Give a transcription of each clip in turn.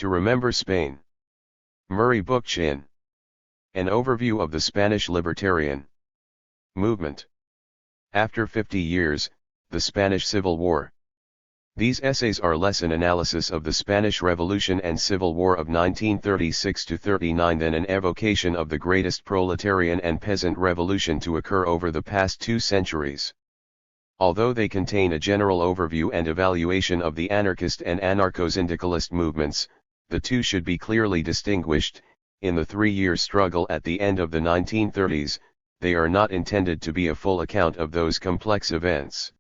To remember Spain. Murray Bookchin. An overview of the Spanish libertarian movement. After 50 years, the Spanish Civil War. These essays are less an analysis of the Spanish Revolution and Civil War of 1936–39 than an evocation of the greatest proletarian and peasant revolution to occur over the past 2 centuries. Although they contain a general overview and evaluation of the anarchist and anarcho-syndicalist movements, the two should be clearly distinguished. In the 3-year struggle at the end of the 1930s, they are not intended to be a full account of those complex events.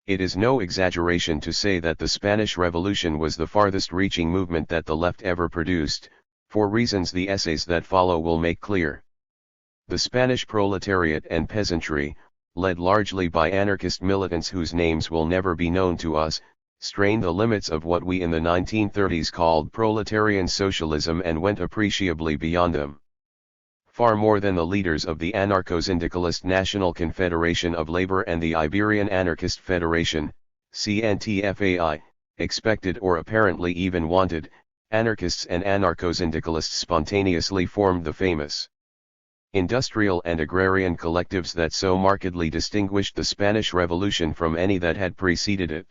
It is no exaggeration to say that the Spanish Revolution was the farthest-reaching movement that the left ever produced, for reasons the essays that follow will make clear. The Spanish proletariat and peasantry, led largely by anarchist militants whose names will never be known to us, strained the limits of what we in the 1930s called proletarian socialism and went appreciably beyond them. Far more than the leaders of the anarcho-syndicalist National Confederation of Labor and the Iberian Anarchist Federation, CNTFAI, expected or apparently even wanted, anarchists and anarcho-syndicalists spontaneously formed the famous industrial and agrarian collectives that so markedly distinguished the Spanish Revolution from any that had preceded it.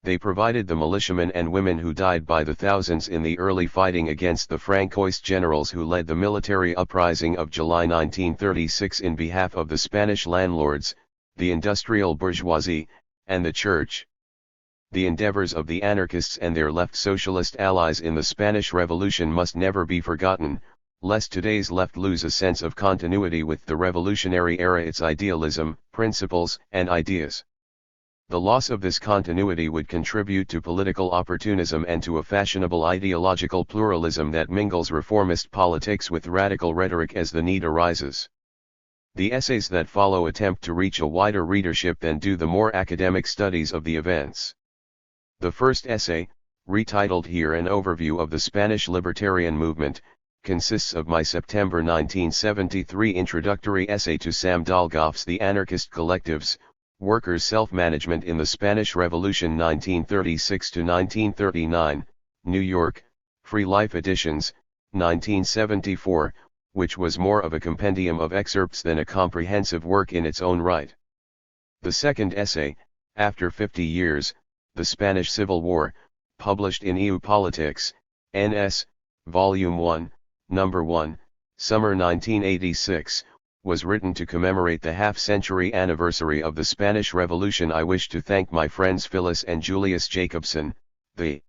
They provided the militiamen and women who died by the thousands in the early fighting against the Francoist generals who led the military uprising of July 1936 in behalf of the Spanish landlords, the industrial bourgeoisie, and the church. The endeavors of the anarchists and their left socialist allies in the Spanish Revolution must never be forgotten, lest today's left lose a sense of continuity with the revolutionary era, its idealism, principles, and ideas. The loss of this continuity would contribute to political opportunism and to a fashionable ideological pluralism that mingles reformist politics with radical rhetoric as the need arises. The essays that follow attempt to reach a wider readership than do the more academic studies of the events. The first essay, retitled here An Overview of the Spanish Libertarian Movement, consists of my September 1973 introductory essay to Sam Dolgoff's The Anarchist Collectives, Workers' Self-Management in the Spanish Revolution 1936–1939, New York, Free Life Editions, 1974, which was more of a compendium of excerpts than a comprehensive work in its own right. The second essay, After 50 Years, The Spanish Civil War, published in EU Politics, NS, Volume 1, Number 1, Summer 1986, was written to commemorate the half-century anniversary of the Spanish Revolution. I wish to thank my friends Phyllis and Julius Jacobson. I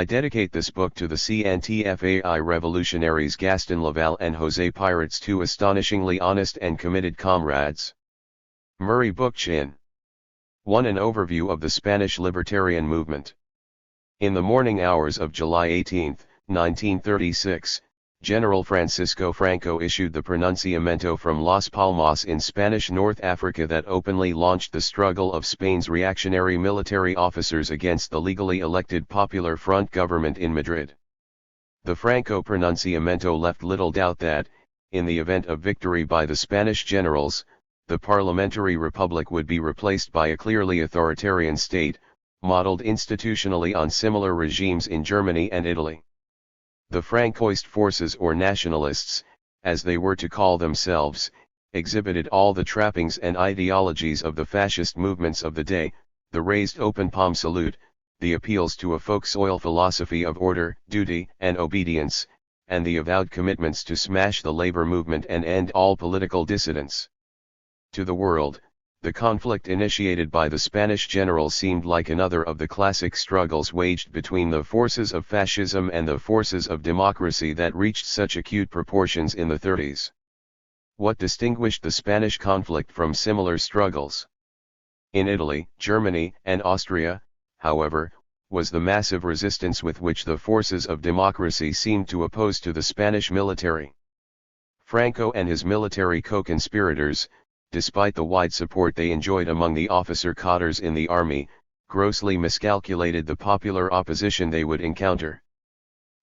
dedicate this book to the CNTFAI revolutionaries Gaston Laval and José Pirates, 2 astonishingly honest and committed comrades. Murray Bookchin. 1. An overview of the Spanish libertarian movement. In the morning hours of July 18, 1936, General Francisco Franco issued the pronunciamiento from Las Palmas in Spanish North Africa that openly launched the struggle of Spain's reactionary military officers against the legally elected Popular Front government in Madrid. The Franco pronunciamiento left little doubt that, in the event of victory by the Spanish generals, the parliamentary republic would be replaced by a clearly authoritarian state, modeled institutionally on similar regimes in Germany and Italy. The Francoist forces, or nationalists, as they were to call themselves, exhibited all the trappings and ideologies of the fascist movements of the day: the raised open palm salute, the appeals to a folk-soil philosophy of order, duty, and obedience, and the avowed commitments to smash the labor movement and end all political dissidents. To the world, the conflict initiated by the Spanish generals seemed like another of the classic struggles waged between the forces of fascism and the forces of democracy that reached such acute proportions in the 30s. What distinguished the Spanish conflict from similar struggles in Italy, Germany, and Austria, however, was the massive resistance with which the forces of democracy seemed to oppose to the Spanish military. Franco and his military co-conspirators, despite the wide support they enjoyed among the officer cadres in the army, grossly miscalculated the popular opposition they would encounter.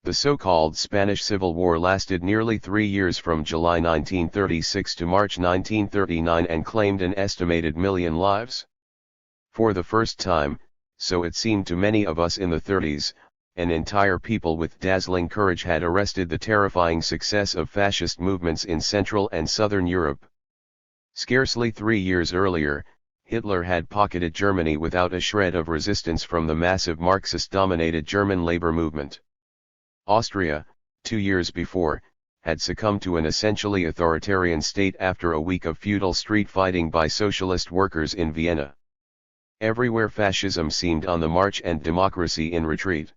The so-called Spanish Civil War lasted nearly 3 years, from July 1936 to March 1939, and claimed an estimated 1 million lives. For the first time, so it seemed to many of us in the 30s, an entire people with dazzling courage had arrested the terrifying success of fascist movements in Central and Southern Europe. Scarcely 3 years earlier, Hitler had pocketed Germany without a shred of resistance from the massive Marxist-dominated German labor movement. Austria, 2 years before, had succumbed to an essentially authoritarian state after a week of feudal street fighting by socialist workers in Vienna. Everywhere fascism seemed on the march and democracy in retreat.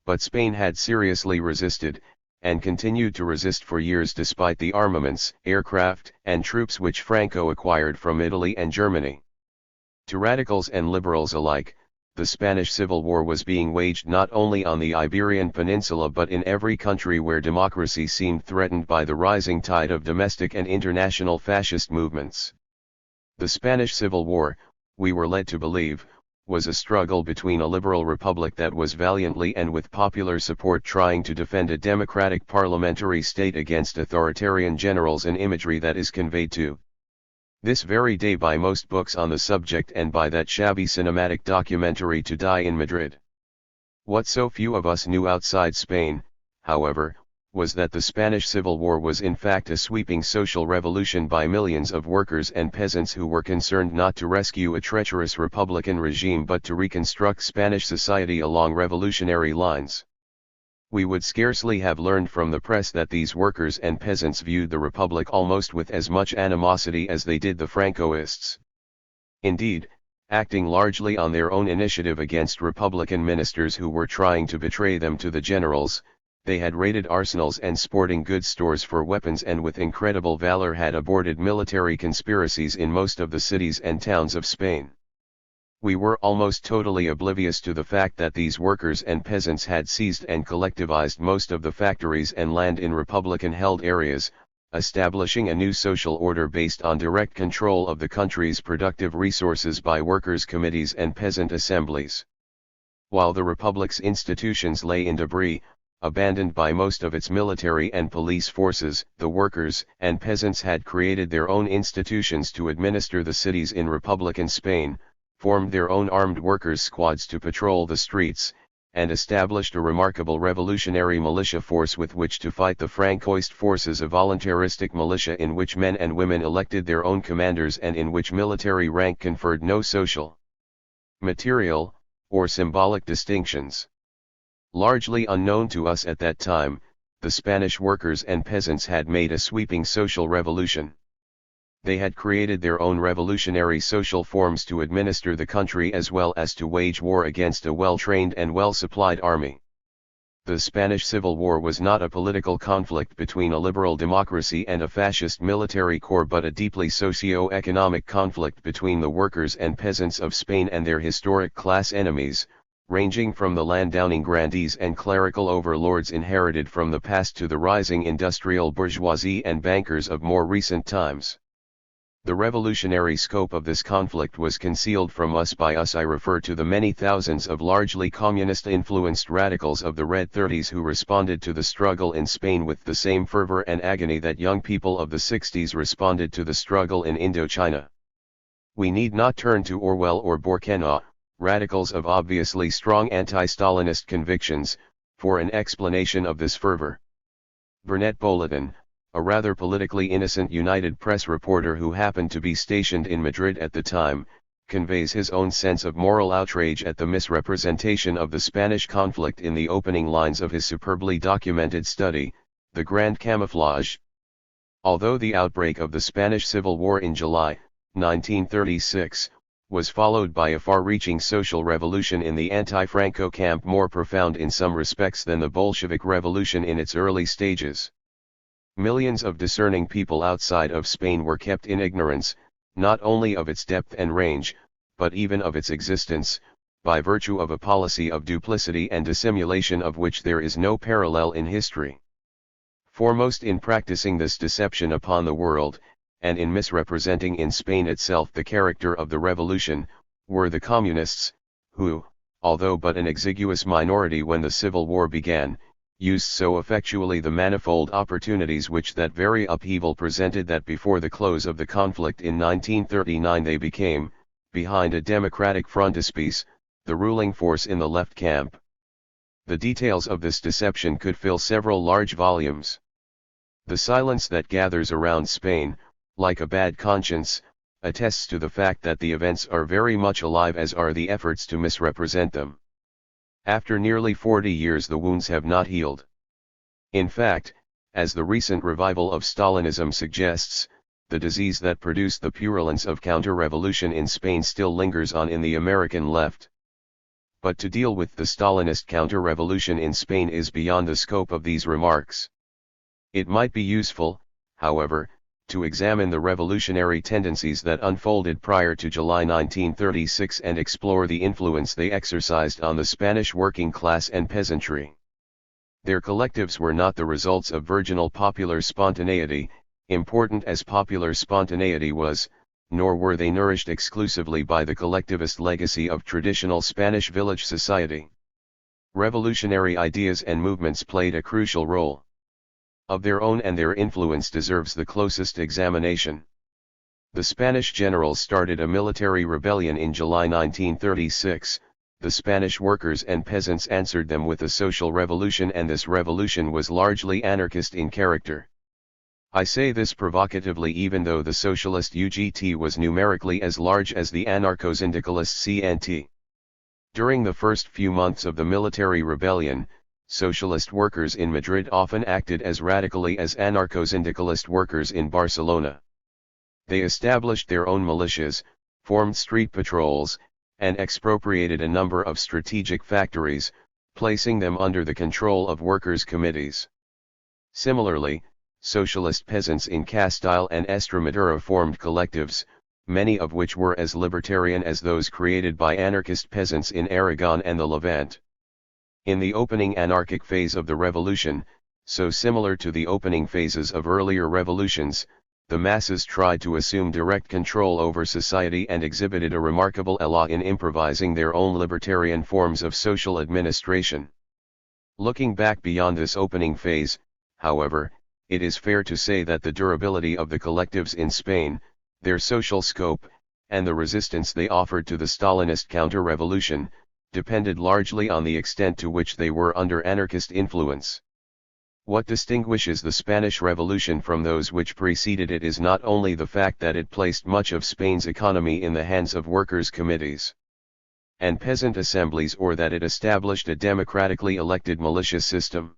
But Spain had seriously resisted, and continued to resist for years despite the armaments, aircraft, and troops which Franco acquired from Italy and Germany. To radicals and liberals alike, the Spanish Civil War was being waged not only on the Iberian Peninsula but in every country where democracy seemed threatened by the rising tide of domestic and international fascist movements. The Spanish Civil War, we were led to believe, was a struggle between a liberal republic that was valiantly and with popular support trying to defend a democratic parliamentary state against authoritarian generals, an imagery that is conveyed to this very day by most books on the subject and by that shabby cinematic documentary To Die in Madrid. What so few of us knew outside Spain, however, was that the Spanish Civil War was in fact a sweeping social revolution by millions of workers and peasants who were concerned not to rescue a treacherous republican regime but to reconstruct Spanish society along revolutionary lines. We would scarcely have learned from the press that these workers and peasants viewed the Republic almost with as much animosity as they did the Francoists. Indeed, acting largely on their own initiative against Republican ministers who were trying to betray them to the generals, they had raided arsenals and sporting goods stores for weapons and with incredible valor had aborted military conspiracies in most of the cities and towns of Spain. We were almost totally oblivious to the fact that these workers and peasants had seized and collectivized most of the factories and land in Republican-held areas, establishing a new social order based on direct control of the country's productive resources by workers' committees and peasant assemblies. While the Republic's institutions lay in debris, abandoned by most of its military and police forces, the workers and peasants had created their own institutions to administer the cities in Republican Spain, formed their own armed workers' squads to patrol the streets, and established a remarkable revolutionary militia force with which to fight the Francoist forces, a voluntaristic militia in which men and women elected their own commanders and in which military rank conferred no social, material, or symbolic distinctions. Largely unknown to us at that time, the Spanish workers and peasants had made a sweeping social revolution. They had created their own revolutionary social forms to administer the country as well as to wage war against a well-trained and well-supplied army. The Spanish Civil War was not a political conflict between a liberal democracy and a fascist military corps but a deeply socio-economic conflict between the workers and peasants of Spain and their historic class enemies, ranging from the landowning grandees and clerical overlords inherited from the past to the rising industrial bourgeoisie and bankers of more recent times. The revolutionary scope of this conflict was concealed from us. By us I refer to the many thousands of largely communist-influenced radicals of the Red 30s who responded to the struggle in Spain with the same fervor and agony that young people of the 60s responded to the struggle in Indochina. We need not turn to Orwell or Bourquin, radicals of obviously strong anti-Stalinist convictions, for an explanation of this fervor. Burnett Bulletin, a rather politically innocent United Press reporter who happened to be stationed in Madrid at the time, conveys his own sense of moral outrage at the misrepresentation of the Spanish conflict in the opening lines of his superbly documented study, The Grand Camouflage. Although the outbreak of the Spanish Civil War in July 1936, was followed by a far-reaching social revolution in the anti-Franco camp more profound in some respects than the Bolshevik Revolution in its early stages. Millions of discerning people outside of Spain were kept in ignorance, not only of its depth and range, but even of its existence, by virtue of a policy of duplicity and dissimulation of which there is no parallel in history. Foremost in practicing this deception upon the world, and in misrepresenting in Spain itself the character of the revolution, were the communists, who, although but an exiguous minority when the Civil War began, used so effectually the manifold opportunities which that very upheaval presented that before the close of the conflict in 1939 they became, behind a democratic frontispiece, the ruling force in the left camp. The details of this deception could fill several large volumes. The silence that gathers around Spain, like a bad conscience, attests to the fact that the events are very much alive, as are the efforts to misrepresent them. After nearly 40 years the wounds have not healed. In fact, as the recent revival of Stalinism suggests, the disease that produced the purulence of counter-revolution in Spain still lingers on in the American left. But to deal with the Stalinist counter-revolution in Spain is beyond the scope of these remarks. It might be useful, however, to examine the revolutionary tendencies that unfolded prior to July 1936 and explore the influence they exercised on the Spanish working class and peasantry. Their collectives were not the results of virginal popular spontaneity, important as popular spontaneity was, nor were they nourished exclusively by the collectivist legacy of traditional Spanish village society. Revolutionary ideas and movements played a crucial role of their own, and their influence deserves the closest examination. The Spanish generals started a military rebellion in July 1936, the Spanish workers and peasants answered them with a social revolution, and this revolution was largely anarchist in character. I say this provocatively even though the socialist UGT was numerically as large as the anarcho-syndicalist CNT. During the first few months of the military rebellion, socialist workers in Madrid often acted as radically as anarcho-syndicalist workers in Barcelona. They established their own militias, formed street patrols, and expropriated a number of strategic factories, placing them under the control of workers' committees. Similarly, socialist peasants in Castile and Extremadura formed collectives, many of which were as libertarian as those created by anarchist peasants in Aragon and the Levant. In the opening anarchic phase of the revolution, so similar to the opening phases of earlier revolutions, the masses tried to assume direct control over society and exhibited a remarkable élan in improvising their own libertarian forms of social administration. Looking back beyond this opening phase, however, it is fair to say that the durability of the collectives in Spain, their social scope, and the resistance they offered to the Stalinist counter-revolution, depended largely on the extent to which they were under anarchist influence. What distinguishes the Spanish Revolution from those which preceded it is not only the fact that it placed much of Spain's economy in the hands of workers' committees and peasant assemblies, or that it established a democratically elected militia system.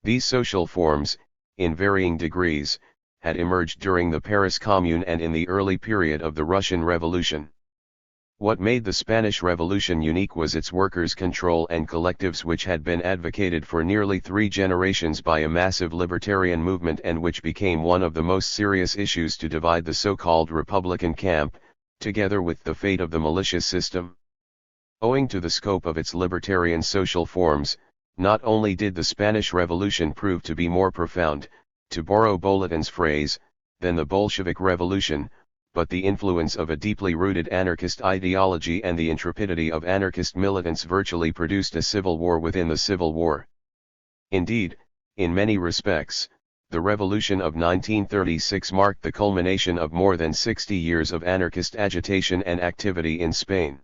These social forms, in varying degrees, had emerged during the Paris Commune and in the early period of the Russian Revolution. What made the Spanish Revolution unique was its workers' control and collectives, which had been advocated for nearly 3 generations by a massive libertarian movement, and which became one of the most serious issues to divide the so-called Republican camp, together with the fate of the militia system. Owing to the scope of its libertarian social forms, not only did the Spanish Revolution prove to be more profound, to borrow Boletin's phrase, than the Bolshevik Revolution, but the influence of a deeply rooted anarchist ideology and the intrepidity of anarchist militants virtually produced a civil war within the civil war. Indeed, in many respects, the revolution of 1936 marked the culmination of more than 60 years of anarchist agitation and activity in Spain.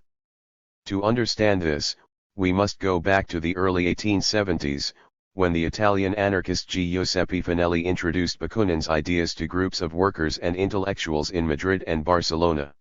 To understand this, we must go back to the early 1870s, when the Italian anarchist Giuseppe Fanelli introduced Bakunin's ideas to groups of workers and intellectuals in Madrid and Barcelona.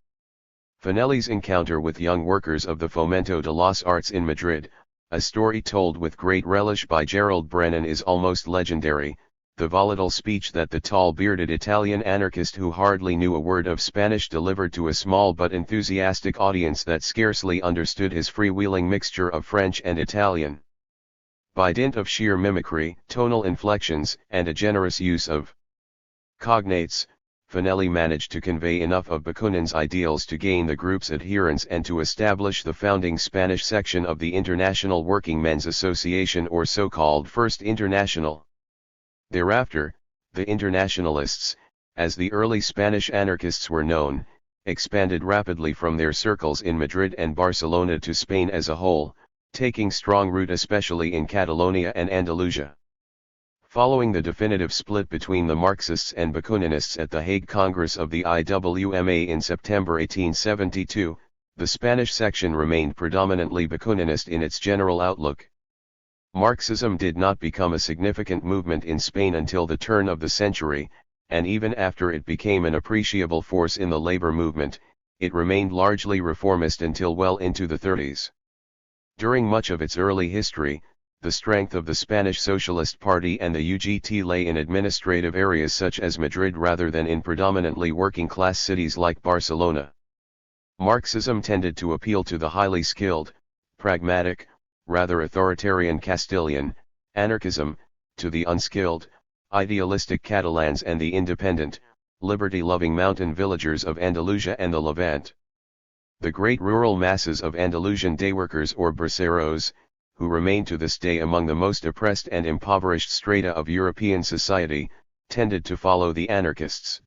Fanelli's encounter with young workers of the Fomento de las Artes in Madrid, a story told with great relish by Gerald Brennan, is almost legendary. The volatile speech that the tall-bearded Italian anarchist who hardly knew a word of Spanish delivered to a small but enthusiastic audience that scarcely understood his freewheeling mixture of French and Italian. By dint of sheer mimicry, tonal inflections, and a generous use of cognates, Fanelli managed to convey enough of Bakunin's ideals to gain the group's adherence and to establish the founding Spanish section of the International Working Men's Association, or so-called First International. Thereafter, the Internationalists, as the early Spanish anarchists were known, expanded rapidly from their circles in Madrid and Barcelona to Spain as a whole, taking strong root especially in Catalonia and Andalusia. Following the definitive split between the Marxists and Bakuninists at the Hague Congress of the IWMA in September 1872, the Spanish section remained predominantly Bakuninist in its general outlook. Marxism did not become a significant movement in Spain until the turn of the century, and even after it became an appreciable force in the labor movement, it remained largely reformist until well into the 30s. During much of its early history, the strength of the Spanish Socialist Party and the UGT lay in administrative areas such as Madrid rather than in predominantly working-class cities like Barcelona. Marxism tended to appeal to the highly skilled, pragmatic, rather authoritarian Castilian, anarchism, to the unskilled, idealistic Catalans and the independent, liberty-loving mountain villagers of Andalusia and the Levant. The great rural masses of Andalusian dayworkers or braceros, who remain to this day among the most oppressed and impoverished strata of European society, tended to follow the anarchists.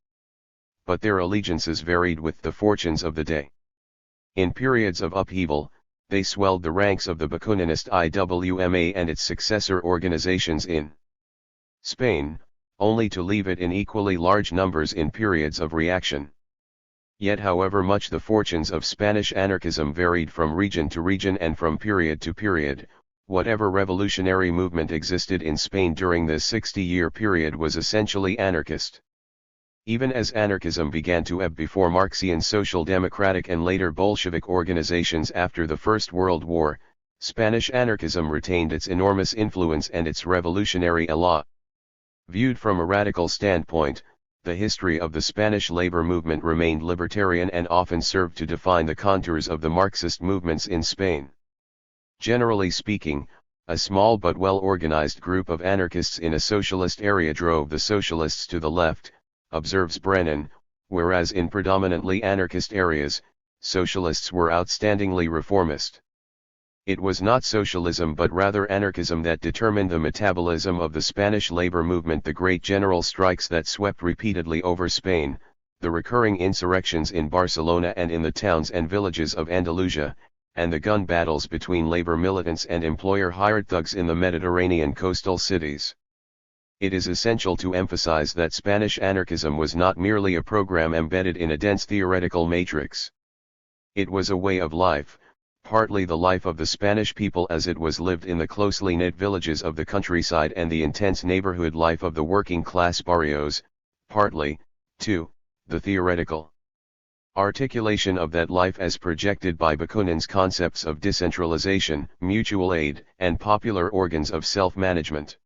But their allegiances varied with the fortunes of the day. In periods of upheaval, they swelled the ranks of the Bakuninist IWMA and its successor organizations in Spain, only to leave it in equally large numbers in periods of reaction. Yet however much the fortunes of Spanish anarchism varied from region to region and from period to period, whatever revolutionary movement existed in Spain during this 60-year period was essentially anarchist. Even as anarchism began to ebb before Marxian social democratic and later Bolshevik organizations after the First World War, Spanish anarchism retained its enormous influence and its revolutionary élan. Viewed from a radical standpoint, the history of the Spanish labor movement remained libertarian and often served to define the contours of the Marxist movements in Spain. Generally speaking, a small but well-organized group of anarchists in a socialist area drove the socialists to the left, observes Brennan, whereas in predominantly anarchist areas, socialists were outstandingly reformist. It was not socialism but rather anarchism that determined the metabolism of the Spanish labor movement. The great general strikes that swept repeatedly over Spain, the recurring insurrections in Barcelona and in the towns and villages of Andalusia, and the gun battles between labor militants and employer-hired thugs in the Mediterranean coastal cities. It is essential to emphasize that Spanish anarchism was not merely a program embedded in a dense theoretical matrix. It was a way of life, partly the life of the Spanish people as it was lived in the closely knit villages of the countryside and the intense neighborhood life of the working-class barrios, partly, too, the theoretical articulation of that life as projected by Bakunin's concepts of decentralization, mutual aid, and popular organs of self-management.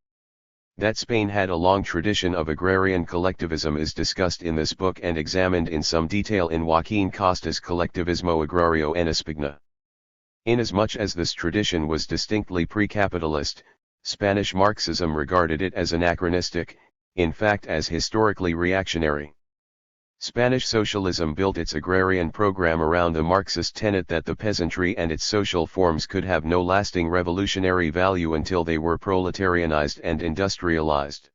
That Spain had a long tradition of agrarian collectivism is discussed in this book and examined in some detail in Joaquín Costa's Collectivismo Agrario en España. Inasmuch as this tradition was distinctly pre-capitalist, Spanish Marxism regarded it as anachronistic, in fact as historically reactionary. Spanish socialism built its agrarian program around the Marxist tenet that the peasantry and its social forms could have no lasting revolutionary value until they were proletarianized and industrialized.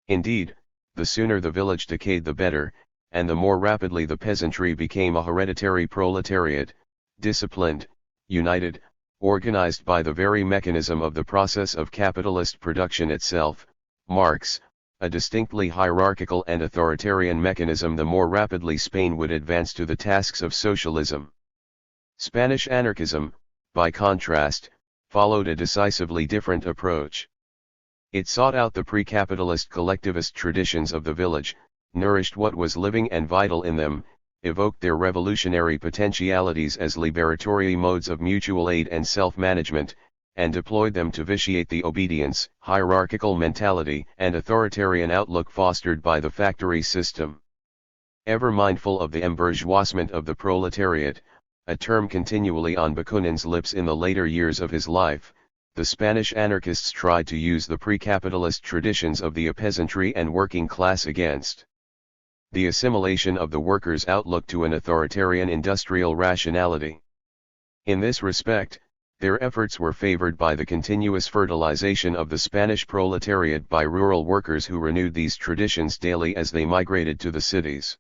Indeed, the sooner the village decayed the better, and the more rapidly the peasantry became a hereditary proletariat, disciplined, united, organized by the very mechanism of the process of capitalist production itself, Marx, a distinctly hierarchical and authoritarian mechanism, the more rapidly Spain would advance to the tasks of socialism. Spanish anarchism, by contrast, followed a decisively different approach. It sought out the pre-capitalist collectivist traditions of the village, nourished what was living and vital in them, evoked their revolutionary potentialities as liberatory modes of mutual aid and self-management, and deployed them to vitiate the obedience, hierarchical mentality, and authoritarian outlook fostered by the factory system. Ever mindful of the embourgeoisement of the proletariat, a term continually on Bakunin's lips in the later years of his life, the Spanish anarchists tried to use the pre-capitalist traditions of the peasantry and working class against the assimilation of the workers' outlook to an authoritarian industrial rationality. In this respect, their efforts were favored by the continuous fertilization of the Spanish proletariat by rural workers who renewed these traditions daily as they migrated to the cities.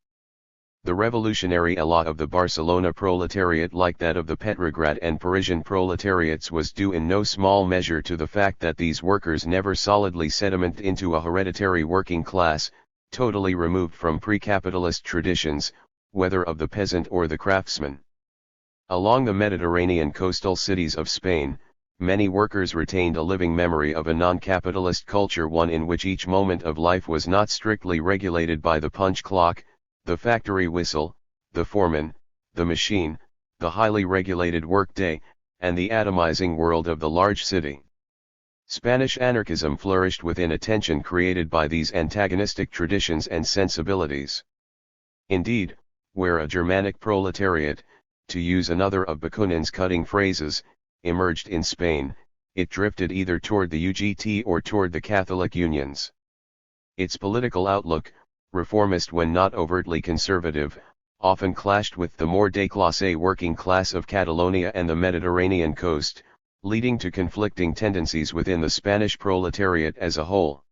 The revolutionary élan of the Barcelona proletariat, like that of the Petrograd and Parisian proletariats, was due in no small measure to the fact that these workers never solidly sedimented into a hereditary working class, totally removed from pre-capitalist traditions, whether of the peasant or the craftsman. Along the Mediterranean coastal cities of Spain, many workers retained a living memory of a non-capitalist culture, one in which each moment of life was not strictly regulated by the punch clock, the factory whistle, the foreman, the machine, the highly regulated workday, and the atomizing world of the large city. Spanish anarchism flourished within a tension created by these antagonistic traditions and sensibilities. Indeed, where a Germanic proletariat, to use another of Bakunin's cutting phrases, emerged in Spain, it drifted either toward the UGT or toward the Catholic unions. Its political outlook, reformist when not overtly conservative, often clashed with the more déclassé working class of Catalonia and the Mediterranean coast, leading to conflicting tendencies within the Spanish proletariat as a whole.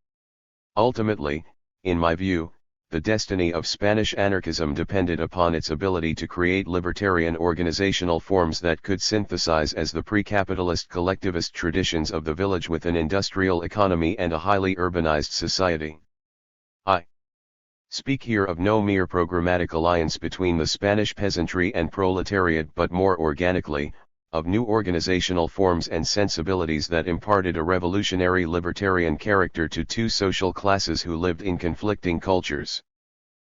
Ultimately, in my view, the destiny of Spanish anarchism depended upon its ability to create libertarian organizational forms that could synthesize as the pre-capitalist collectivist traditions of the village with an industrial economy and a highly urbanized society. I speak here of no mere programmatic alliance between the Spanish peasantry and proletariat, but more organically, of new organizational forms and sensibilities that imparted a revolutionary libertarian character to two social classes who lived in conflicting cultures.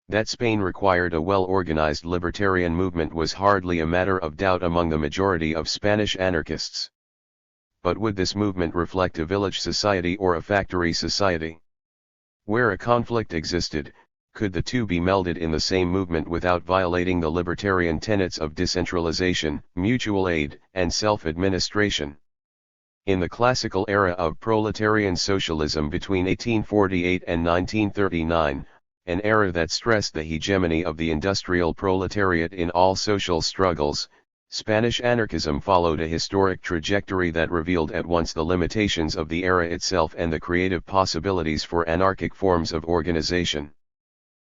That Spain required a well-organized libertarian movement was hardly a matter of doubt among the majority of Spanish anarchists. But would this movement reflect a village society or a factory society? Where a conflict existed, could the two be melded in the same movement without violating the libertarian tenets of decentralization, mutual aid, and self-administration? In the classical era of proletarian socialism between 1848 and 1939, an era that stressed the hegemony of the industrial proletariat in all social struggles, Spanish anarchism followed a historic trajectory that revealed at once the limitations of the era itself and the creative possibilities for anarchic forms of organization.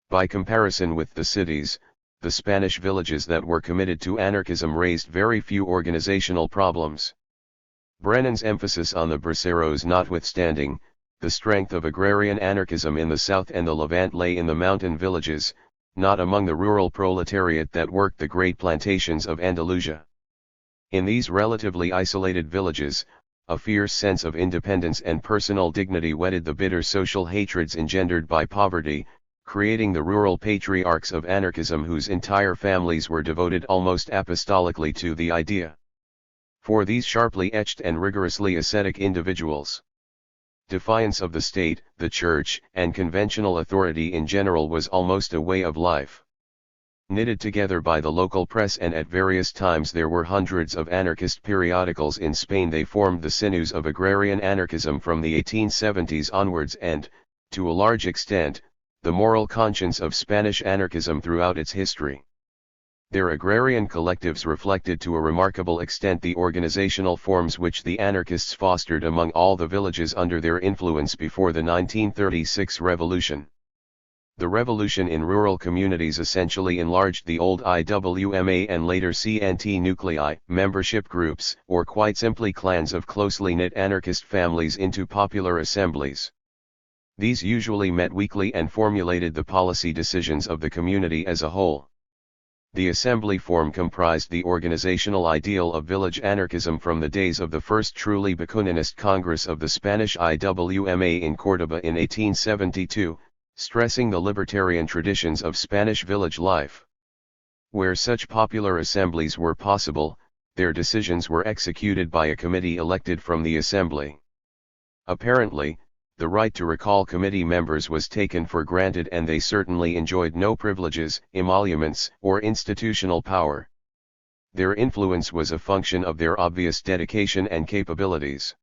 By comparison with the cities, the Spanish villages that were committed to anarchism raised very few organizational problems. Brennan's emphasis on the braceros notwithstanding, the strength of agrarian anarchism in the south and the Levant lay in the mountain villages, not among the rural proletariat that worked the great plantations of Andalusia. In these relatively isolated villages, a fierce sense of independence and personal dignity whetted the bitter social hatreds engendered by poverty, creating the rural patriarchs of anarchism whose entire families were devoted almost apostolically to the idea. For these sharply etched and rigorously ascetic individuals, defiance of the state, the church, and conventional authority in general was almost a way of life. Knitted together by the local press, and at various times there were hundreds of anarchist periodicals in Spain, they formed the sinews of agrarian anarchism from the 1870s onwards and, to a large extent, the moral conscience of Spanish anarchism throughout its history. Their agrarian collectives reflected to a remarkable extent the organizational forms which the anarchists fostered among all the villages under their influence before the 1936 revolution. The revolution in rural communities essentially enlarged the old IWMA and later CNT nuclei, membership groups, or quite simply clans of closely knit anarchist families into popular assemblies. These usually met weekly and formulated the policy decisions of the community as a whole. The assembly form comprised the organizational ideal of village anarchism from the days of the first truly Bakuninist Congress of the Spanish IWMA in Córdoba in 1872, stressing the libertarian traditions of Spanish village life. Where such popular assemblies were possible, their decisions were executed by a committee elected from the assembly. Apparently, the right to recall committee members was taken for granted, and they certainly enjoyed no privileges, emoluments, or institutional power. Their influence was a function of their obvious dedication and capabilities.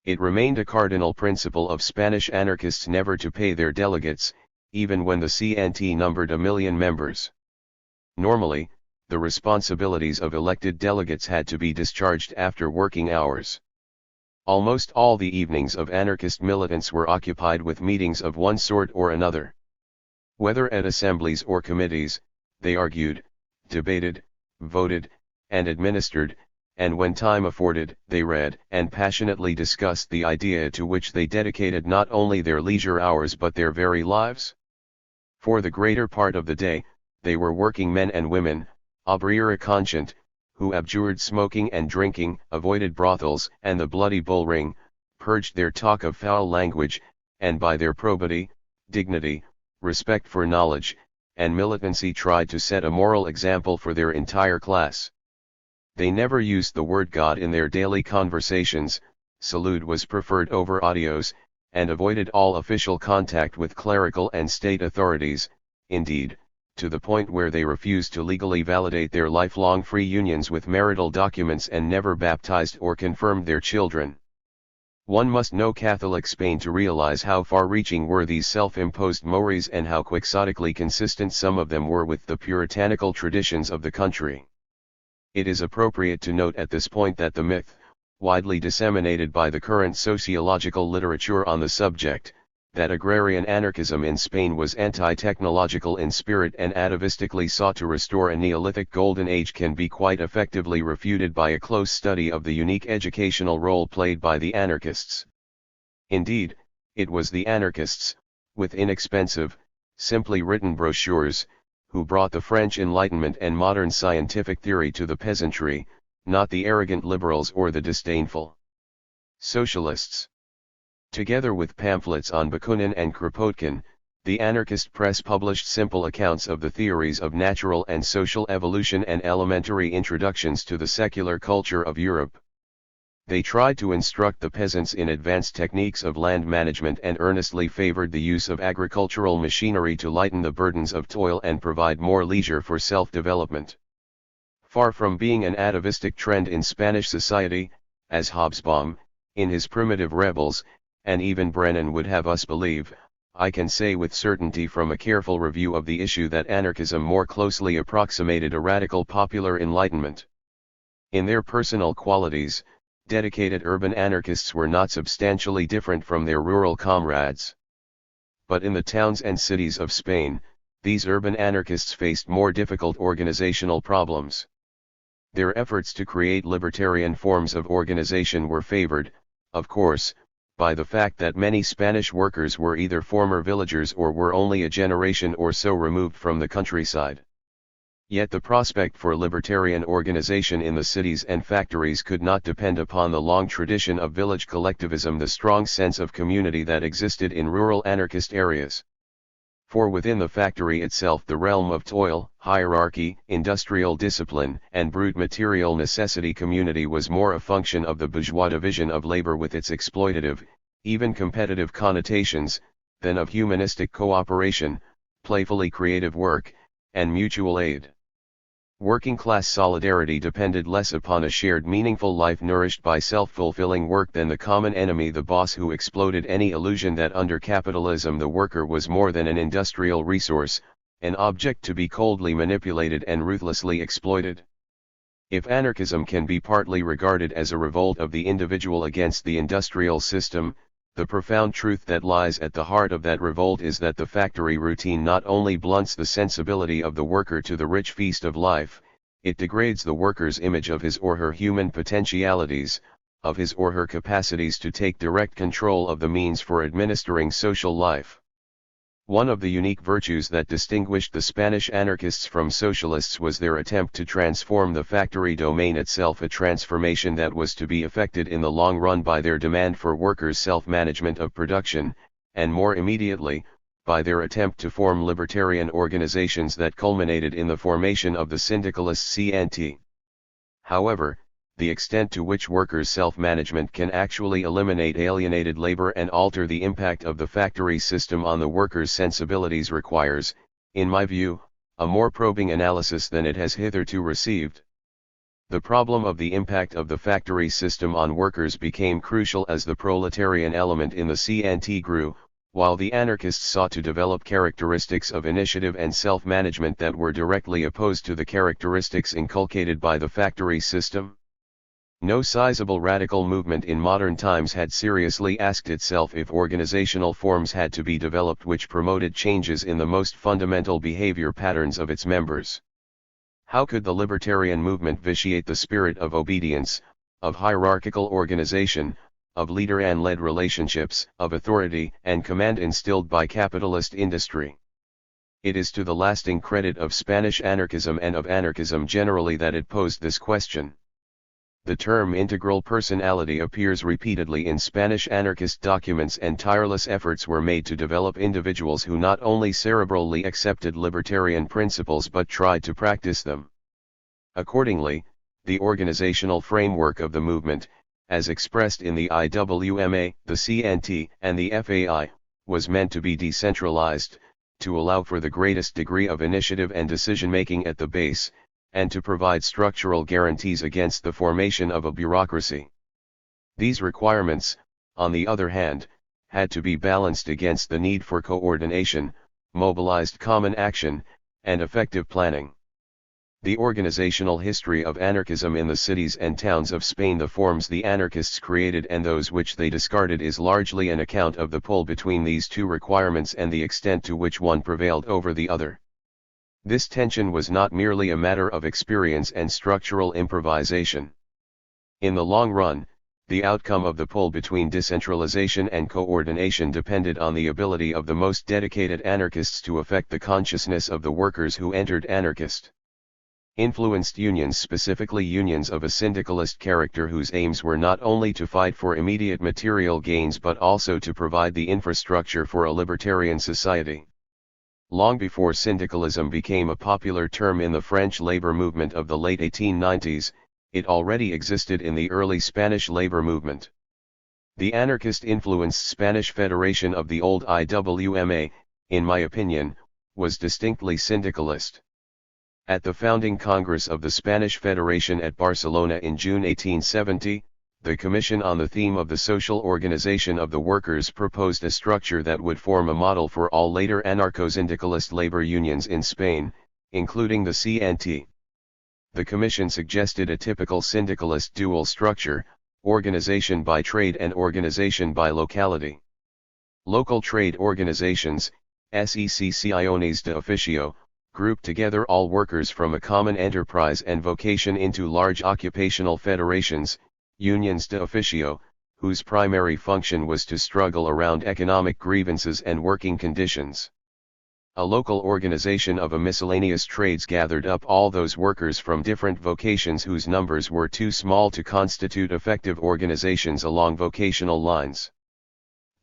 It remained a cardinal principle of Spanish anarchists never to pay their delegates, even when the CNT numbered 1 million members. Normally, the responsibilities of elected delegates had to be discharged after working hours. Almost all the evenings of anarchist militants were occupied with meetings of one sort or another. Whether at assemblies or committees, they argued, debated, voted, and administered, and when time afforded, they read and passionately discussed the idea to which they dedicated not only their leisure hours but their very lives. For the greater part of the day, they were working men and women, obrera conscient, who abjured smoking and drinking, avoided brothels and the bloody bull ring, purged their talk of foul language, and by their probity, dignity, respect for knowledge, and militancy tried to set a moral example for their entire class. They never used the word God in their daily conversations, salute was preferred over adios, and avoided all official contact with clerical and state authorities, indeed, to the point where they refused to legally validate their lifelong free unions with marital documents and never baptized or confirmed their children. One must know Catholic Spain to realize how far-reaching were these self-imposed mores and how quixotically consistent some of them were with the puritanical traditions of the country. It is appropriate to note at this point that the myth, widely disseminated by the current sociological literature on the subject, that agrarian anarchism in Spain was anti-technological in spirit and atavistically sought to restore a Neolithic golden age can be quite effectively refuted by a close study of the unique educational role played by the anarchists. Indeed, it was the anarchists, with inexpensive, simply written brochures, who brought the French Enlightenment and modern scientific theory to the peasantry, not the arrogant liberals or the disdainful socialists. Together with pamphlets on Bakunin and Kropotkin, the anarchist press published simple accounts of the theories of natural and social evolution and elementary introductions to the secular culture of Europe. They tried to instruct the peasants in advanced techniques of land management and earnestly favored the use of agricultural machinery to lighten the burdens of toil and provide more leisure for self-development. Far from being an atavistic trend in Spanish society, as Hobsbawm, in his Primitive Rebels, and even Brennan would have us believe, I can say with certainty from a careful review of the issue that anarchism more closely approximated a radical popular enlightenment. In their personal qualities, dedicated urban anarchists were not substantially different from their rural comrades. But in the towns and cities of Spain, these urban anarchists faced more difficult organizational problems. Their efforts to create libertarian forms of organization were favored, of course, by the fact that many Spanish workers were either former villagers or were only a generation or so removed from the countryside. Yet the prospect for libertarian organization in the cities and factories could not depend upon the long tradition of village collectivism, the strong sense of community that existed in rural anarchist areas. For within the factory itself the realm of toil, hierarchy, industrial discipline, and brute material necessity community was more a function of the bourgeois division of labor with its exploitative, even competitive connotations, than of humanistic cooperation, playfully creative work, and mutual aid. Working-class solidarity depended less upon a shared meaningful life nourished by self-fulfilling work than the common enemy, the boss, who exploded any illusion that under capitalism the worker was more than an industrial resource, an object to be coldly manipulated and ruthlessly exploited. If anarchism can be partly regarded as a revolt of the individual against the industrial system, the profound truth that lies at the heart of that revolt is that the factory routine not only blunts the sensibility of the worker to the rich feast of life, it degrades the worker's image of his or her human potentialities, of his or her capacities to take direct control of the means for administering social life. One of the unique virtues that distinguished the Spanish anarchists from socialists was their attempt to transform the factory domain itself, a transformation that was to be effected in the long run by their demand for workers' self-management of production, and more immediately, by their attempt to form libertarian organizations that culminated in the formation of the syndicalist CNT. However, the extent to which workers' self-management can actually eliminate alienated labor and alter the impact of the factory system on the workers' sensibilities requires, in my view, a more probing analysis than it has hitherto received. The problem of the impact of the factory system on workers became crucial as the proletarian element in the CNT grew, while the anarchists sought to develop characteristics of initiative and self-management that were directly opposed to the characteristics inculcated by the factory system. No sizable radical movement in modern times had seriously asked itself if organizational forms had to be developed which promoted changes in the most fundamental behavior patterns of its members. How could the libertarian movement vitiate the spirit of obedience, of hierarchical organization, of leader and led relationships, of authority and command instilled by capitalist industry? It is to the lasting credit of Spanish anarchism and of anarchism generally that it posed this question. The term integral personality appears repeatedly in Spanish anarchist documents, and tireless efforts were made to develop individuals who not only cerebrally accepted libertarian principles but tried to practice them. Accordingly, the organizational framework of the movement, as expressed in the IWMA, the CNT, and the FAI, was meant to be decentralized, to allow for the greatest degree of initiative and decision-making at the base, and to provide structural guarantees against the formation of a bureaucracy. These requirements, on the other hand, had to be balanced against the need for coordination, mobilized common action, and effective planning. The organizational history of anarchism in the cities and towns of Spain, the forms the anarchists created and those which they discarded, is largely an account of the pull between these two requirements and the extent to which one prevailed over the other. This tension was not merely a matter of experience and structural improvisation. In the long run, the outcome of the pull between decentralization and coordination depended on the ability of the most dedicated anarchists to affect the consciousness of the workers who entered anarchist influenced unions, specifically unions of a syndicalist character whose aims were not only to fight for immediate material gains but also to provide the infrastructure for a libertarian society. Long before syndicalism became a popular term in the French labor movement of the late 1890s, it already existed in the early Spanish labor movement. The anarchist-influenced Spanish Federation of the old IWMA, in my opinion, was distinctly syndicalist. At the founding Congress of the Spanish Federation at Barcelona in June 1870, the Commission on the theme of the social organization of the workers proposed a structure that would form a model for all later anarcho-syndicalist labor unions in Spain, including the CNT. The Commission suggested a typical syndicalist dual structure, organization by trade and organization by locality. Local trade organizations, secciones de oficio, grouped together all workers from a common enterprise and vocation into large occupational federations, unions de oficio, whose primary function was to struggle around economic grievances and working conditions. A local organization of a miscellaneous trades gathered up all those workers from different vocations whose numbers were too small to constitute effective organizations along vocational lines.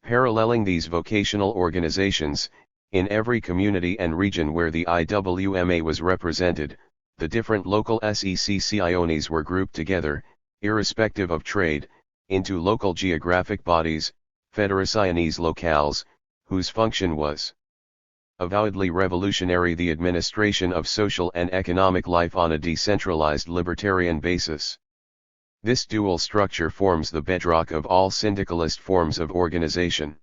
Paralleling these vocational organizations, in every community and region where the IWMA was represented, the different local secciones were grouped together, irrespective of trade, into local geographic bodies, federaciones locales, whose function was avowedly revolutionary: the administration of social and economic life on a decentralized libertarian basis. This dual structure forms the bedrock of all syndicalist forms of organization.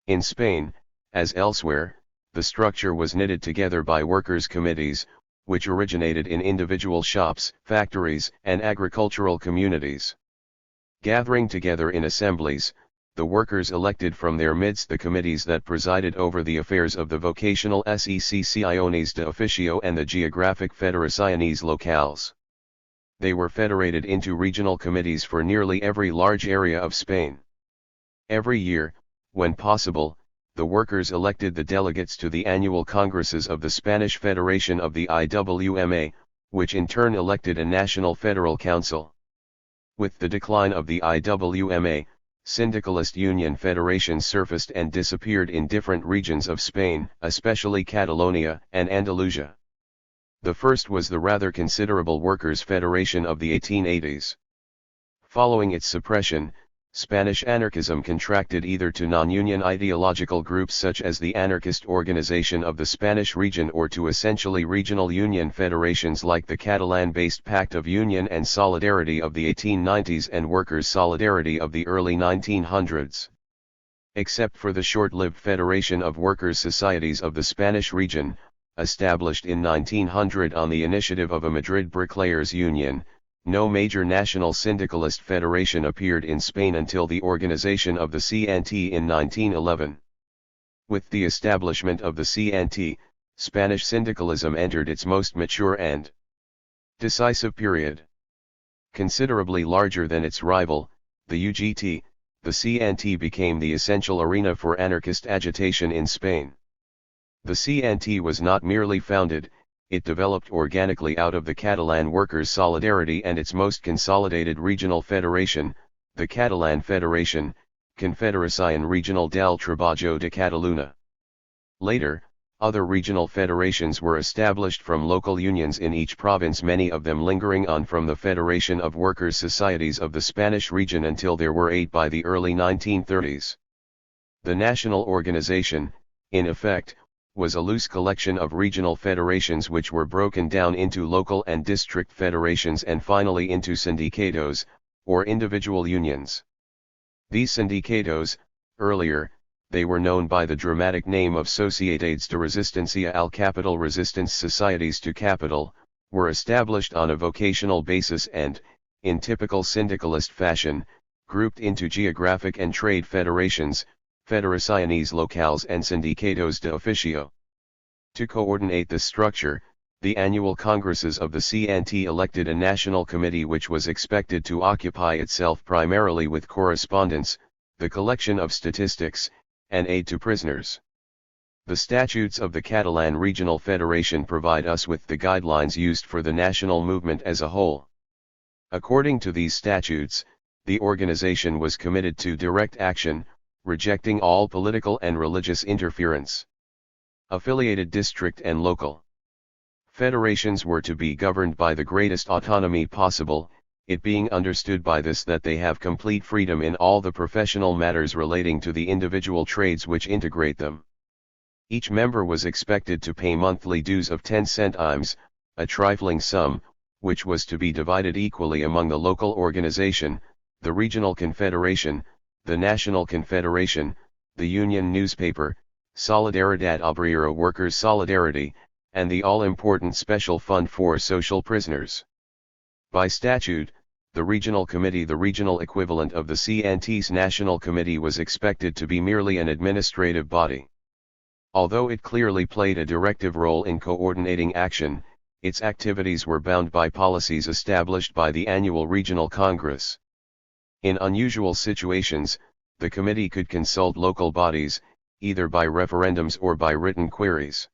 In Spain, as elsewhere, the structure was knitted together by workers' committees, which originated in individual shops, factories, and agricultural communities. Gathering together in assemblies, the workers elected from their midst the committees that presided over the affairs of the vocational secciones de oficio and the geographic federaciones locales. They were federated into regional committees for nearly every large area of Spain. Every year, when possible, the workers elected the delegates to the annual congresses of the Spanish Federation of the IWMA, which in turn elected a national federal council. With the decline of the IWMA, syndicalist union federations surfaced and disappeared in different regions of Spain, especially Catalonia and Andalusia. The first was the rather considerable Workers' Federation of the 1880s. Following its suppression, Spanish anarchism contracted either to non-union ideological groups such as the Anarchist Organization of the Spanish Region or to essentially regional union federations like the Catalan-based Pact of Union and Solidarity of the 1890s and Workers' Solidarity of the early 1900s. Except for the short-lived Federation of Workers' Societies of the Spanish Region, established in 1900 on the initiative of a Madrid bricklayers union, no major national syndicalist federation appeared in Spain until the organization of the CNT in 1911. With the establishment of the CNT, Spanish syndicalism entered its most mature and decisive period. Considerably larger than its rival, the UGT, the CNT became the essential arena for anarchist agitation in Spain. The CNT was not merely founded, it developed organically out of the Catalan Workers' Solidarity and its most consolidated regional federation, the Catalan Federation, Confederación Regional del Trabajo de Catalunya. Later, other regional federations were established from local unions in each province, many of them lingering on from the Federation of Workers' Societies of the Spanish region until there were 8 by the early 1930s. The national organization, in effect, was a loose collection of regional federations which were broken down into local and district federations and finally into sindicatos, or individual unions. These sindicatos, earlier, they were known by the dramatic name of Sociedades de Resistencia al Capital, resistance societies to capital, were established on a vocational basis and, in typical syndicalist fashion, grouped into geographic and trade federations, Federaciones Locales and Sindicatos de Oficio. To coordinate this structure, the annual congresses of the CNT elected a national committee which was expected to occupy itself primarily with correspondence, the collection of statistics, and aid to prisoners. The statutes of the Catalan Regional Federation provide us with the guidelines used for the national movement as a whole. According to these statutes, the organization was committed to direct action, rejecting all political and religious interference. Affiliated district and local federations were to be governed by the greatest autonomy possible, it being understood by this that they have complete freedom in all the professional matters relating to the individual trades which integrate them. Each member was expected to pay monthly dues of 10 centimes, a trifling sum, which was to be divided equally among the local organization, the regional confederation, the national confederation, the union newspaper, Solidaridad Obrera Workers' Solidarity, and the all-important special fund for social prisoners. By statute, the regional committee, the regional equivalent of the CNT's national committee, was expected to be merely an administrative body. Although it clearly played a directive role in coordinating action, its activities were bound by policies established by the annual regional congress. In unusual situations, the committee could consult local bodies, either by referendums or by written queries.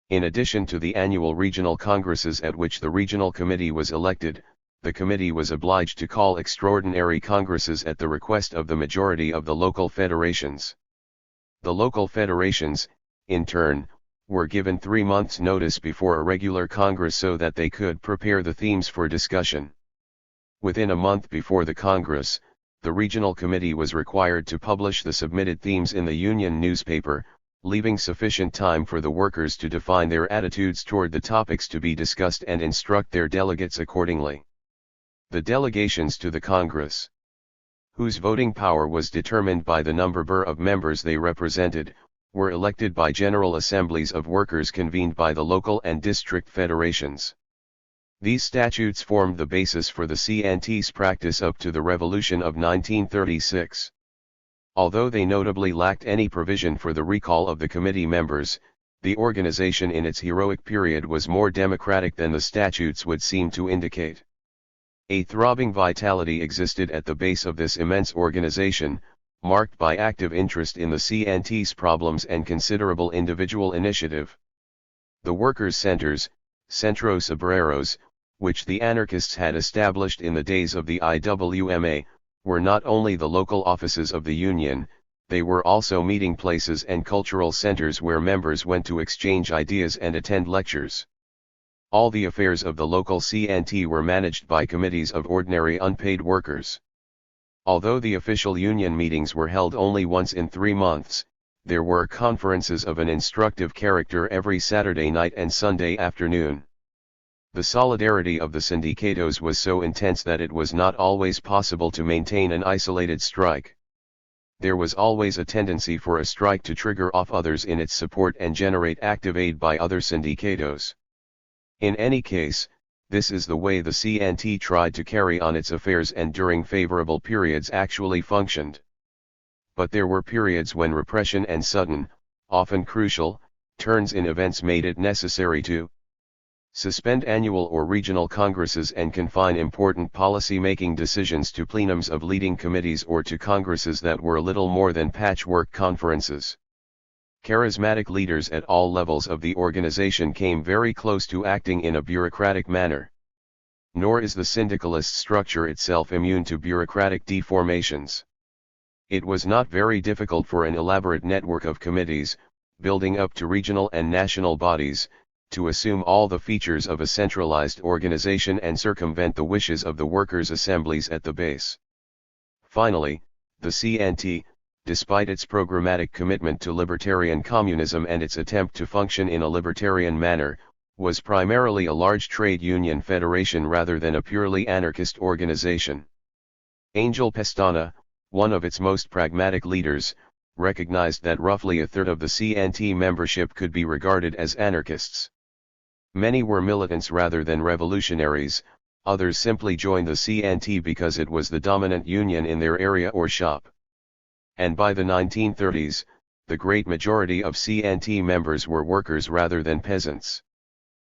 In addition to the annual regional congresses at which the regional committee was elected, the committee was obliged to call extraordinary congresses at the request of the majority of the local federations. The local federations, in turn, were given 3 months' notice before a regular congress so that they could prepare the themes for discussion. Within a month before the congress, the regional committee was required to publish the submitted themes in the union newspaper, leaving sufficient time for the workers to define their attitudes toward the topics to be discussed and instruct their delegates accordingly. The delegations to the Congress, whose voting power was determined by the number of members they represented, were elected by general assemblies of workers convened by the local and district federations. These statutes formed the basis for the CNT's practice up to the Revolution of 1936. Although they notably lacked any provision for the recall of the committee members, the organization in its heroic period was more democratic than the statutes would seem to indicate. A throbbing vitality existed at the base of this immense organization, marked by active interest in the CNT's problems and considerable individual initiative. The workers' centers, Centros Obreros, which the anarchists had established in the days of the IWMA, were not only the local offices of the union, they were also meeting places and cultural centers where members went to exchange ideas and attend lectures. All the affairs of the local CNT were managed by committees of ordinary unpaid workers. Although the official union meetings were held only once in 3 months, there were conferences of an instructive character every Saturday night and Sunday afternoon. The solidarity of the sindicatos was so intense that it was not always possible to maintain an isolated strike. There was always a tendency for a strike to trigger off others in its support and generate active aid by other sindicatos. In any case, this is the way the CNT tried to carry on its affairs and during favorable periods actually functioned. But there were periods when repression and sudden, often crucial, turns in events made it necessary to suspend annual or regional congresses and confine important policy-making decisions to plenums of leading committees or to congresses that were little more than patchwork conferences. Charismatic leaders at all levels of the organization came very close to acting in a bureaucratic manner. Nor is the syndicalist structure itself immune to bureaucratic deformations. It was not very difficult for an elaborate network of committees, building up to regional and national bodies, to assume all the features of a centralized organization and circumvent the wishes of the workers' assemblies at the base. Finally, the CNT, despite its programmatic commitment to libertarian communism and its attempt to function in a libertarian manner, was primarily a large trade union federation rather than a purely anarchist organization. Angel Pestana, one of its most pragmatic leaders, recognized that roughly a third of the CNT membership could be regarded as anarchists. Many were militants rather than revolutionaries, others simply joined the CNT because it was the dominant union in their area or shop. And by the 1930s, the great majority of CNT members were workers rather than peasants.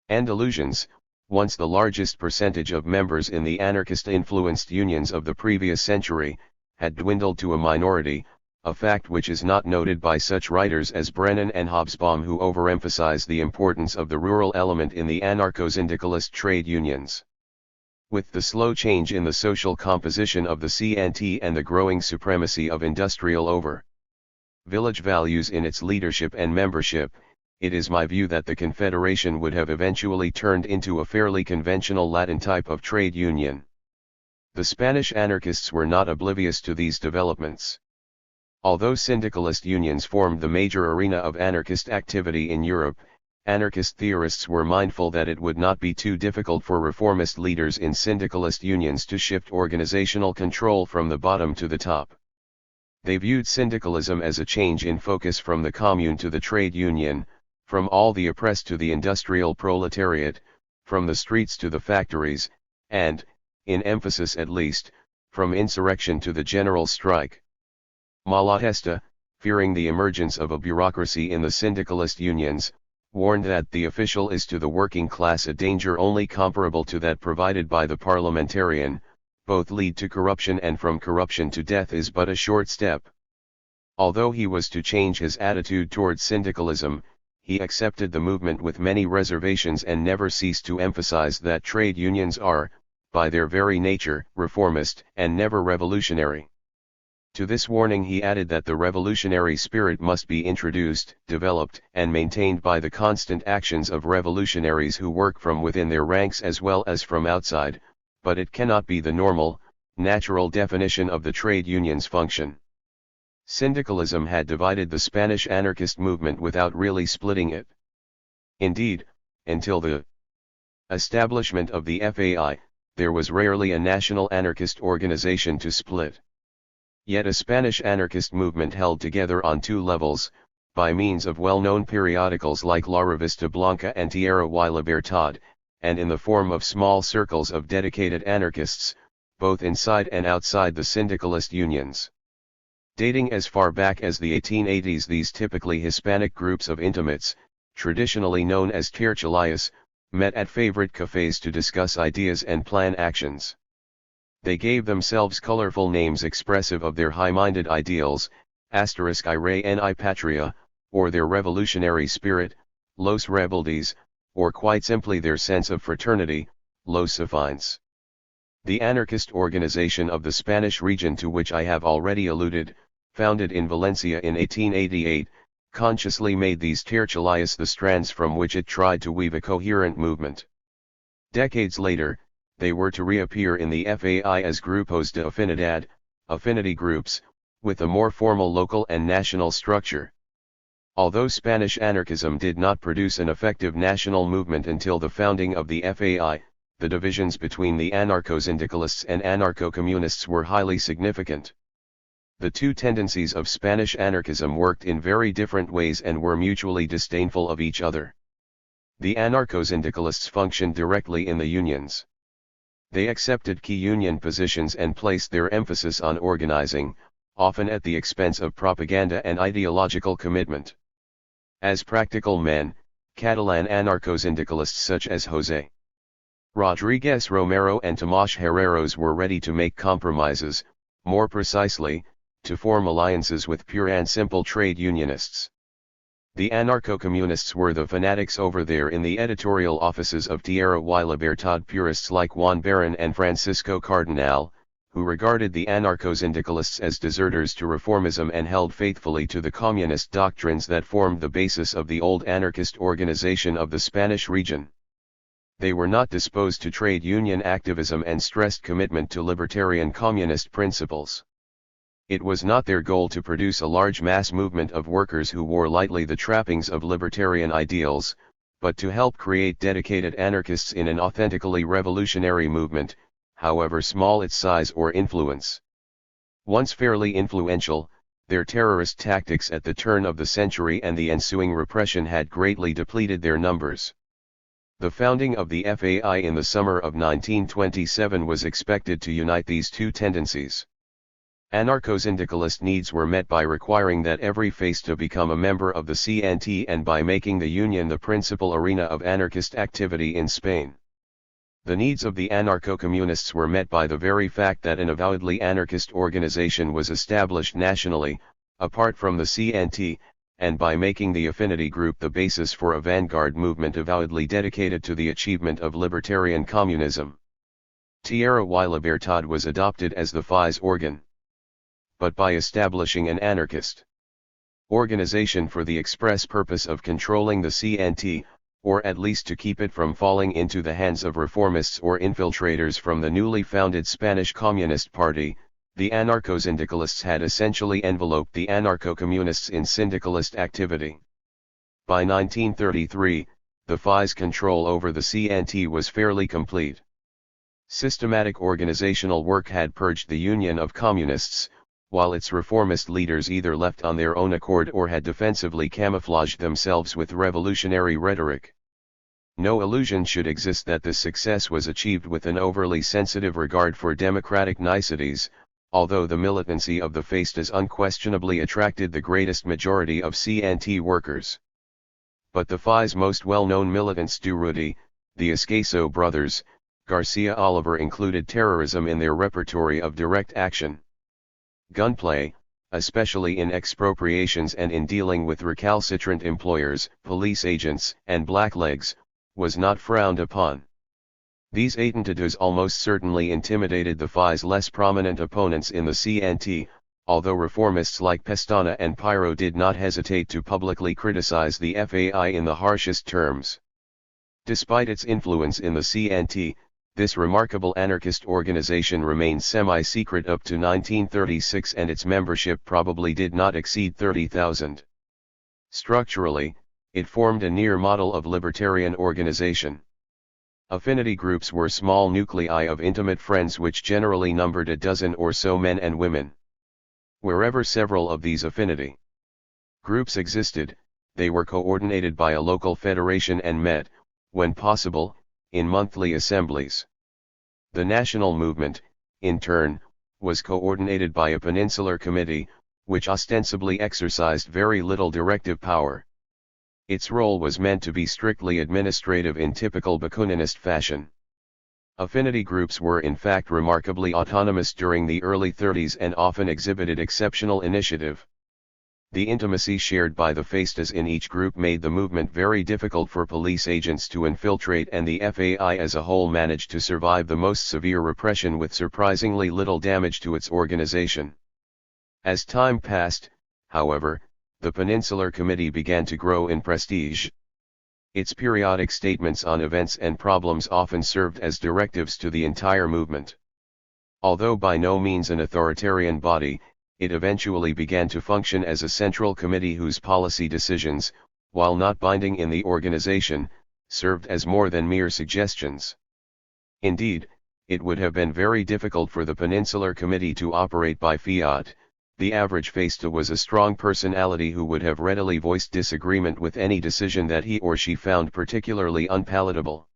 Andalusians, once the largest percentage of members in the anarchist-influenced unions of the previous century, had dwindled to a minority, a fact which is not noted by such writers as Brennan and Hobsbawm, who overemphasize the importance of the rural element in the anarcho-syndicalist trade unions. With the slow change in the social composition of the CNT and the growing supremacy of industrial over-village values in its leadership and membership, it is my view that the Confederation would have eventually turned into a fairly conventional Latin type of trade union. The Spanish anarchists were not oblivious to these developments. Although syndicalist unions formed the major arena of anarchist activity in Europe, anarchist theorists were mindful that it would not be too difficult for reformist leaders in syndicalist unions to shift organizational control from the bottom to the top. They viewed syndicalism as a change in focus from the commune to the trade union, from all the oppressed to the industrial proletariat, from the streets to the factories, and, in emphasis at least, from insurrection to the general strike. Malatesta, fearing the emergence of a bureaucracy in the syndicalist unions, warned that the official is to the working class a danger only comparable to that provided by the parliamentarian, both lead to corruption and from corruption to death is but a short step. Although he was to change his attitude towards syndicalism, he accepted the movement with many reservations and never ceased to emphasize that trade unions are, by their very nature, reformist and never revolutionary. To this warning he added that the revolutionary spirit must be introduced, developed, and maintained by the constant actions of revolutionaries who work from within their ranks as well as from outside, but it cannot be the normal, natural definition of the trade union's function. Syndicalism had divided the Spanish anarchist movement without really splitting it. Indeed, until the establishment of the FAI, there was rarely a national anarchist organization to split. Yet a Spanish anarchist movement held together on two levels, by means of well-known periodicals like La Revista Blanca and Tierra y Libertad, and in the form of small circles of dedicated anarchists, both inside and outside the syndicalist unions. Dating as far back as the 1880s, these typically Hispanic groups of intimates, traditionally known as tertulias, met at favorite cafes to discuss ideas and plan actions. They gave themselves colorful names expressive of their high-minded ideals, *Ire ni Patria, or their revolutionary spirit, Los Rebeldes, or quite simply their sense of fraternity, Los Afines. The anarchist organization of the Spanish region to which I have already alluded, founded in Valencia in 1888, consciously made these tertulias the strands from which it tried to weave a coherent movement. Decades later, they were to reappear in the FAI as grupos de afinidad, affinity groups, with a more formal local and national structure. Although Spanish anarchism did not produce an effective national movement until the founding of the FAI, the divisions between the anarcho-syndicalists and anarcho-communists were highly significant. The two tendencies of Spanish anarchism worked in very different ways and were mutually disdainful of each other. The anarcho-syndicalists functioned directly in the unions. They accepted key union positions and placed their emphasis on organizing, often at the expense of propaganda and ideological commitment. As practical men, Catalan anarcho-syndicalists such as José Rodríguez Romero and Tomás Herreros were ready to make compromises, more precisely, to form alliances with pure and simple trade unionists. The anarcho-communists were the fanatics over there in the editorial offices of Tierra y Libertad, purists like Juan Barón and Francisco Cardinal, who regarded the anarcho-syndicalists as deserters to reformism and held faithfully to the communist doctrines that formed the basis of the old anarchist organization of the Spanish region. They were not disposed to trade union activism and stressed commitment to libertarian communist principles. It was not their goal to produce a large mass movement of workers who wore lightly the trappings of libertarian ideals, but to help create dedicated anarchists in an authentically revolutionary movement, however small its size or influence. Once fairly influential, their terrorist tactics at the turn of the century and the ensuing repression had greatly depleted their numbers. The founding of the FAI in the summer of 1927 was expected to unite these two tendencies. Anarcho-syndicalist needs were met by requiring that every FAIsta become a member of the CNT and by making the union the principal arena of anarchist activity in Spain. The needs of the anarcho-communists were met by the very fact that an avowedly anarchist organization was established nationally, apart from the CNT, and by making the affinity group the basis for a vanguard movement avowedly dedicated to the achievement of libertarian communism. Tierra y Libertad was adopted as the FAI's organ, but by establishing an anarchist organization for the express purpose of controlling the CNT, or at least to keep it from falling into the hands of reformists or infiltrators from the newly founded Spanish Communist Party. The anarcho-syndicalists had essentially enveloped the anarcho-communists in syndicalist activity. By 1933, the FAI's control over the CNT was fairly complete. Systematic organizational work had purged the Union of Communists, while its reformist leaders either left on their own accord or had defensively camouflaged themselves with revolutionary rhetoric. No illusion should exist that this success was achieved with an overly sensitive regard for democratic niceties, although the militancy of the FAIstas unquestionably attracted the greatest majority of CNT workers. But the FAI's most well-known militants Durruti, the Escaso brothers, Garcia Oliver included terrorism in their repertory of direct action. Gunplay, especially in expropriations and in dealing with recalcitrant employers, police agents, and blacklegs, was not frowned upon. These attentados almost certainly intimidated the FAI's less prominent opponents in the CNT, although reformists like Pestana and Piro did not hesitate to publicly criticize the FAI in the harshest terms. Despite its influence in the CNT, this remarkable anarchist organization remained semi-secret up to 1936 and its membership probably did not exceed 30,000. Structurally, it formed a near model of libertarian organization. Affinity groups were small nuclei of intimate friends which generally numbered a dozen or so men and women. Wherever several of these affinity groups existed, they were coordinated by a local federation and met, when possible, in monthly assemblies. The national movement, in turn, was coordinated by a peninsular committee, which ostensibly exercised very little directive power. Its role was meant to be strictly administrative in typical Bakuninist fashion. Affinity groups were in fact remarkably autonomous during the early 30s and often exhibited exceptional initiative. The intimacy shared by the FAIstas in each group made the movement very difficult for police agents to infiltrate, and the FAI as a whole managed to survive the most severe repression with surprisingly little damage to its organization. As time passed, however, the Peninsular Committee began to grow in prestige. Its periodic statements on events and problems often served as directives to the entire movement. Although by no means an authoritarian body, it eventually began to function as a central committee whose policy decisions, while not binding in the organization, served as more than mere suggestions. Indeed, it would have been very difficult for the Peninsular Committee to operate by fiat. The average FAIsta was a strong personality who would have readily voiced disagreement with any decision that he or she found particularly unpalatable.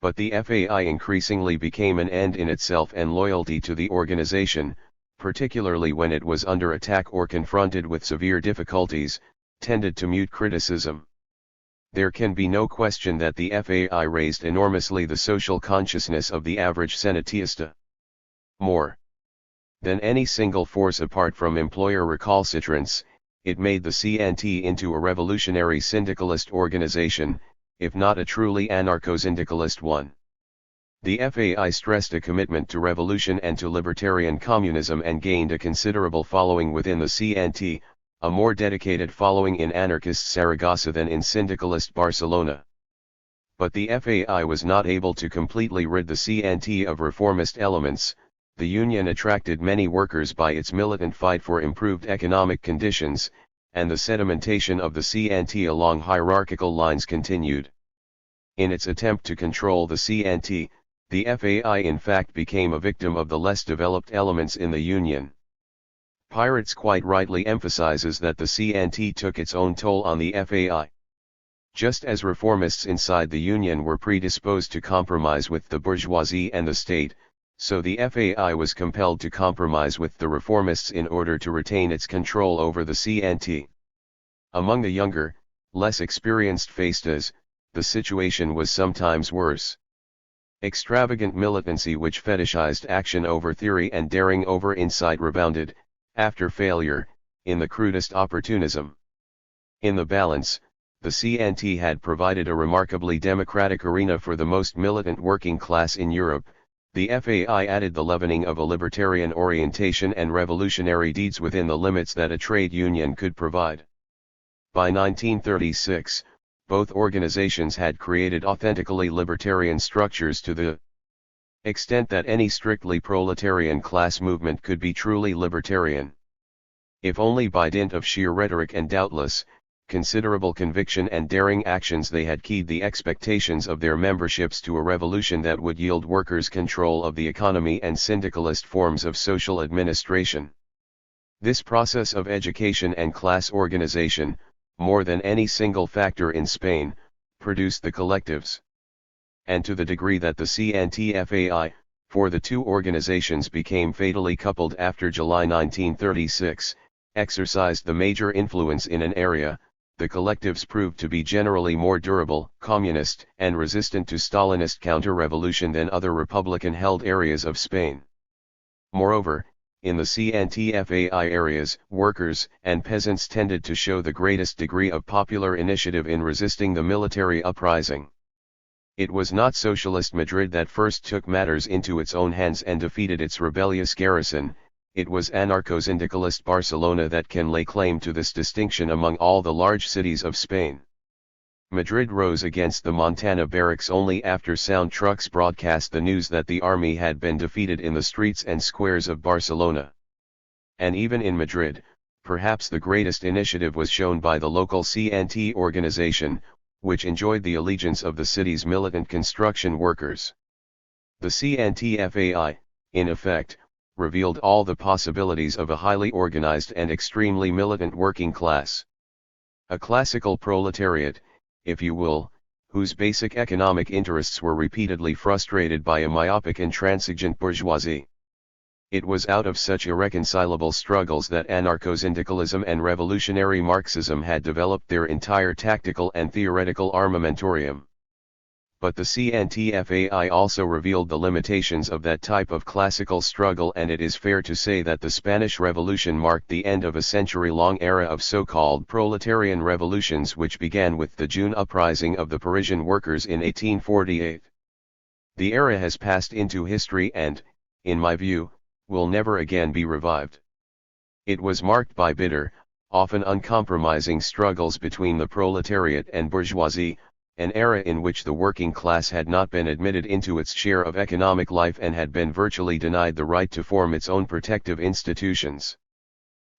But the FAI increasingly became an end in itself, and loyalty to the organization, particularly when it was under attack or confronted with severe difficulties, tended to mute criticism. There can be no question that the FAI raised enormously the social consciousness of the average Cenotista. More than any single force apart from employer recalcitrance, it made the CNT into a revolutionary syndicalist organization, if not a truly anarcho-syndicalist one. The FAI stressed a commitment to revolution and to libertarian communism and gained a considerable following within the CNT, a more dedicated following in anarchist Saragossa than in syndicalist Barcelona. But the FAI was not able to completely rid the CNT of reformist elements. The union attracted many workers by its militant fight for improved economic conditions, and the sedimentation of the CNT along hierarchical lines continued. In its attempt to control the CNT, the FAI in fact became a victim of the less developed elements in the union. Pirates quite rightly emphasizes that the CNT took its own toll on the FAI. Just as reformists inside the union were predisposed to compromise with the bourgeoisie and the state, so the FAI was compelled to compromise with the reformists in order to retain its control over the CNT. Among the younger, less experienced faistas, the situation was sometimes worse. Extravagant militancy which fetishized action over theory and daring over insight rebounded, after failure, in the crudest opportunism. In the balance, the CNT had provided a remarkably democratic arena for the most militant working class in Europe. The FAI added the leavening of a libertarian orientation and revolutionary deeds within the limits that a trade union could provide. By 1936, both organizations had created authentically libertarian structures to the extent that any strictly proletarian class movement could be truly libertarian. If only by dint of sheer rhetoric and doubtless considerable conviction and daring actions they had keyed the expectations of their memberships to a revolution that would yield workers control of the economy and syndicalist forms of social administration. This process of education and class organization, more than any single factor in Spain, produced the collectives. And to the degree that the CNT-FAI, for the two organizations became fatally coupled after July 1936, exercised the major influence in an area, the collectives proved to be generally more durable, communist, and resistant to Stalinist counter-revolution than other Republican-held areas of Spain. Moreover, in the CNT-FAI areas, workers and peasants tended to show the greatest degree of popular initiative in resisting the military uprising. It was not Socialist Madrid that first took matters into its own hands and defeated its rebellious garrison. It was anarcho-syndicalist Barcelona that can lay claim to this distinction among all the large cities of Spain. Madrid rose against the Montana barracks only after sound trucks broadcast the news that the army had been defeated in the streets and squares of Barcelona. And even in Madrid, perhaps the greatest initiative was shown by the local CNT organization, which enjoyed the allegiance of the city's militant construction workers. The CNT-FAI, in effect, revealed all the possibilities of a highly organized and extremely militant working class. A classical proletariat, if you will, whose basic economic interests were repeatedly frustrated by a myopic intransigent bourgeoisie. It was out of such irreconcilable struggles that anarcho-syndicalism and revolutionary Marxism had developed their entire tactical and theoretical armamentarium. But the CNT-FAI also revealed the limitations of that type of classical struggle, and it is fair to say that the Spanish Revolution marked the end of a century-long era of so-called proletarian revolutions which began with the June uprising of the Parisian workers in 1848. The era has passed into history and, in my view, will never again be revived. It was marked by bitter, often uncompromising struggles between the proletariat and bourgeoisie, an era in which the working class had not been admitted into its share of economic life and had been virtually denied the right to form its own protective institutions.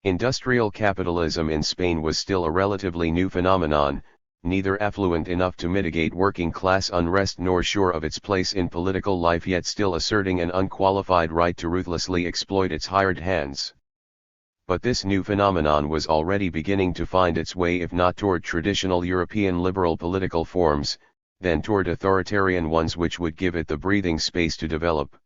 Industrial capitalism in Spain was still a relatively new phenomenon, neither affluent enough to mitigate working class unrest nor sure of its place in political life, yet still asserting an unqualified right to ruthlessly exploit its hired hands. But this new phenomenon was already beginning to find its way, if not toward traditional European liberal political forms, then toward authoritarian ones which would give it the breathing space to develop.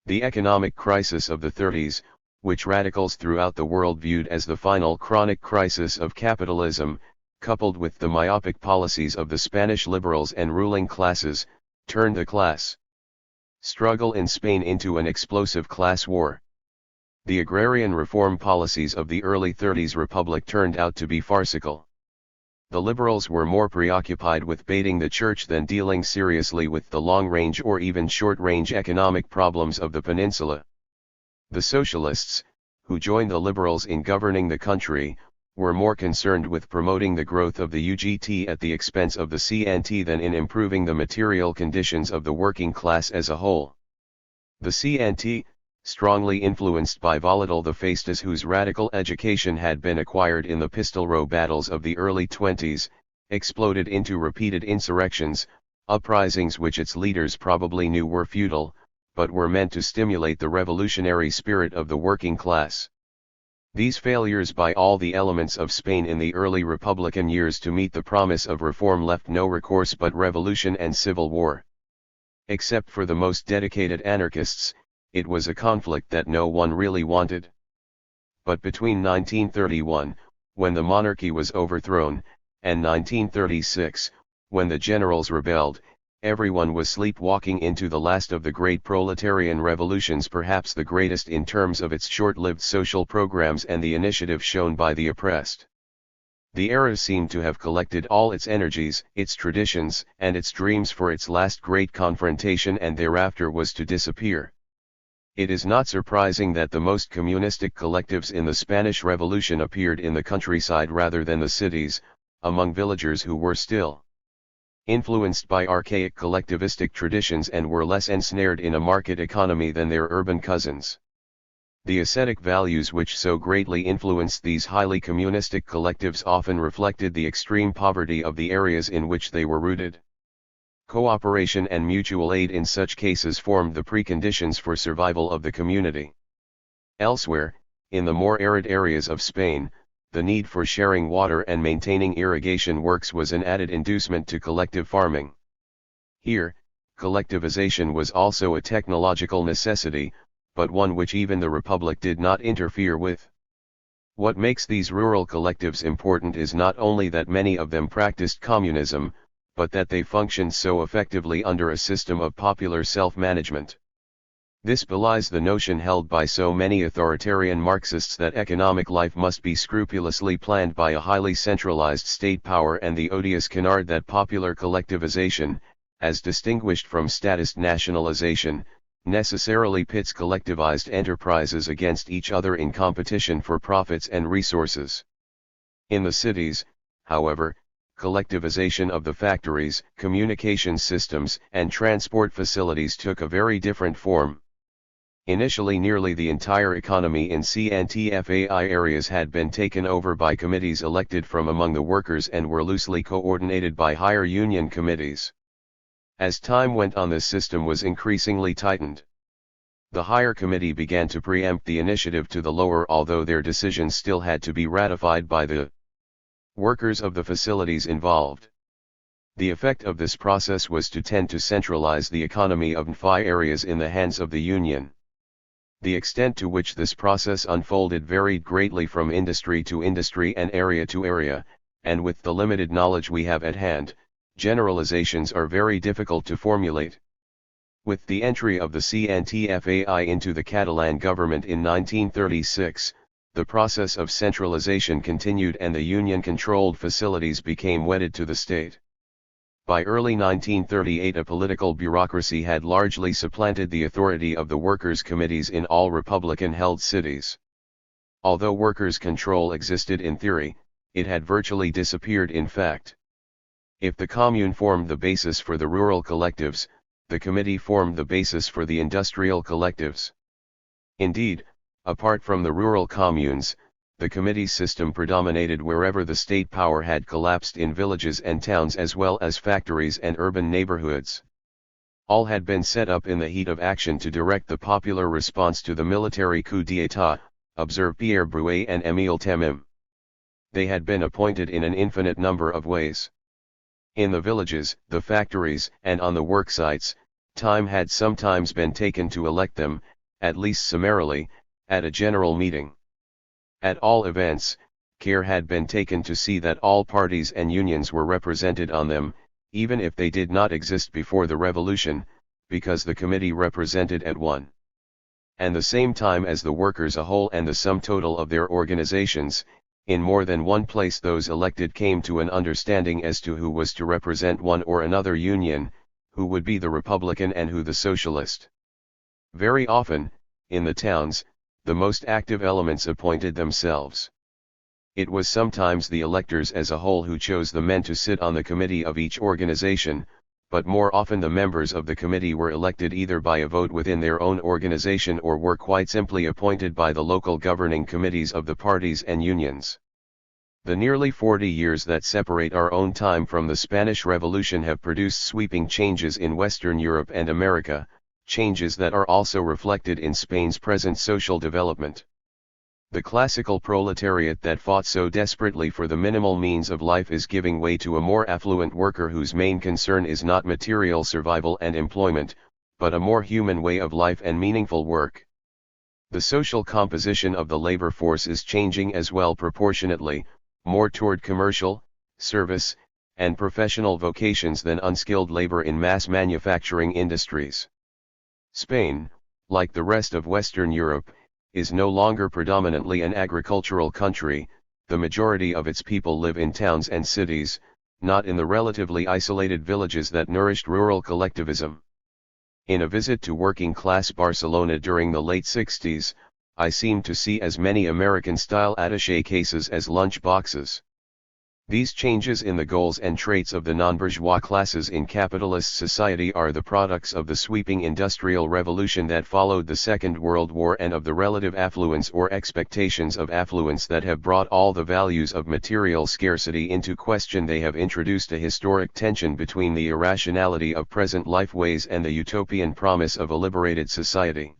The economic crisis of the 30s, which radicals throughout the world viewed as the final chronic crisis of capitalism, coupled with the myopic policies of the Spanish liberals and ruling classes, turned the class struggle in Spain into an explosive class war. The agrarian reform policies of the early 30s republic turned out to be farcical. The liberals were more preoccupied with baiting the church than dealing seriously with the long-range or even short-range economic problems of the peninsula. The socialists, who joined the liberals in governing the country, were more concerned with promoting the growth of the UGT at the expense of the CNT than in improving the material conditions of the working class as a whole. The CNT, strongly influenced by Volatile the Fastas, whose radical education had been acquired in the Pistol Row battles of the early 20s, exploded into repeated insurrections, uprisings which its leaders probably knew were futile, but were meant to stimulate the revolutionary spirit of the working class. These failures by all the elements of Spain in the early Republican years to meet the promise of reform left no recourse but revolution and civil war. Except for the most dedicated anarchists, it was a conflict that no one really wanted. But between 1931, when the monarchy was overthrown, and 1936, when the generals rebelled, everyone was sleepwalking into the last of the great proletarian revolutions, perhaps the greatest in terms of its short-lived social programs and the initiative shown by the oppressed. The era seemed to have collected all its energies, its traditions, and its dreams for its last great confrontation, and thereafter was to disappear. It is not surprising that the most communistic collectives in the Spanish Revolution appeared in the countryside rather than the cities, among villagers who were still influenced by archaic collectivistic traditions and were less ensnared in a market economy than their urban cousins. The ascetic values which so greatly influenced these highly communistic collectives often reflected the extreme poverty of the areas in which they were rooted. Cooperation and mutual aid in such cases formed the preconditions for survival of the community. Elsewhere, in the more arid areas of Spain, the need for sharing water and maintaining irrigation works was an added inducement to collective farming. Here, collectivization was also a technological necessity, but one which even the Republic did not interfere with. What makes these rural collectives important is not only that many of them practiced communism, but that they functioned so effectively under a system of popular self-management. This belies the notion held by so many authoritarian Marxists that economic life must be scrupulously planned by a highly centralized state power, and the odious canard that popular collectivization, as distinguished from statist nationalization, necessarily pits collectivized enterprises against each other in competition for profits and resources. In the cities, however, collectivization of the factories, communication systems, and transport facilities took a very different form. Initially, nearly the entire economy in CNTFAI areas had been taken over by committees elected from among the workers and were loosely coordinated by higher union committees. As time went on, this system was increasingly tightened. The higher committee began to preempt the initiative to the lower, although their decisions still had to be ratified by the workers of the facilities involved. The effect of this process was to tend to centralize the economy of NFI areas in the hands of the union. The extent to which this process unfolded varied greatly from industry to industry and area to area, and with the limited knowledge we have at hand, generalizations are very difficult to formulate. With the entry of the CNTFAI into the Catalan government in 1936, the process of centralization continued and the union-controlled facilities became wedded to the state. By early 1938, a political bureaucracy had largely supplanted the authority of the workers' committees in all Republican-held cities. Although workers' control existed in theory, it had virtually disappeared in fact. If the commune formed the basis for the rural collectives, the committee formed the basis for the industrial collectives. Indeed, apart from the rural communes, the committee system predominated wherever the state power had collapsed in villages and towns as well as factories and urban neighborhoods. All had been set up in the heat of action to direct the popular response to the military coup d'état, observe Pierre Bruet and Émile Temim. They had been appointed in an infinite number of ways. In the villages, the factories, and on the worksites, time had sometimes been taken to elect them, at least summarily, at a general meeting. At all events, care had been taken to see that all parties and unions were represented on them, even if they did not exist before the revolution, because the committee represented at one and the same time as the workers a whole and the sum total of their organizations. In more than one place those elected came to an understanding as to who was to represent one or another union, who would be the Republican and who the Socialist. Very often, in the towns, the most active elements appointed themselves. It was sometimes the electors as a whole who chose the men to sit on the committee of each organization, but more often the members of the committee were elected either by a vote within their own organization or were quite simply appointed by the local governing committees of the parties and unions. The nearly 40 years that separate our own time from the Spanish Revolution have produced sweeping changes in Western Europe and America, changes that are also reflected in Spain's present social development. The classical proletariat that fought so desperately for the minimal means of life is giving way to a more affluent worker whose main concern is not material survival and employment, but a more human way of life and meaningful work. The social composition of the labor force is changing as well proportionately, more toward commercial, service, and professional vocations than unskilled labor in mass manufacturing industries. Spain, like the rest of Western Europe, is no longer predominantly an agricultural country. The majority of its people live in towns and cities, not in the relatively isolated villages that nourished rural collectivism. In a visit to working-class Barcelona during the late 60s, I seemed to see as many American-style attaché cases as lunch boxes. These changes in the goals and traits of the non-bourgeois classes in capitalist society are the products of the sweeping industrial revolution that followed the Second World War and of the relative affluence or expectations of affluence that have brought all the values of material scarcity into question. They have introduced a historic tension between the irrationality of present life ways and the utopian promise of a liberated society.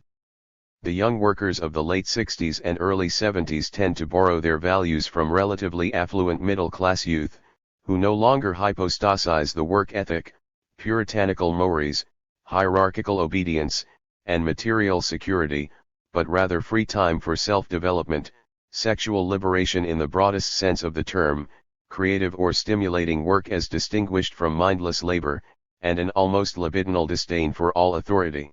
The young workers of the late 60s and early 70s tend to borrow their values from relatively affluent middle-class youth, who no longer hypostasize the work ethic, puritanical mores, hierarchical obedience, and material security, but rather free time for self-development, sexual liberation in the broadest sense of the term, creative or stimulating work as distinguished from mindless labor, and an almost libidinal disdain for all authority.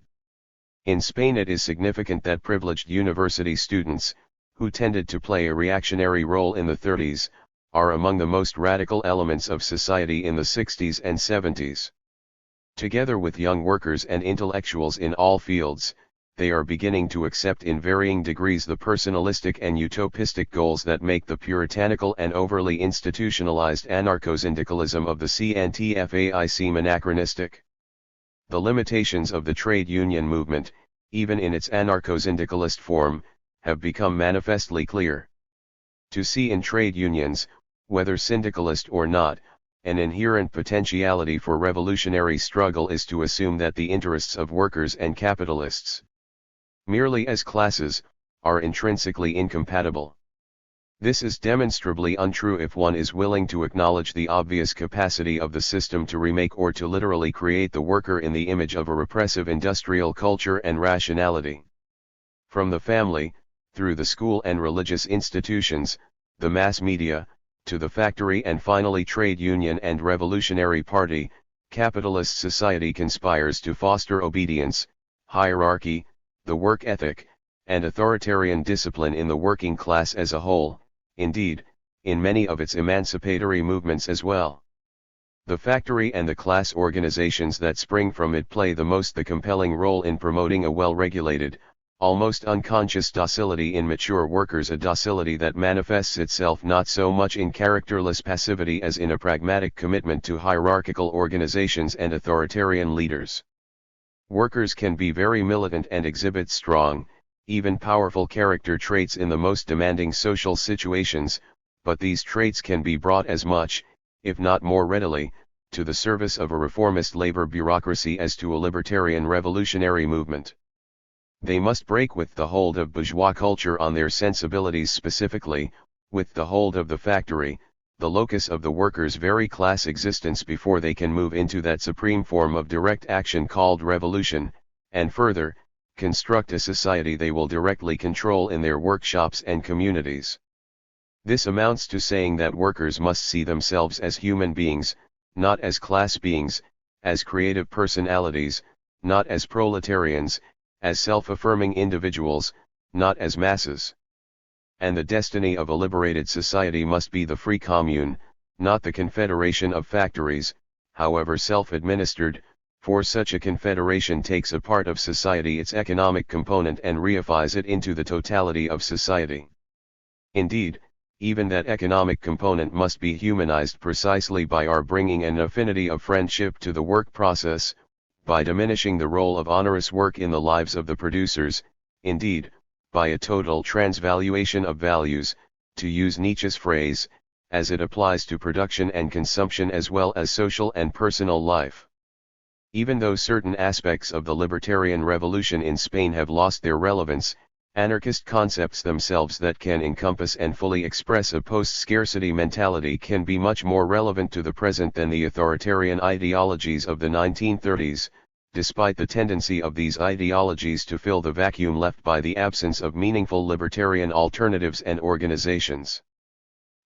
In Spain it is significant that privileged university students, who tended to play a reactionary role in the 30s, are among the most radical elements of society in the 60s and 70s. Together with young workers and intellectuals in all fields, they are beginning to accept in varying degrees the personalistic and utopistic goals that make the puritanical and overly institutionalized anarcho-syndicalism of the CNTFAI seem anachronistic. The limitations of the trade union movement, even in its anarcho-syndicalist form, have become manifestly clear. To see in trade unions, whether syndicalist or not, an inherent potentiality for revolutionary struggle is to assume that the interests of workers and capitalists, merely as classes, are intrinsically incompatible. This is demonstrably untrue if one is willing to acknowledge the obvious capacity of the system to remake or to literally create the worker in the image of a repressive industrial culture and rationality. From the family, through the school and religious institutions, the mass media, to the factory and finally trade union and revolutionary party, capitalist society conspires to foster obedience, hierarchy, the work ethic, and authoritarian discipline in the working class as a whole, indeed, in many of its emancipatory movements as well. The factory and the class organizations that spring from it play the compelling role in promoting a well-regulated, almost unconscious docility in mature workers, a docility that manifests itself not so much in characterless passivity as in a pragmatic commitment to hierarchical organizations and authoritarian leaders. Workers can be very militant and exhibit strong, even powerful character traits in the most demanding social situations, but these traits can be brought as much, if not more readily, to the service of a reformist labor bureaucracy as to a libertarian revolutionary movement. They must break with the hold of bourgeois culture on their sensibilities, specifically, with the hold of the factory, the locus of the workers' very class existence, before they can move into that supreme form of direct action called revolution, and further, construct a society they will directly control in their workshops and communities. This amounts to saying that workers must see themselves as human beings, not as class beings, as creative personalities, not as proletarians, as self-affirming individuals, not as masses. And the destiny of a liberated society must be the free commune, not the confederation of factories, however self-administered, for such a confederation takes a part of society, its economic component, and reifies it into the totality of society. Indeed, even that economic component must be humanized precisely by our bringing an affinity of friendship to the work process, by diminishing the role of onerous work in the lives of the producers, indeed, by a total transvaluation of values, to use Nietzsche's phrase, as it applies to production and consumption as well as social and personal life. Even though certain aspects of the libertarian revolution in Spain have lost their relevance, anarchist concepts themselves that can encompass and fully express a post-scarcity mentality can be much more relevant to the present than the authoritarian ideologies of the 1930s, despite the tendency of these ideologies to fill the vacuum left by the absence of meaningful libertarian alternatives and organizations.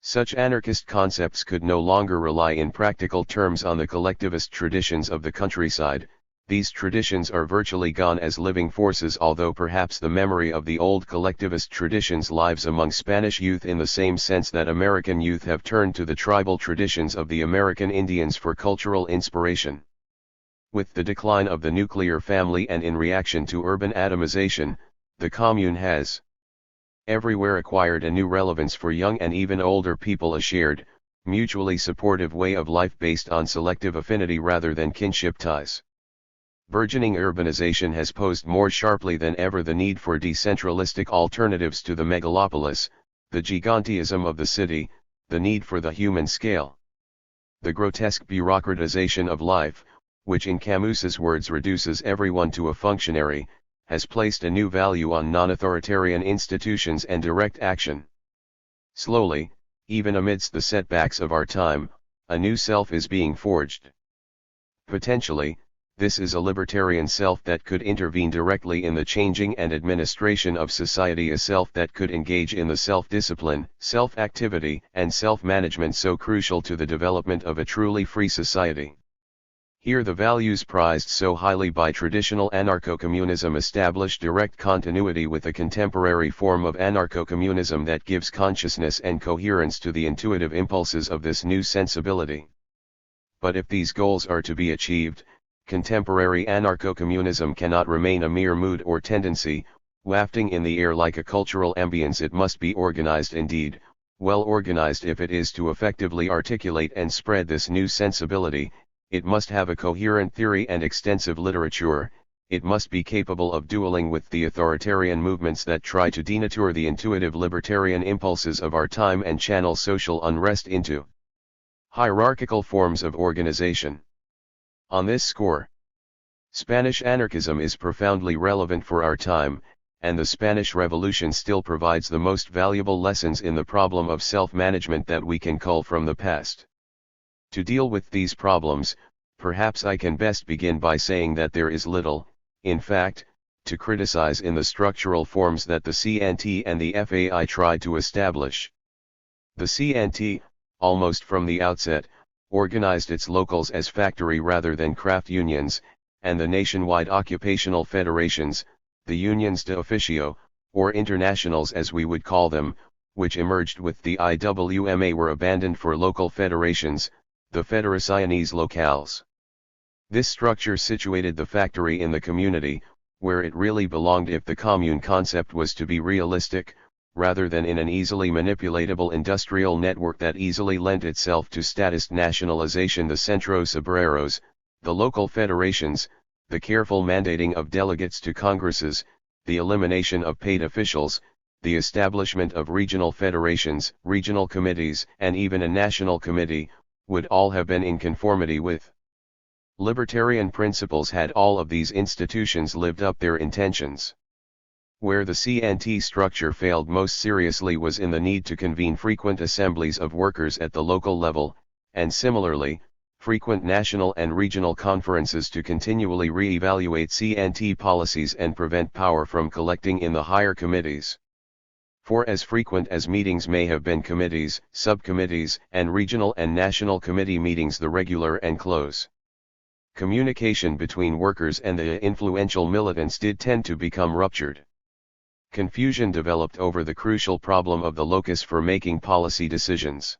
Such anarchist concepts could no longer rely in practical terms on the collectivist traditions of the countryside. These traditions are virtually gone as living forces, although perhaps the memory of the old collectivist traditions lives among Spanish youth in the same sense that American youth have turned to the tribal traditions of the American Indians for cultural inspiration. With the decline of the nuclear family and in reaction to urban atomization, the commune has everywhere acquired a new relevance for young and even older people, a shared, mutually supportive way of life based on selective affinity rather than kinship ties. Burgeoning urbanization has posed more sharply than ever the need for decentralistic alternatives to the megalopolis, the gigantism of the city, the need for the human scale. The grotesque bureaucratization of life, which in Camus's words reduces everyone to a functionary, has placed a new value on non-authoritarian institutions and direct action. Slowly, even amidst the setbacks of our time, a new self is being forged. Potentially, this is a libertarian self that could intervene directly in the changing and administration of society, a self that could engage in the self-discipline, self-activity, and self-management so crucial to the development of a truly free society. Here the values prized so highly by traditional anarcho-communism establish direct continuity with a contemporary form of anarcho-communism that gives consciousness and coherence to the intuitive impulses of this new sensibility. But if these goals are to be achieved, contemporary anarcho-communism cannot remain a mere mood or tendency, wafting in the air like a cultural ambience. It must be organized, indeed, well organized if it is to effectively articulate and spread this new sensibility. It must have a coherent theory and extensive literature. It must be capable of dueling with the authoritarian movements that try to denature the intuitive libertarian impulses of our time and channel social unrest into hierarchical forms of organization. On this score, Spanish anarchism is profoundly relevant for our time, and the Spanish Revolution still provides the most valuable lessons in the problem of self-management that we can cull from the past. To deal with these problems, perhaps I can best begin by saying that there is little, in fact, to criticize in the structural forms that the CNT and the FAI tried to establish. The CNT, almost from the outset, organized its locals as factory rather than craft unions, and the nationwide occupational federations, the unions de oficio, or internationals as we would call them, which emerged with the IWMA, were abandoned for local federations, the Federaciones Locales. This structure situated the factory in the community, where it really belonged if the commune concept was to be realistic, rather than in an easily manipulatable industrial network that easily lent itself to statist nationalization. The centros obreros, the local federations, the careful mandating of delegates to congresses, the elimination of paid officials, the establishment of regional federations, regional committees, and even a national committee, would all have been in conformity with libertarian principles had all of these institutions lived up their intentions. Where the CNT structure failed most seriously was in the need to convene frequent assemblies of workers at the local level, and similarly, frequent national and regional conferences to continually re-evaluate CNT policies and prevent power from collecting in the higher committees. For as frequent as meetings may have been, committees, subcommittees, and regional and national committee meetings, the regular and close Communication between workers and the influential militants did tend to become ruptured. Confusion developed over the crucial problem of the locus for making policy decisions.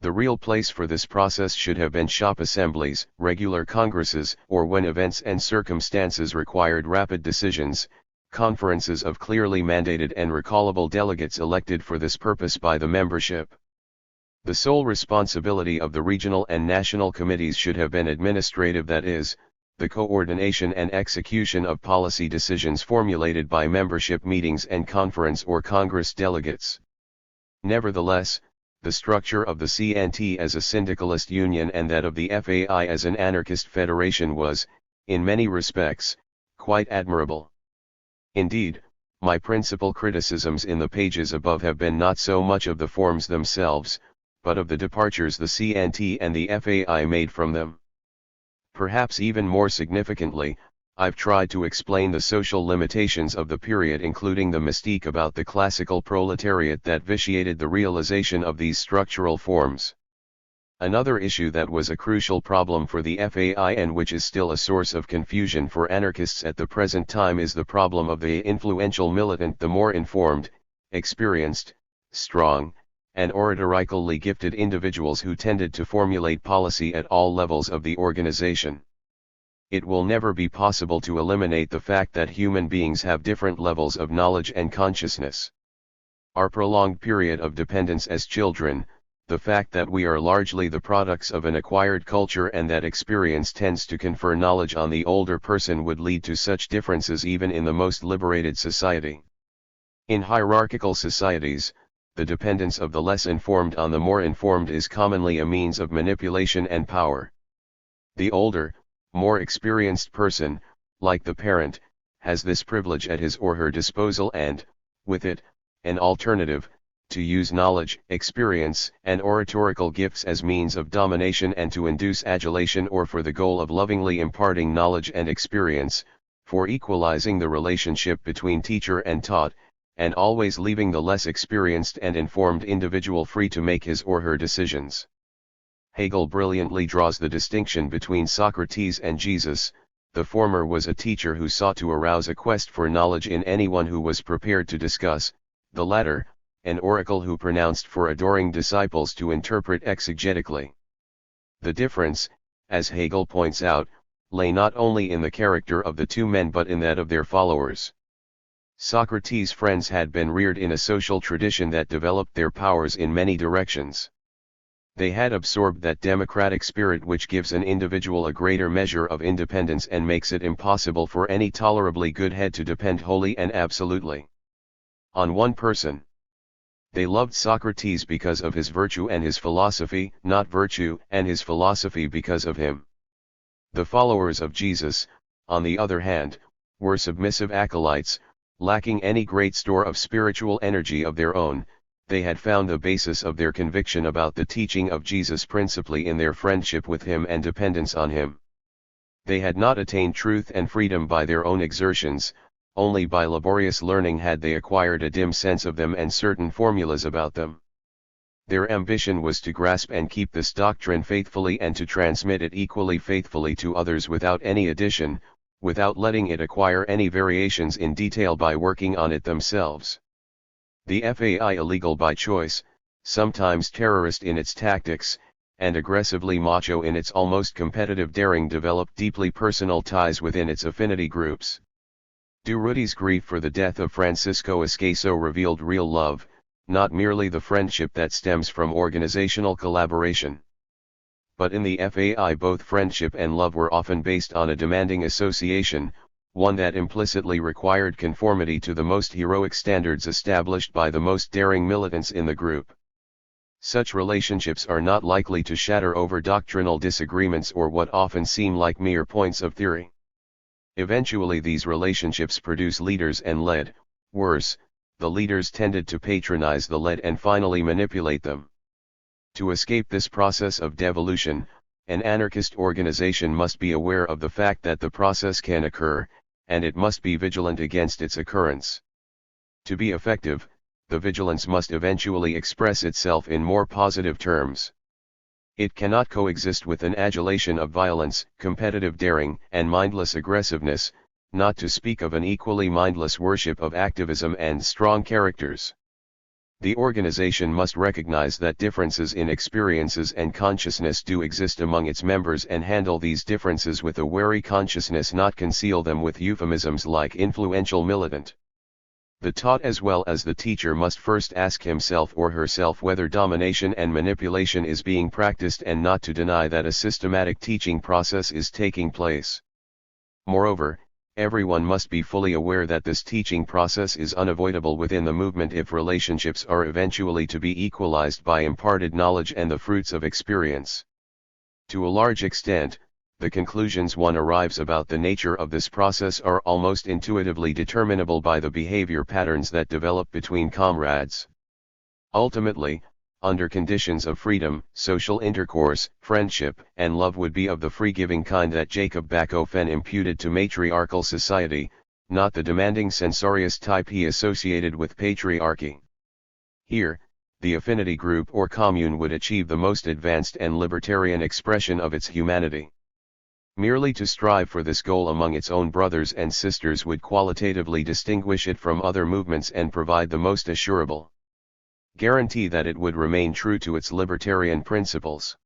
The real place for this process should have been shop assemblies, regular congresses, or when events and circumstances required rapid decisions, conferences of clearly mandated and recallable delegates elected for this purpose by the membership. The sole responsibility of the regional and national committees should have been administrative, that is, the coordination and execution of policy decisions formulated by membership meetings and conference or congress delegates. Nevertheless, the structure of the CNT as a syndicalist union and that of the FAI as an anarchist federation was, in many respects, quite admirable. Indeed, my principal criticisms in the pages above have been not so much of the forms themselves, but of the departures the CNT and the FAI made from them. Perhaps even more significantly, I've tried to explain the social limitations of the period, including the mystique about the classical proletariat that vitiated the realization of these structural forms. Another issue that was a crucial problem for the FAI and which is still a source of confusion for anarchists at the present time is the problem of the influential militant, the more informed, experienced, strong, and oratorically gifted individuals who tended to formulate policy at all levels of the organization. It will never be possible to eliminate the fact that human beings have different levels of knowledge and consciousness. Our prolonged period of dependence as children, the fact that we are largely the products of an acquired culture and that experience tends to confer knowledge on the older person would lead to such differences even in the most liberated society. In hierarchical societies, the dependence of the less informed on the more informed is commonly a means of manipulation and power. The older, more experienced person, like the parent, has this privilege at his or her disposal and, with it, an alternative, to use knowledge, experience, and oratorical gifts as means of domination and to induce adulation, or for the goal of lovingly imparting knowledge and experience, for equalizing the relationship between teacher and taught, and always leaving the less experienced and informed individual free to make his or her decisions. Hegel brilliantly draws the distinction between Socrates and Jesus. The former was a teacher who sought to arouse a quest for knowledge in anyone who was prepared to discuss; the latter, an oracle who pronounced for adoring disciples to interpret exegetically. The difference, as Hegel points out, lay not only in the character of the two men but in that of their followers. Socrates' friends had been reared in a social tradition that developed their powers in many directions. They had absorbed that democratic spirit which gives an individual a greater measure of independence and makes it impossible for any tolerably good head to depend wholly and absolutely on one person. They loved Socrates because of his virtue and his philosophy, not virtue and his philosophy because of him. The followers of Jesus, on the other hand, were submissive acolytes, lacking any great store of spiritual energy of their own. They had found the basis of their conviction about the teaching of Jesus principally in their friendship with him and dependence on him. They had not attained truth and freedom by their own exertions, only by laborious learning had they acquired a dim sense of them and certain formulas about them. Their ambition was to grasp and keep this doctrine faithfully and to transmit it equally faithfully to others without any addition, without letting it acquire any variations in detail by working on it themselves. The FAI, illegal by choice, sometimes terrorist in its tactics, and aggressively macho in its almost competitive daring, developed deeply personal ties within its affinity groups. Durruti's grief for the death of Francisco Escaso revealed real love, not merely the friendship that stems from organizational collaboration. But in the FAI both friendship and love were often based on a demanding association, one that implicitly required conformity to the most heroic standards established by the most daring militants in the group. Such relationships are not likely to shatter over doctrinal disagreements or what often seem like mere points of theory. Eventually these relationships produce leaders and led; worse, the leaders tended to patronize the led and finally manipulate them. To escape this process of devolution, an anarchist organization must be aware of the fact that the process can occur, and it must be vigilant against its occurrence. To be effective, the vigilance must eventually express itself in more positive terms. It cannot coexist with an adulation of violence, competitive daring, and mindless aggressiveness, not to speak of an equally mindless worship of activism and strong characters. The organization must recognize that differences in experiences and consciousness do exist among its members and handle these differences with a wary consciousness, not conceal them with euphemisms like influential militant. The taught as well as the teacher must first ask himself or herself whether domination and manipulation is being practiced, and not to deny that a systematic teaching process is taking place. Moreover, everyone must be fully aware that this teaching process is unavoidable within the movement if relationships are eventually to be equalized by imparted knowledge and the fruits of experience. To a large extent, the conclusions one arrives about the nature of this process are almost intuitively determinable by the behavior patterns that develop between comrades. Ultimately, under conditions of freedom, social intercourse, friendship, and love would be of the free-giving kind that Jacob Bachofen imputed to matriarchal society, not the demanding censorious type he associated with patriarchy. Here, the affinity group or commune would achieve the most advanced and libertarian expression of its humanity. Merely to strive for this goal among its own brothers and sisters would qualitatively distinguish it from other movements and provide the most assurable guarantee that it would remain true to its libertarian principles.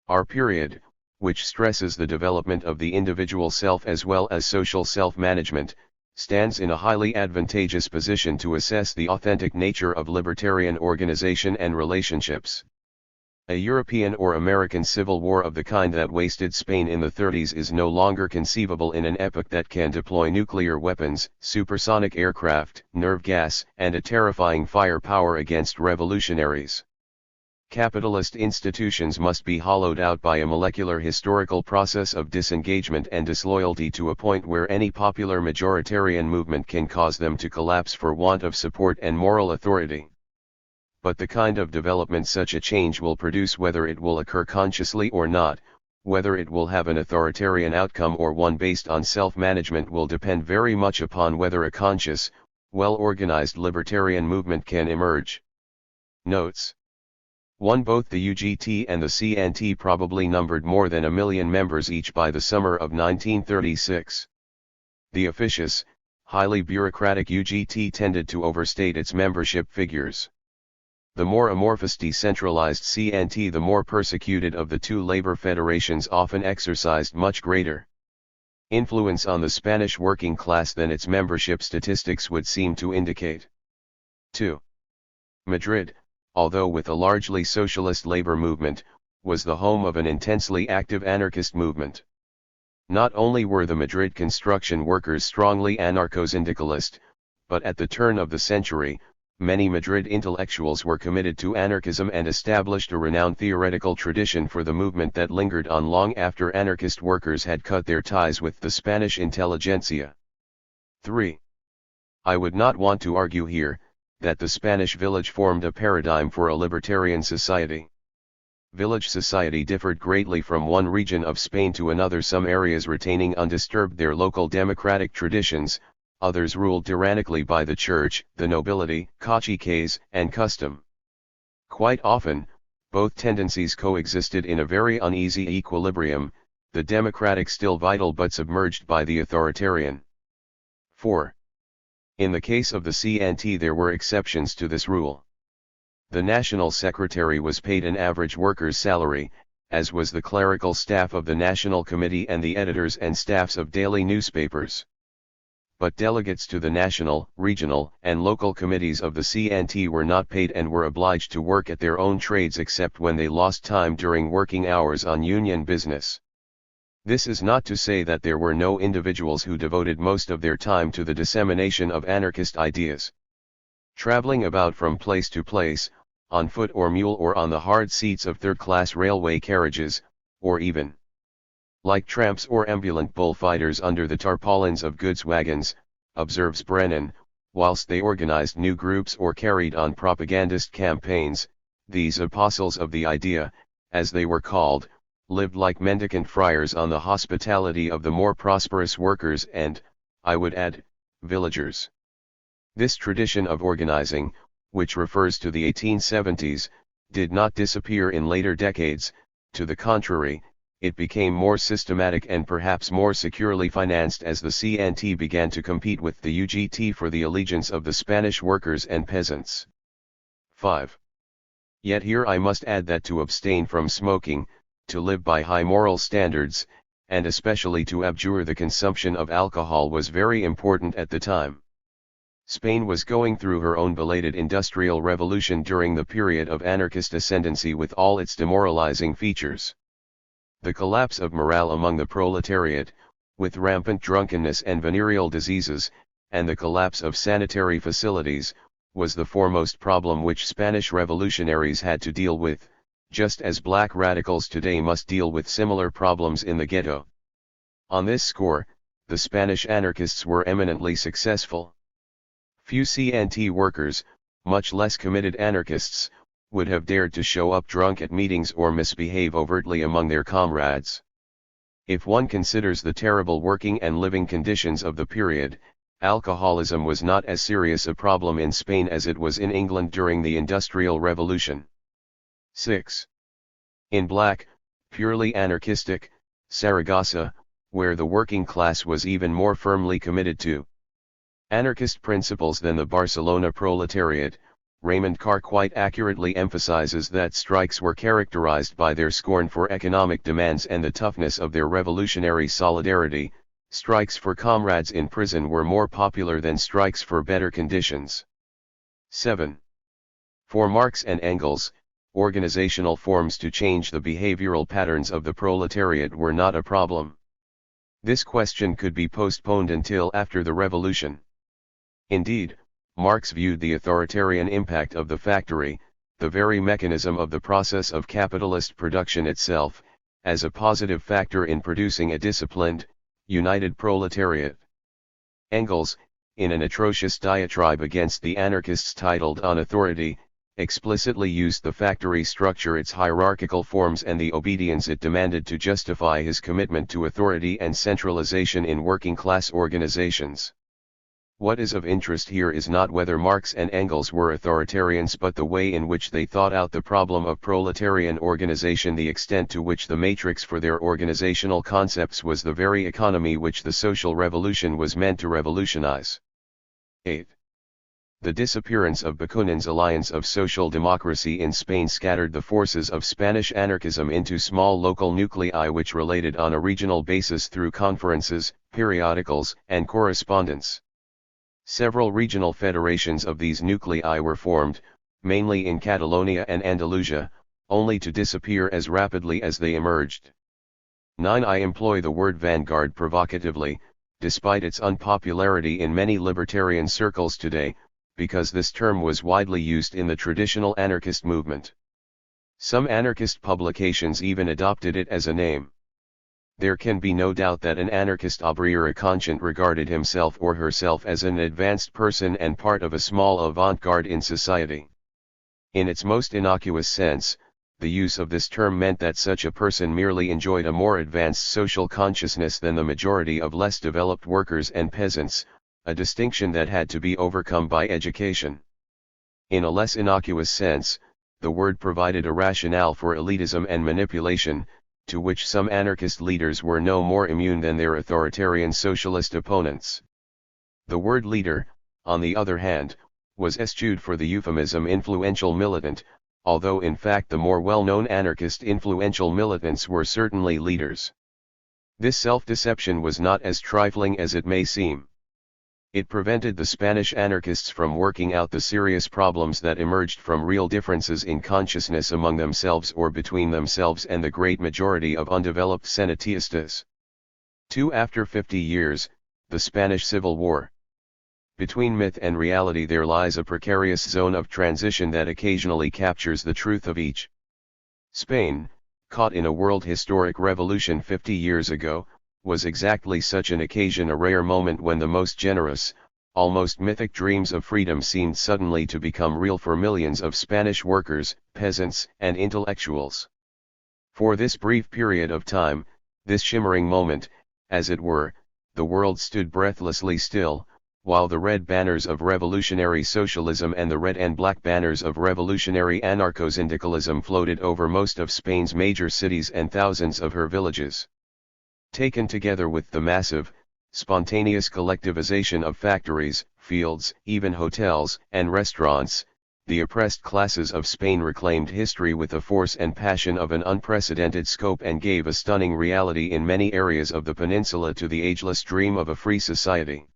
Our period, which stresses the development of the individual self as well as social self-management, stands in a highly advantageous position to assess the authentic nature of libertarian organization and relationships. A European or American civil war of the kind that wasted Spain in the 30s is no longer conceivable in an epoch that can deploy nuclear weapons, supersonic aircraft, nerve gas, and a terrifying firepower against revolutionaries. Capitalist institutions must be hollowed out by a molecular historical process of disengagement and disloyalty to a point where any popular majoritarian movement can cause them to collapse for want of support and moral authority. But the kind of development such a change will produce, whether it will occur consciously or not, whether it will have an authoritarian outcome or one based on self-management, will depend very much upon whether a conscious, well-organized libertarian movement can emerge. Notes 1. Both the UGT and the CNT probably numbered more than 1 million members each by the summer of 1936. The officious, highly bureaucratic UGT tended to overstate its membership figures. The more amorphous decentralized CNT, the more persecuted of the two labor federations, often exercised much greater influence on the Spanish working class than its membership statistics would seem to indicate. 2. Madrid, although with a largely socialist labor movement, was the home of an intensely active anarchist movement. Not only were the Madrid construction workers strongly anarcho-syndicalist, but at the turn of the century, many Madrid intellectuals were committed to anarchism and established a renowned theoretical tradition for the movement that lingered on long after anarchist workers had cut their ties with the Spanish intelligentsia. 3. I would not want to argue here that the Spanish village formed a paradigm for a libertarian society. Village society differed greatly from one region of Spain to another, some areas retaining undisturbed their local democratic traditions, others ruled tyrannically by the church, the nobility, caciques, and custom. Quite often, both tendencies coexisted in a very uneasy equilibrium, the democratic still vital but submerged by the authoritarian. 4. In the case of the CNT there were exceptions to this rule. The national secretary was paid an average worker's salary, as was the clerical staff of the National Committee and the editors and staffs of daily newspapers. But delegates to the national, regional, and local committees of the CNT were not paid and were obliged to work at their own trades except when they lost time during working hours on union business. This is not to say that there were no individuals who devoted most of their time to the dissemination of anarchist ideas. Traveling about from place to place, on foot or mule or on the hard seats of third-class railway carriages, or even like tramps or ambulant bullfighters under the tarpaulins of goods wagons, observes Brennan, whilst they organized new groups or carried on propagandist campaigns, these apostles of the idea, as they were called, lived like mendicant friars on the hospitality of the more prosperous workers and, I would add, villagers. This tradition of organizing, which refers to the 1870s, did not disappear in later decades, to the contrary, it became more systematic and perhaps more securely financed as the CNT began to compete with the UGT for the allegiance of the Spanish workers and peasants. 5. Yet here I must add that to abstain from smoking, to live by high moral standards, and especially to abjure the consumption of alcohol was very important at the time. Spain was going through her own belated industrial revolution during the period of anarchist ascendancy with all its demoralizing features. The collapse of morale among the proletariat, with rampant drunkenness and venereal diseases, and the collapse of sanitary facilities, was the foremost problem which Spanish revolutionaries had to deal with, just as black radicals today must deal with similar problems in the ghetto. On this score, the Spanish anarchists were eminently successful. Few CNT workers, much less committed anarchists, would have dared to show up drunk at meetings or misbehave overtly among their comrades. If one considers the terrible working and living conditions of the period, alcoholism was not as serious a problem in Spain as it was in England during the Industrial Revolution. 6. In black, purely anarchistic, Saragossa, where the working class was even more firmly committed to anarchist principles than the Barcelona proletariat, Raymond Carr quite accurately emphasizes that strikes were characterized by their scorn for economic demands and the toughness of their revolutionary solidarity. Strikes for comrades in prison were more popular than strikes for better conditions. 7. For Marx and Engels, organizational forms to change the behavioral patterns of the proletariat were not a problem. This question could be postponed until after the revolution. Indeed, Marx viewed the authoritarian impact of the factory, the very mechanism of the process of capitalist production itself, as a positive factor in producing a disciplined, united proletariat. Engels, in an atrocious diatribe against the anarchists titled On Authority, explicitly used the factory structure, its hierarchical forms and the obedience it demanded to justify his commitment to authority and centralization in working-class organizations. What is of interest here is not whether Marx and Engels were authoritarians but the way in which they thought out the problem of proletarian organization, the extent to which the matrix for their organizational concepts was the very economy which the social revolution was meant to revolutionize. 8. The disappearance of Bakunin's alliance of social democracy in Spain scattered the forces of Spanish anarchism into small local nuclei which related on a regional basis through conferences, periodicals, and correspondence. Several regional federations of these nuclei were formed, mainly in Catalonia and Andalusia, only to disappear as rapidly as they emerged. 9. I employ the word vanguard provocatively, despite its unpopularity in many libertarian circles today, because this term was widely used in the traditional anarchist movement. Some anarchist publications even adopted it as a name. There can be no doubt that an anarchist obrera conscient regarded himself or herself as an advanced person and part of a small avant-garde in society. In its most innocuous sense, the use of this term meant that such a person merely enjoyed a more advanced social consciousness than the majority of less developed workers and peasants, a distinction that had to be overcome by education. In a less innocuous sense, the word provided a rationale for elitism and manipulation, to which some anarchist leaders were no more immune than their authoritarian socialist opponents. The word leader, on the other hand, was eschewed for the euphemism influential militant, although in fact the more well-known anarchist influential militants were certainly leaders. This self-deception was not as trifling as it may seem. It prevented the Spanish anarchists from working out the serious problems that emerged from real differences in consciousness among themselves or between themselves and the great majority of undeveloped Senatistas. 2. After 50 years, the Spanish Civil War. Between myth and reality there lies a precarious zone of transition that occasionally captures the truth of each. Spain, caught in a world historic revolution 50 years ago, was exactly such an occasion, a rare moment when the most generous, almost mythic dreams of freedom seemed suddenly to become real for millions of Spanish workers, peasants, and intellectuals. For this brief period of time, this shimmering moment, as it were, the world stood breathlessly still, while the red banners of revolutionary socialism and the red and black banners of revolutionary anarcho-syndicalism floated over most of Spain's major cities and thousands of her villages. Taken together with the massive, spontaneous collectivization of factories, fields, even hotels and restaurants, the oppressed classes of Spain reclaimed history with a force and passion of an unprecedented scope and gave a stunning reality in many areas of the peninsula to the ageless dream of a free society.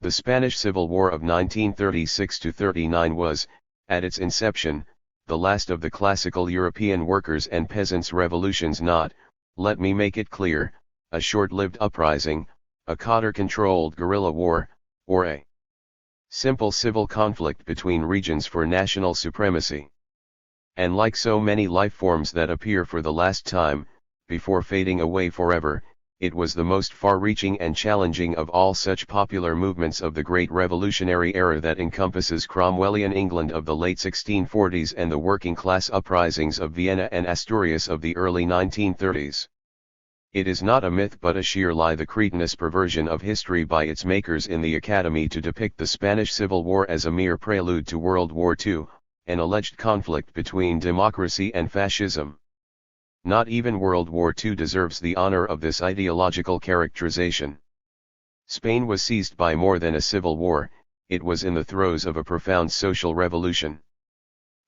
The Spanish Civil War of 1936–39 was, at its inception, the last of the classical European workers' and peasants' revolutions, not, let me make it clear, a short-lived uprising, a Qatar-controlled guerrilla war, or a simple civil conflict between regions for national supremacy. And like so many life forms that appear for the last time, before fading away forever, it was the most far-reaching and challenging of all such popular movements of the great revolutionary era that encompasses Cromwellian England of the late 1640s and the working-class uprisings of Vienna and Asturias of the early 1930s. It is not a myth but a sheer lie, the cretinous perversion of history by its makers in the Academy to depict the Spanish Civil War as a mere prelude to World War II, an alleged conflict between democracy and fascism. Not even World War II deserves the honor of this ideological characterization. Spain was seized by more than a civil war, it was in the throes of a profound social revolution.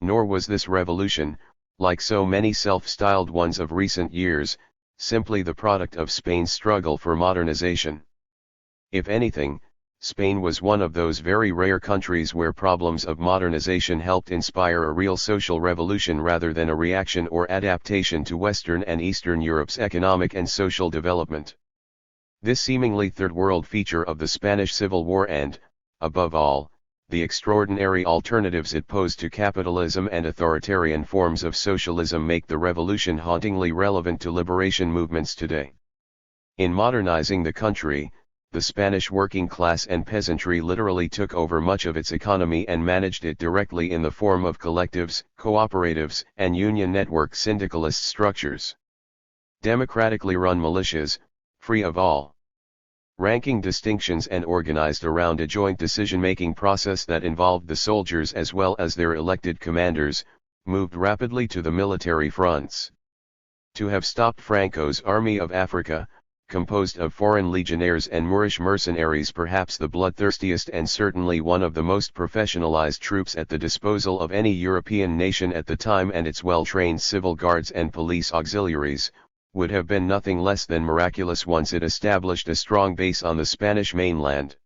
Nor was this revolution, like so many self-styled ones of recent years, simply the product of Spain's struggle for modernization. If anything, Spain was one of those very rare countries where problems of modernization helped inspire a real social revolution rather than a reaction or adaptation to Western and Eastern Europe's economic and social development. This seemingly third world feature of the Spanish Civil War and, above all, the extraordinary alternatives it posed to capitalism and authoritarian forms of socialism make the revolution hauntingly relevant to liberation movements today. In modernizing the country, the Spanish working class and peasantry literally took over much of its economy and managed it directly in the form of collectives, cooperatives, and union network syndicalist structures. Democratically run militias, free of all ranking distinctions and organized around a joint decision-making process that involved the soldiers as well as their elected commanders, moved rapidly to the military fronts. To have stopped Franco's Army of Africa, composed of foreign legionnaires and Moorish mercenaries, perhaps the bloodthirstiest and certainly one of the most professionalized troops at the disposal of any European nation at the time, and its well-trained civil guards and police auxiliaries, would have been nothing less than miraculous once it established a strong base on the Spanish mainland.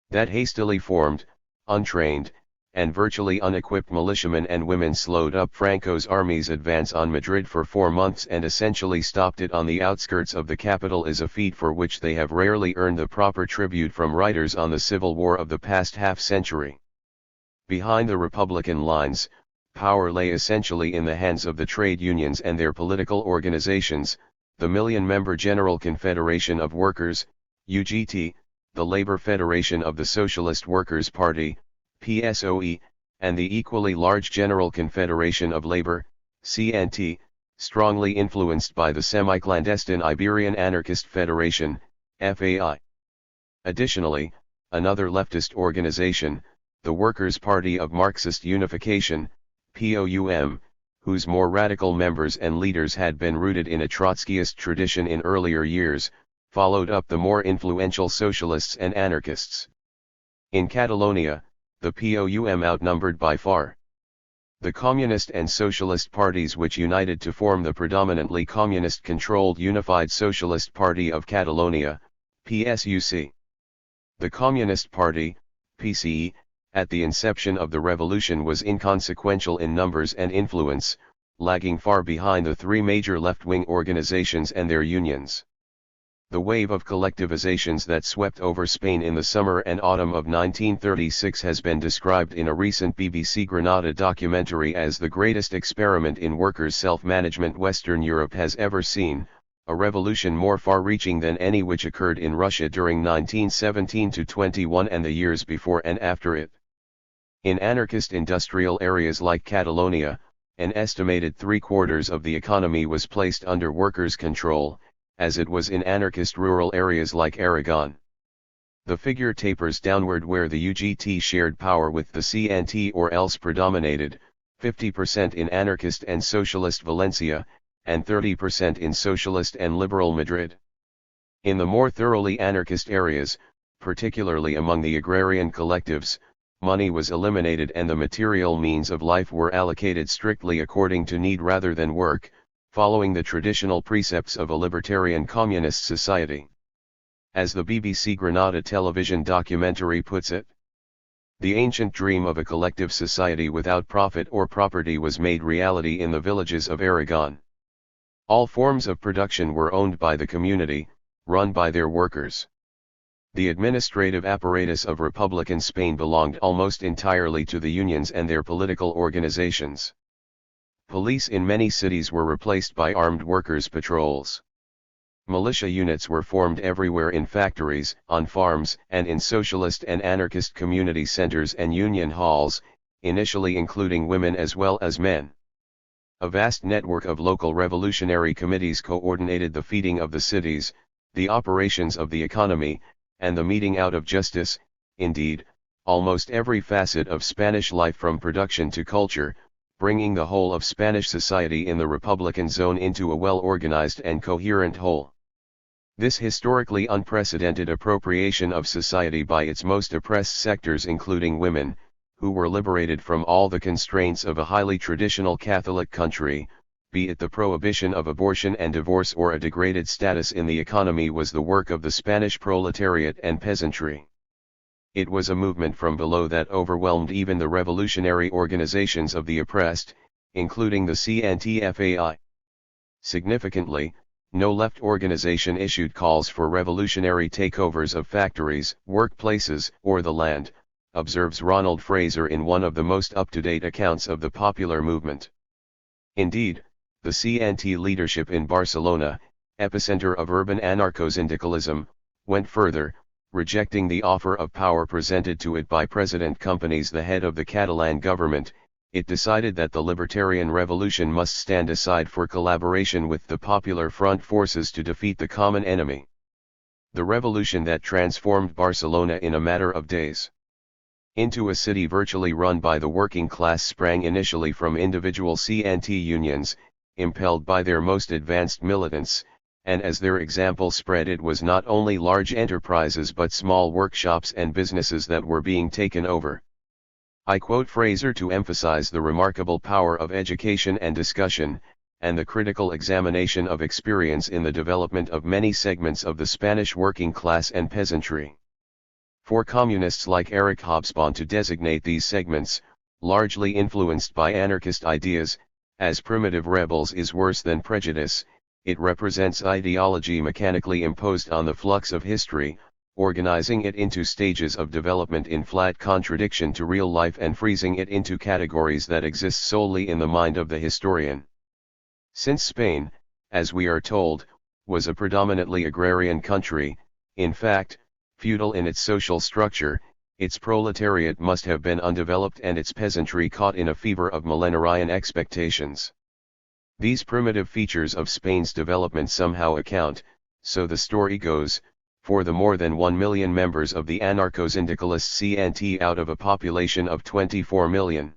That hastily formed, untrained, and virtually unequipped militiamen and women slowed up Franco's army's advance on Madrid for 4 months and essentially stopped it on the outskirts of the capital is a feat for which they have rarely earned the proper tribute from writers on the Civil War of the past half-century. Behind the Republican lines, power lay essentially in the hands of the trade unions and their political organizations, the million-member General Confederation of Workers, UGT, the Labor Federation of the Socialist Workers' Party, PSOE, and the equally large General Confederation of Labor, CNT, strongly influenced by the semi-clandestine Iberian Anarchist Federation, FAI. Additionally, another leftist organization, the Workers' Party of Marxist Unification, POUM, whose more radical members and leaders had been rooted in a Trotskyist tradition in earlier years, followed up the more influential socialists and anarchists. In Catalonia, the POUM outnumbered by far the Communist and Socialist parties, which united to form the predominantly communist-controlled Unified Socialist Party of Catalonia, PSUC. The Communist Party, PCE, at the inception of the revolution was inconsequential in numbers and influence, lagging far behind the three major left-wing organizations and their unions. The wave of collectivizations that swept over Spain in the summer and autumn of 1936 has been described in a recent BBC Granada documentary as the greatest experiment in workers' self-management Western Europe has ever seen, a revolution more far-reaching than any which occurred in Russia during 1917–21 and the years before and after it. In anarchist industrial areas like Catalonia, an estimated 3/4 of the economy was placed under workers' control, as it was in anarchist rural areas like Aragon. The figure tapers downward where the UGT shared power with the CNT or else predominated, 50% in anarchist and socialist Valencia, and 30% in socialist and liberal Madrid. In the more thoroughly anarchist areas, particularly among the agrarian collectives, money was eliminated and the material means of life were allocated strictly according to need rather than work, following the traditional precepts of a libertarian communist society. As the BBC Granada television documentary puts it, the ancient dream of a collective society without profit or property was made reality in the villages of Aragon. All forms of production were owned by the community, run by their workers. The administrative apparatus of Republican Spain belonged almost entirely to the unions and their political organizations. Police in many cities were replaced by armed workers' patrols. Militia units were formed everywhere in factories, on farms, and in socialist and anarchist community centers and union halls, initially including women as well as men. A vast network of local revolutionary committees coordinated the feeding of the cities, the operations of the economy, and the meting out of justice. Indeed, almost every facet of Spanish life from production to culture, bringing the whole of Spanish society in the Republican zone into a well-organized and coherent whole. This historically unprecedented appropriation of society by its most oppressed sectors including women, who were liberated from all the constraints of a highly traditional Catholic country, be it the prohibition of abortion and divorce or a degraded status in the economy, was the work of the Spanish proletariat and peasantry. It was a movement from below that overwhelmed even the revolutionary organizations of the oppressed, including the CNT-FAI. Significantly, no left organization issued calls for revolutionary takeovers of factories, workplaces, or the land, observes Ronald Fraser in one of the most up-to-date accounts of the popular movement. Indeed, the CNT leadership in Barcelona, epicenter of urban anarcho-syndicalism, went further, rejecting the offer of power presented to it by President Companys, the head of the Catalan government. It decided that the libertarian revolution must stand aside for collaboration with the Popular Front forces to defeat the common enemy. The revolution that transformed Barcelona in a matter of days into a city virtually run by the working class sprang initially from individual CNT unions, impelled by their most advanced militants, and as their example spread, it was not only large enterprises but small workshops and businesses that were being taken over. I quote Fraser to emphasize the remarkable power of education and discussion, and the critical examination of experience in the development of many segments of the Spanish working class and peasantry. For communists like Eric Hobsbawm to designate these segments, largely influenced by anarchist ideas, as primitive rebels is worse than prejudice. It represents ideology mechanically imposed on the flux of history, organizing it into stages of development in flat contradiction to real life and freezing it into categories that exist solely in the mind of the historian. Since Spain, as we are told, was a predominantly agrarian country, in fact, feudal in its social structure, its proletariat must have been undeveloped and its peasantry caught in a fever of millenarian expectations. These primitive features of Spain's development somehow account, so the story goes, for the more than 1 million members of the anarcho-syndicalist CNT out of a population of 24 million.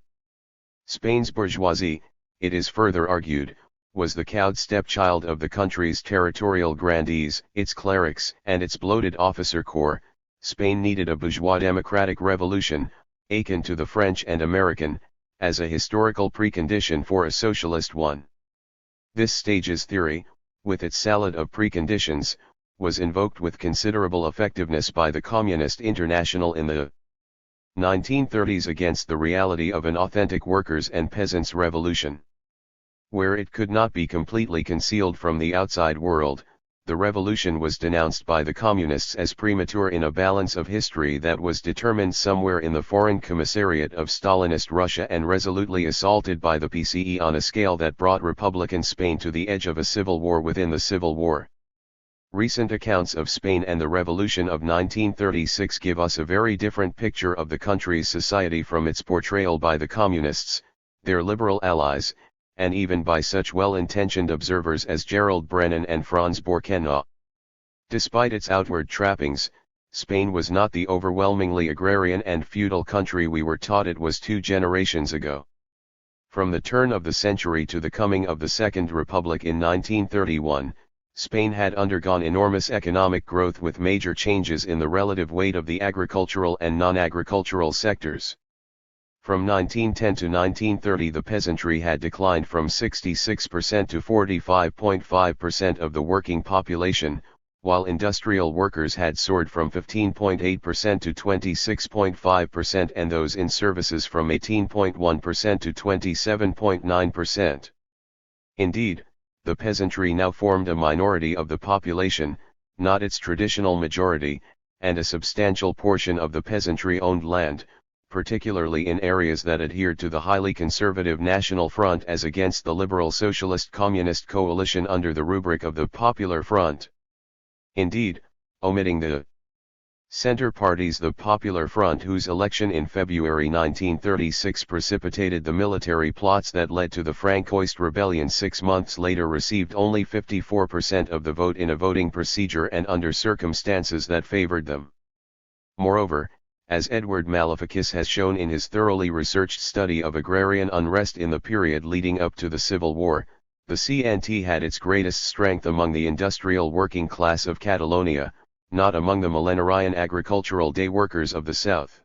Spain's bourgeoisie, it is further argued, was the cowed stepchild of the country's territorial grandees, its clerics, and its bloated officer corps. Spain needed a bourgeois democratic revolution, akin to the French and American, as a historical precondition for a socialist one. This stages theory, with its salad of preconditions, was invoked with considerable effectiveness by the Communist International in the 1930s against the reality of an authentic workers' and peasants' revolution. Where it could not be completely concealed from the outside world, the revolution was denounced by the Communists as premature in a balance of history that was determined somewhere in the Foreign Commissariat of Stalinist Russia and resolutely assaulted by the PCE on a scale that brought Republican Spain to the edge of a civil war within the civil war. Recent accounts of Spain and the Revolution of 1936 give us a very different picture of the country's society from its portrayal by the Communists, their liberal allies, and even by such well-intentioned observers as Gerald Brennan and Franz Borkenau. Despite its outward trappings, Spain was not the overwhelmingly agrarian and feudal country we were taught it was 2 generations ago. From the turn of the century to the coming of the Second Republic in 1931, Spain had undergone enormous economic growth with major changes in the relative weight of the agricultural and non-agricultural sectors. From 1910 to 1930 the peasantry had declined from 66% to 45.5% of the working population, while industrial workers had soared from 15.8% to 26.5% and those in services from 18.1% to 27.9%. Indeed, the peasantry now formed a minority of the population, not its traditional majority, and a substantial portion of the peasantry owned land, particularly in areas that adhered to the highly conservative National Front as against the liberal Socialist Communist coalition under the rubric of the Popular Front. Indeed, omitting the center parties, the Popular Front, whose election in February 1936 precipitated the military plots that led to the Francoist rebellion 6 months later, received only 54% of the vote in a voting procedure and under circumstances that favored them. Moreover, as Edward Maleficus has shown in his thoroughly researched study of agrarian unrest in the period leading up to the Civil War, the CNT had its greatest strength among the industrial working class of Catalonia, not among the millenarian agricultural day workers of the south.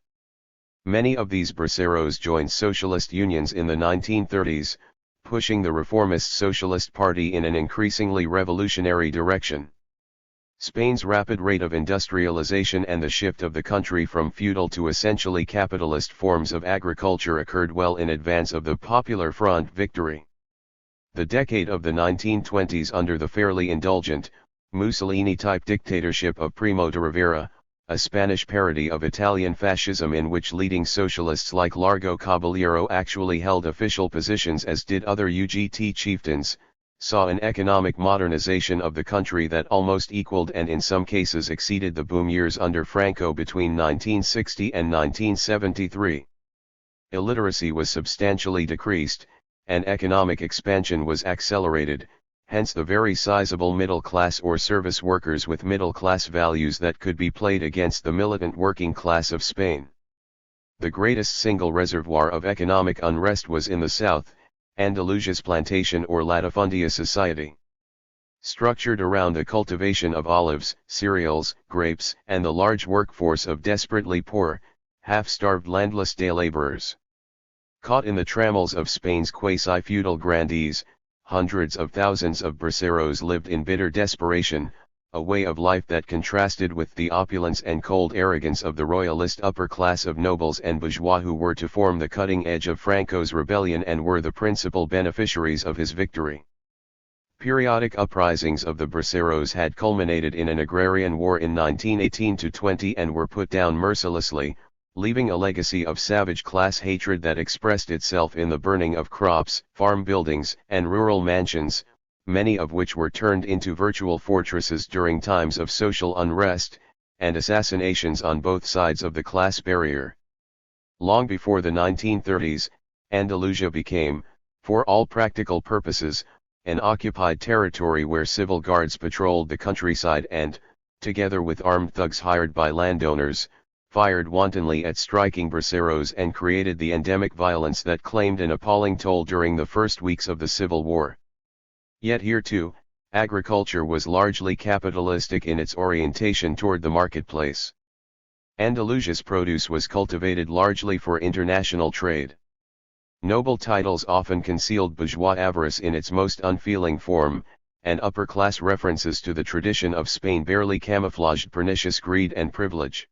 Many of these braceros joined socialist unions in the 1930s, pushing the reformist Socialist Party in an increasingly revolutionary direction. Spain's rapid rate of industrialization and the shift of the country from feudal to essentially capitalist forms of agriculture occurred well in advance of the Popular Front victory. The decade of the 1920s under the fairly indulgent, Mussolini-type dictatorship of Primo de Rivera, a Spanish parody of Italian fascism in which leading socialists like Largo Caballero actually held official positions as did other UGT chieftains, saw an economic modernization of the country that almost equaled and in some cases exceeded the boom years under Franco between 1960 and 1973. Illiteracy was substantially decreased, and economic expansion was accelerated, hence the very sizable middle class or service workers with middle class values that could be played against the militant working class of Spain. The greatest single reservoir of economic unrest was in the south, Andalusia's plantation or latifundia society. Structured around the cultivation of olives, cereals, grapes, and the large workforce of desperately poor, half-starved landless day laborers. Caught in the trammels of Spain's quasi-feudal grandees, hundreds of thousands of braceros lived in bitter desperation, a way of life that contrasted with the opulence and cold arrogance of the royalist upper class of nobles and bourgeois who were to form the cutting edge of Franco's rebellion and were the principal beneficiaries of his victory. Periodic uprisings of the braceros had culminated in an agrarian war in 1918-20 and were put down mercilessly, leaving a legacy of savage class hatred that expressed itself in the burning of crops, farm buildings, and rural mansions, many of which were turned into virtual fortresses during times of social unrest, and assassinations on both sides of the class barrier. Long before the 1930s, Andalusia became, for all practical purposes, an occupied territory where civil guards patrolled the countryside and, together with armed thugs hired by landowners, fired wantonly at striking braceros and created the endemic violence that claimed an appalling toll during the first weeks of the Civil War. Yet here too, agriculture was largely capitalistic in its orientation toward the marketplace. Andalusia's produce was cultivated largely for international trade. Noble titles often concealed bourgeois avarice in its most unfeeling form, and upper-class references to the tradition of Spain barely camouflaged pernicious greed and privilege.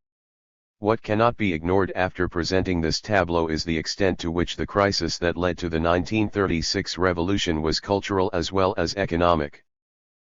What cannot be ignored after presenting this tableau is the extent to which the crisis that led to the 1936 revolution was cultural as well as economic.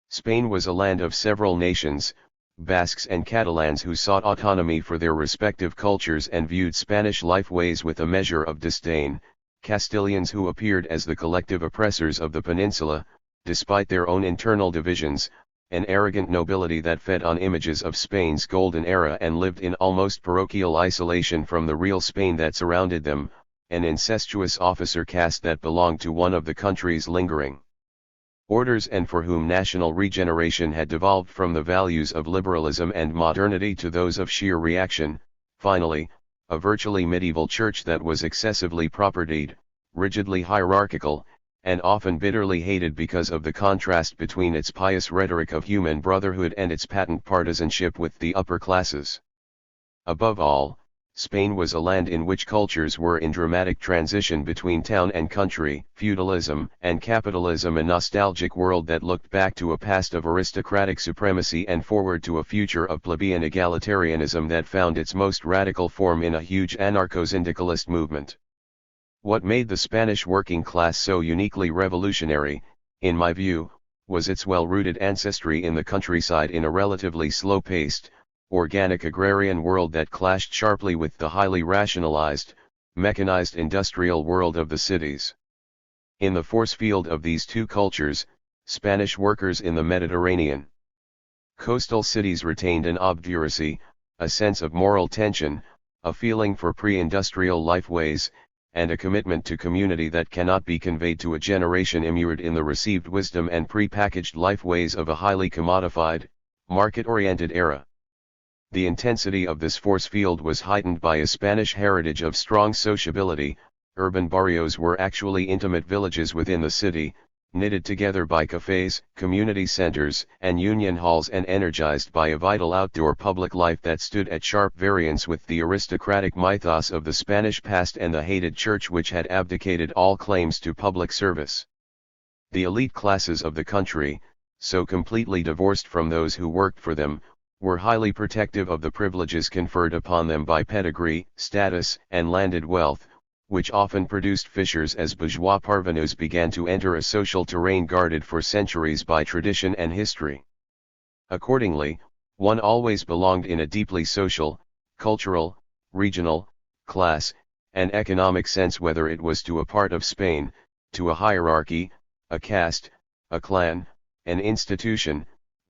Spain was a land of several nations, Basques and Catalans who sought autonomy for their respective cultures and viewed Spanish lifeways with a measure of disdain, Castilians who appeared as the collective oppressors of the peninsula, despite their own internal divisions, an arrogant nobility that fed on images of Spain's golden era and lived in almost parochial isolation from the real Spain that surrounded them, an incestuous officer caste that belonged to one of the country's lingering orders and for whom national regeneration had devolved from the values of liberalism and modernity to those of sheer reaction. Finally, a virtually medieval church that was excessively propertied, rigidly hierarchical, and often bitterly hated because of the contrast between its pious rhetoric of human brotherhood and its patent partisanship with the upper classes. Above all, Spain was a land in which cultures were in dramatic transition between town and country, feudalism and capitalism, a nostalgic world that looked back to a past of aristocratic supremacy and forward to a future of plebeian egalitarianism that found its most radical form in a huge anarcho-syndicalist movement. What made the Spanish working class so uniquely revolutionary, in my view, was its well-rooted ancestry in the countryside in a relatively slow-paced, organic agrarian world that clashed sharply with the highly rationalized, mechanized industrial world of the cities. In the force field of these two cultures, Spanish workers in the Mediterranean coastal cities retained an obduracy, a sense of moral tension, a feeling for pre-industrial life ways, and a commitment to community that cannot be conveyed to a generation immured in the received wisdom and pre-packaged life ways of a highly commodified, market-oriented era. The intensity of this force field was heightened by a Spanish heritage of strong sociability. Urban barrios were actually intimate villages within the city, knitted together by cafes, community centers, and union halls, and energized by a vital outdoor public life that stood at sharp variance with the aristocratic mythos of the Spanish past and the hated church which had abdicated all claims to public service. The elite classes of the country, so completely divorced from those who worked for them, were highly protective of the privileges conferred upon them by pedigree, status, and landed wealth, which often produced fissures as bourgeois parvenus began to enter a social terrain guarded for centuries by tradition and history. Accordingly, one always belonged in a deeply social, cultural, regional, class, and economic sense, whether it was to a part of Spain, to a hierarchy, a caste, a clan, an institution,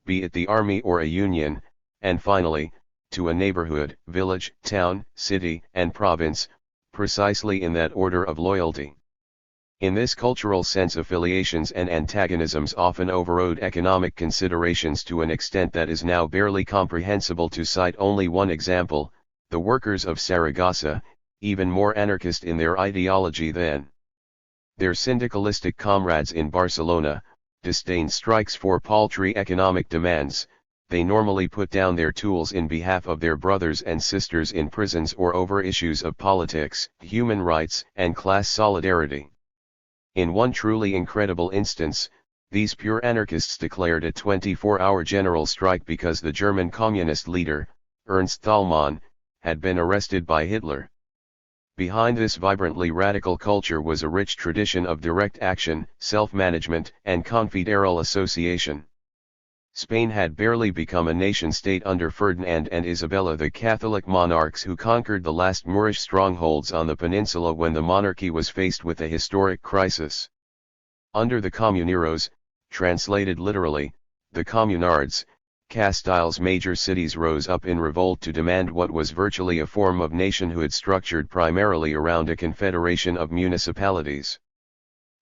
be it the army or a union, and finally, to a neighborhood, village, town, city, and province, precisely in that order of loyalty. In this cultural sense, affiliations and antagonisms often overrode economic considerations to an extent that is now barely comprehensible. To cite only one example, the workers of Saragossa, even more anarchist in their ideology than their syndicalistic comrades in Barcelona, disdained strikes for paltry economic demands. They normally put down their tools in behalf of their brothers and sisters in prisons or over issues of politics, human rights, and class solidarity. In one truly incredible instance, these pure anarchists declared a 24-hour general strike because the German communist leader, Ernst Thälmann, had been arrested by Hitler. Behind this vibrantly radical culture was a rich tradition of direct action, self-management, and confederal association. Spain had barely become a nation-state under Ferdinand and Isabella, the Catholic monarchs who conquered the last Moorish strongholds on the peninsula, when the monarchy was faced with a historic crisis. Under the Comuneros, translated literally, the Communards, Castile's major cities rose up in revolt to demand what was virtually a form of nationhood structured primarily around a confederation of municipalities.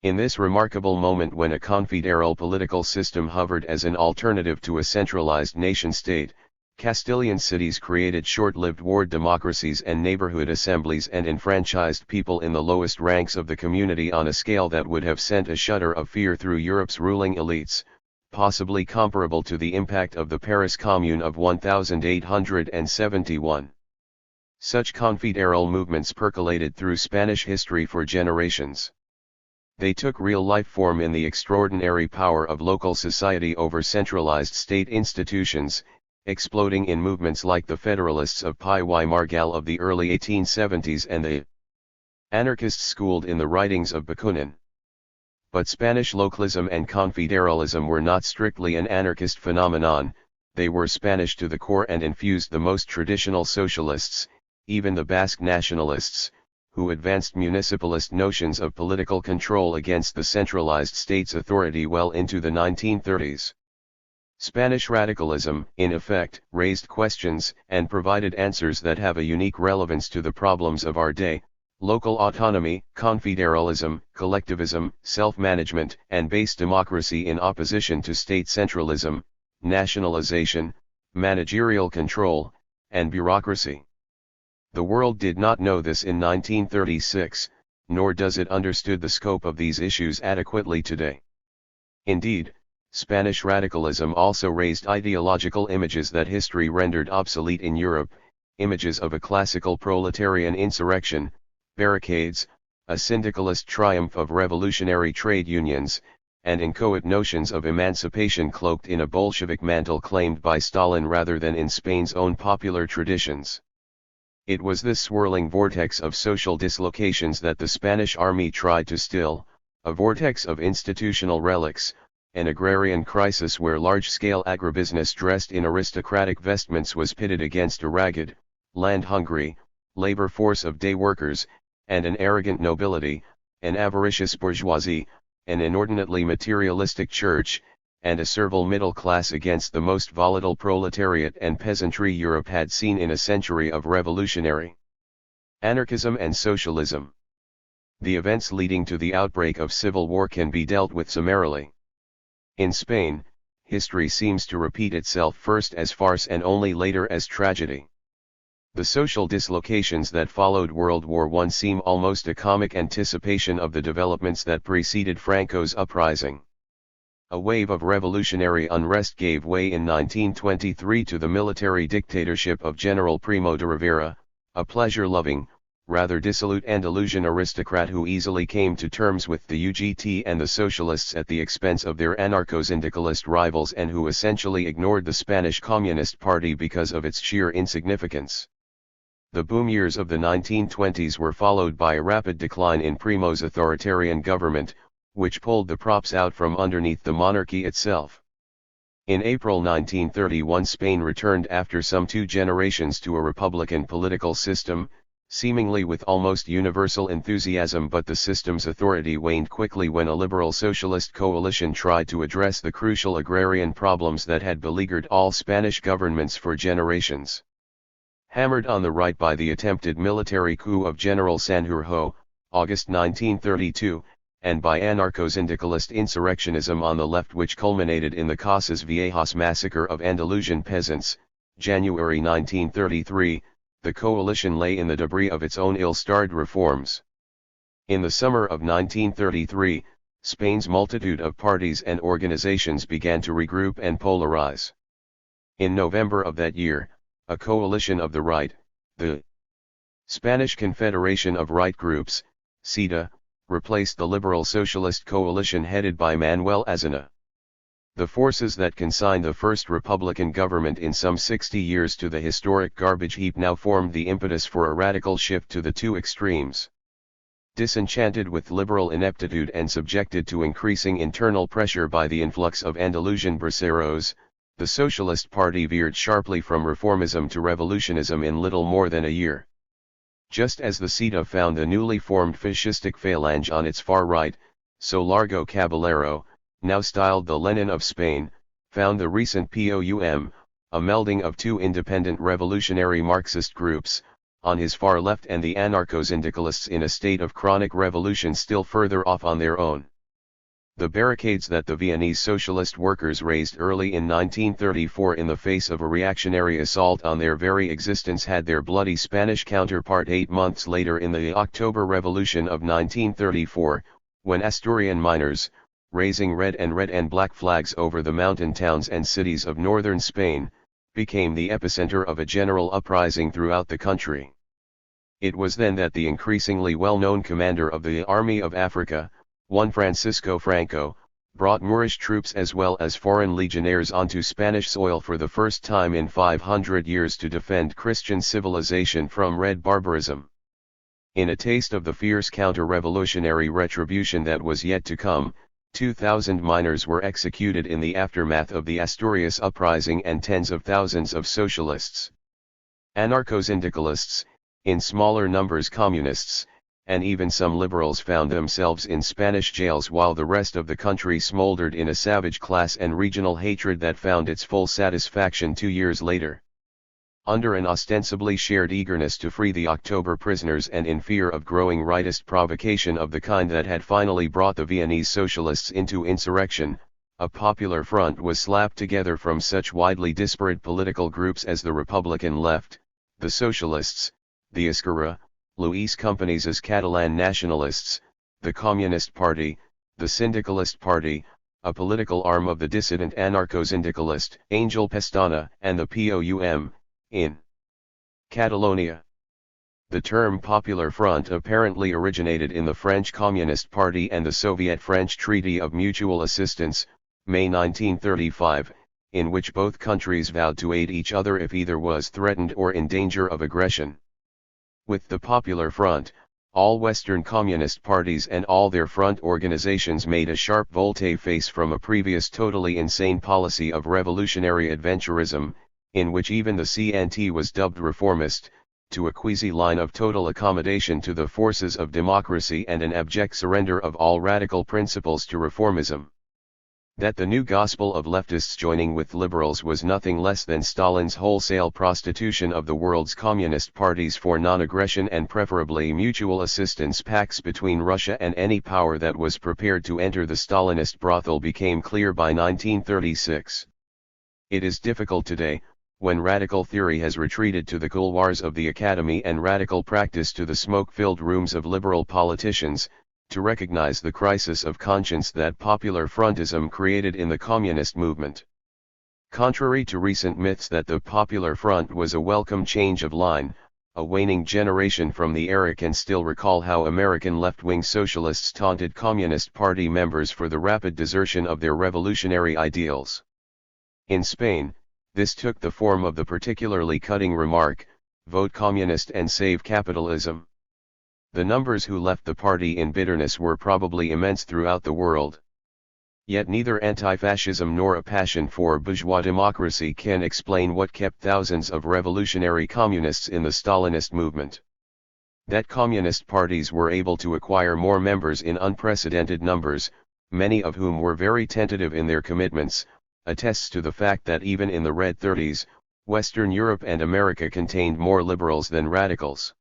In this remarkable moment, when a confederal political system hovered as an alternative to a centralized nation-state, Castilian cities created short-lived ward democracies and neighborhood assemblies and enfranchised people in the lowest ranks of the community on a scale that would have sent a shudder of fear through Europe's ruling elites, possibly comparable to the impact of the Paris Commune of 1871. Such confederal movements percolated through Spanish history for generations. They took real-life form in the extraordinary power of local society over centralized state institutions, exploding in movements like the Federalists of Pi y Margall of the early 1870s and the anarchists schooled in the writings of Bakunin. But Spanish localism and confederalism were not strictly an anarchist phenomenon. They were Spanish to the core and infused the most traditional socialists, even the Basque nationalists, who advanced municipalist notions of political control against the centralized state's authority well into the 1930s. Spanish radicalism, in effect, raised questions and provided answers that have a unique relevance to the problems of our day, local autonomy, confederalism, collectivism, self-management, and base democracy in opposition to state centralism, nationalization, managerial control, and bureaucracy. The world did not know this in 1936, nor does it understood the scope of these issues adequately today. Indeed, Spanish radicalism also raised ideological images that history rendered obsolete in Europe, images of a classical proletarian insurrection, barricades, a syndicalist triumph of revolutionary trade unions, and inchoate notions of emancipation cloaked in a Bolshevik mantle claimed by Stalin rather than in Spain's own popular traditions. It was this swirling vortex of social dislocations that the Spanish army tried to still, a vortex of institutional relics, an agrarian crisis where large-scale agribusiness dressed in aristocratic vestments was pitted against a ragged, land-hungry, labor force of day workers, and an arrogant nobility, an avaricious bourgeoisie, an inordinately materialistic church, and a servile middle class against the most volatile proletariat and peasantry Europe had seen in a century of revolutionary anarchism and socialism. The events leading to the outbreak of civil war can be dealt with summarily. In Spain, history seems to repeat itself first as farce and only later as tragedy. The social dislocations that followed World War I seem almost a comic anticipation of the developments that preceded Franco's uprising. A wave of revolutionary unrest gave way in 1923 to the military dictatorship of General Primo de Rivera, a pleasure-loving, rather dissolute Andalusian aristocrat who easily came to terms with the UGT and the socialists at the expense of their anarcho-syndicalist rivals and who essentially ignored the Spanish Communist Party because of its sheer insignificance. The boom years of the 1920s were followed by a rapid decline in Primo's authoritarian government, which pulled the props out from underneath the monarchy itself. In April 1931 Spain returned after some 2 generations to a republican political system, seemingly with almost universal enthusiasm, but the system's authority waned quickly when a liberal socialist coalition tried to address the crucial agrarian problems that had beleaguered all Spanish governments for generations. Hammered on the right by the attempted military coup of General Sanjurjo, August 1932, and by anarcho-syndicalist insurrectionism on the left which culminated in the Casas Viejas massacre of Andalusian peasants, January 1933, the coalition lay in the debris of its own ill-starred reforms. In the summer of 1933, Spain's multitude of parties and organizations began to regroup and polarize. In November of that year, a coalition of the right, the Spanish Confederation of Right Groups, CETA, replaced the liberal socialist coalition headed by Manuel Aznar. The forces that consigned the first Republican government in some 60 years to the historic garbage heap now formed the impetus for a radical shift to the 2 extremes. Disenchanted with liberal ineptitude and subjected to increasing internal pressure by the influx of Andalusian braceros, the Socialist Party veered sharply from reformism to revolutionism in little more than a year. Just as the CETA found the newly formed fascistic phalange on its far right, so Largo Caballero, now styled the Lenin of Spain, found the recent POUM, a melding of 2 independent revolutionary Marxist groups, on his far left and the anarcho-syndicalists in a state of chronic revolution still further off on their own. The barricades that the Viennese socialist workers raised early in 1934 in the face of a reactionary assault on their very existence had their bloody Spanish counterpart 8 months later in the October Revolution of 1934, when Asturian miners, raising red and black flags over the mountain towns and cities of northern Spain, became the epicenter of a general uprising throughout the country. It was then that the increasingly well-known commander of the Army of Africa, Juan Francisco Franco, brought Moorish troops as well as foreign legionnaires onto Spanish soil for the first time in 500 years to defend Christian civilization from red barbarism. In a taste of the fierce counter-revolutionary retribution that was yet to come, 2,000 miners were executed in the aftermath of the Asturias uprising and tens of thousands of socialists, anarcho-syndicalists, in smaller numbers communists, and even some liberals found themselves in Spanish jails while the rest of the country smoldered in a savage class and regional hatred that found its full satisfaction 2 years later. under an ostensibly shared eagerness to free the October prisoners and in fear of growing rightist provocation of the kind that had finally brought the Viennese socialists into insurrection, a popular front was slapped together from such widely disparate political groups as the Republican Left, the Socialists, the Esquerra, Luis Companys' Catalan Nationalists, the Communist Party, the Syndicalist Party, a political arm of the dissident anarcho-syndicalist Angel Pestana, and the POUM, in Catalonia. The term Popular Front apparently originated in the French Communist Party and the Soviet-French Treaty of Mutual Assistance, May 1935, in which both countries vowed to aid each other if either was threatened or in danger of aggression. With the Popular Front, all Western Communist parties and all their front organizations made a sharp volte-face from a previous totally insane policy of revolutionary adventurism, in which even the CNT was dubbed reformist, to a quasi-line of total accommodation to the forces of democracy and an abject surrender of all radical principles to reformism. That the new gospel of leftists joining with liberals was nothing less than Stalin's wholesale prostitution of the world's communist parties for non-aggression and preferably mutual assistance pacts between Russia and any power that was prepared to enter the Stalinist brothel became clear by 1936. It is difficult today, when radical theory has retreated to the couloirs of the academy and radical practice to the smoke-filled rooms of liberal politicians, to recognize the crisis of conscience that popular frontism created in the communist movement. Contrary to recent myths that the Popular Front was a welcome change of line, a waning generation from the era can still recall how American left-wing socialists taunted Communist Party members for the rapid desertion of their revolutionary ideals. In Spain, this took the form of the particularly cutting remark, "Vote Communist and save capitalism." The numbers who left the party in bitterness were probably immense throughout the world. Yet neither anti-fascism nor a passion for bourgeois democracy can explain what kept thousands of revolutionary communists in the Stalinist movement. That communist parties were able to acquire more members in unprecedented numbers, many of whom were very tentative in their commitments, attests to the fact that even in the Red 30s, Western Europe and America contained more liberals than radicals.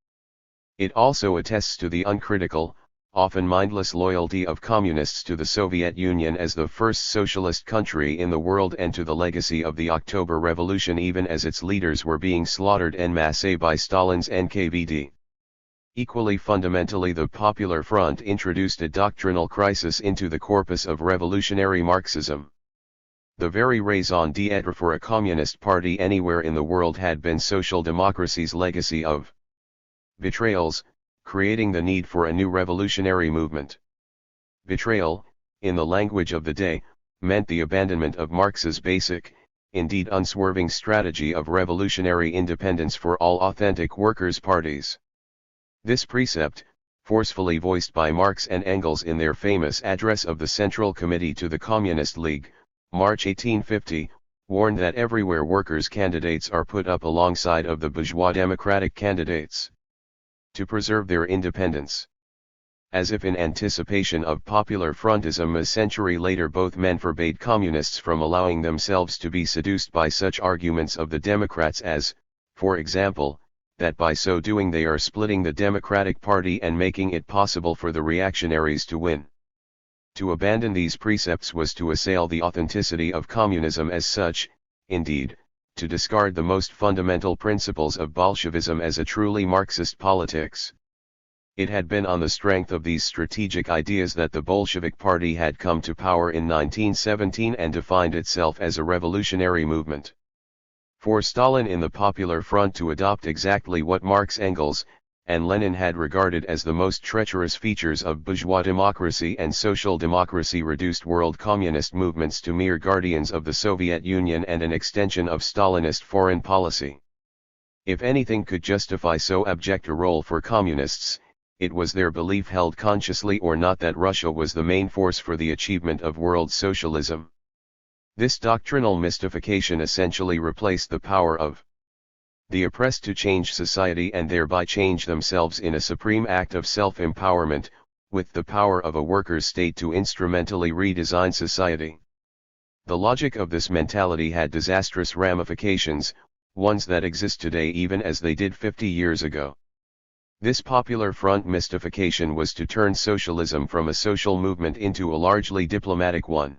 It also attests to the uncritical, often mindless loyalty of communists to the Soviet Union as the first socialist country in the world and to the legacy of the October Revolution even as its leaders were being slaughtered en masse by Stalin's NKVD. Equally fundamentally, the Popular Front introduced a doctrinal crisis into the corpus of revolutionary Marxism. The very raison d'etre for a communist party anywhere in the world had been social democracy's legacy of betrayals, creating the need for a new revolutionary movement. Betrayal, in the language of the day, meant the abandonment of Marx's basic, indeed unswerving strategy of revolutionary independence for all authentic workers' parties. This precept, forcefully voiced by Marx and Engels in their famous address of the Central Committee to the Communist League, March 1850, warned that everywhere workers' candidates are put up alongside of the bourgeois democratic candidates to preserve their independence. As if in anticipation of popular frontism a century later, both men forbade communists from allowing themselves to be seduced by such arguments of the Democrats as, for example, that by so doing they are splitting the Democratic Party and making it possible for the reactionaries to win. To abandon these precepts was to assail the authenticity of communism as such, indeed, to discard the most fundamental principles of Bolshevism as a truly Marxist politics. It had been on the strength of these strategic ideas that the Bolshevik Party had come to power in 1917 and defined itself as a revolutionary movement. For Stalin in the Popular Front to adopt exactly what Marx, Engels, and Lenin had regarded as the most treacherous features of bourgeois democracy and social democracy reduced world communist movements to mere guardians of the Soviet Union and an extension of Stalinist foreign policy. If anything could justify so abject a role for communists, it was their belief, held consciously or not, that Russia was the main force for the achievement of world socialism. This doctrinal mystification essentially replaced the power of the oppressed to change society and thereby change themselves in a supreme act of self-empowerment, with the power of a workers' state to instrumentally redesign society. The logic of this mentality had disastrous ramifications, ones that exist today even as they did 50 years ago. This Popular Front mystification was to turn socialism from a social movement into a largely diplomatic one.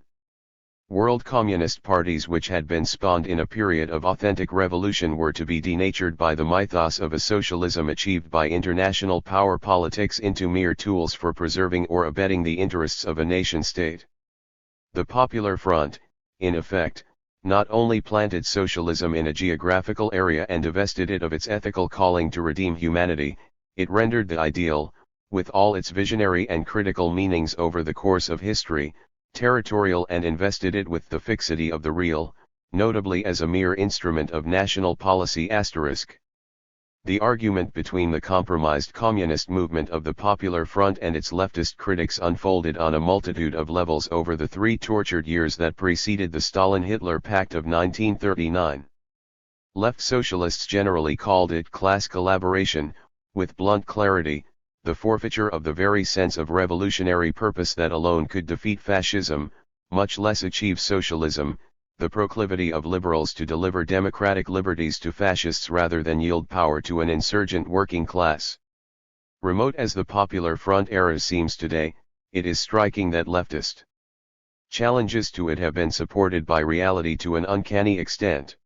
World communist parties which had been spawned in a period of authentic revolution were to be denatured by the mythos of a socialism achieved by international power politics into mere tools for preserving or abetting the interests of a nation-state. The Popular Front, in effect, not only planted socialism in a geographical area and divested it of its ethical calling to redeem humanity, it rendered the ideal, with all its visionary and critical meanings over the course of history, territorial and invested it with the fixity of the real, notably as a mere instrument of national policy *. The argument between the compromised communist movement of the Popular Front and its leftist critics unfolded on a multitude of levels over the 3 tortured years that preceded the Stalin-Hitler Pact of 1939. Left socialists generally called it class collaboration, with blunt clarity, the forfeiture of the very sense of revolutionary purpose that alone could defeat fascism, much less achieve socialism, the proclivity of liberals to deliver democratic liberties to fascists rather than yield power to an insurgent working class. Remote as the Popular Front era seems today, it is striking that leftist challenges to it have been supported by reality to an uncanny extent.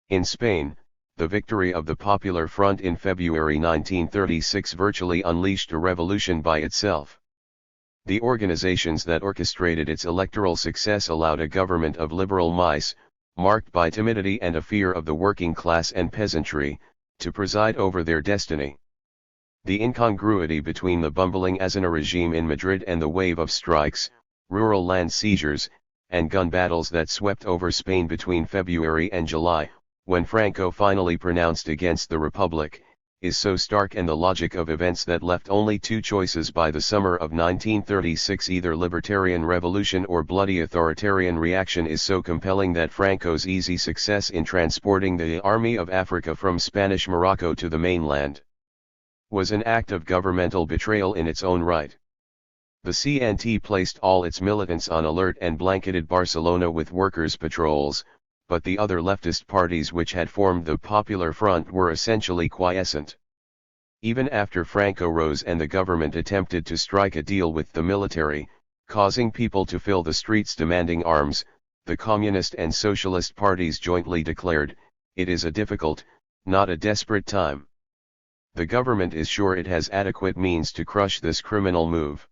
In Spain, the victory of the Popular Front in February 1936 virtually unleashed a revolution by itself. The organizations that orchestrated its electoral success allowed a government of liberal mice, marked by timidity and a fear of the working class and peasantry, to preside over their destiny. The incongruity between the bumbling Aznar regime in Madrid and the wave of strikes, rural land seizures, and gun battles that swept over Spain between February and July, when Franco finally pronounced against the Republic, is so stark, and the logic of events that left only 2 choices by the summer of 1936, either libertarian revolution or bloody authoritarian reaction, is so compelling that Franco's easy success in transporting the Army of Africa from Spanish Morocco to the mainland was an act of governmental betrayal in its own right. The CNT placed all its militants on alert and blanketed Barcelona with workers' patrols, but the other leftist parties which had formed the Popular Front were essentially quiescent. Even after Franco rose and the government attempted to strike a deal with the military, causing people to fill the streets demanding arms, the Communist and Socialist parties jointly declared, "It is a difficult, not a desperate time. The government is sure it has adequate means to crush this criminal move.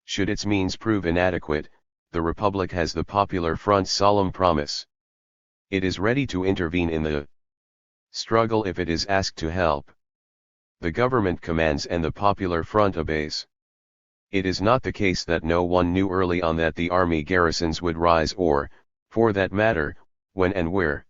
Should its means prove inadequate, the Republic has the Popular Front's solemn promise. It is ready to intervene in the struggle if it is asked to help. The government commands and the Popular Front obeys." It is not the case that no one knew early on that the army garrisons would rise or, for that matter, when and where.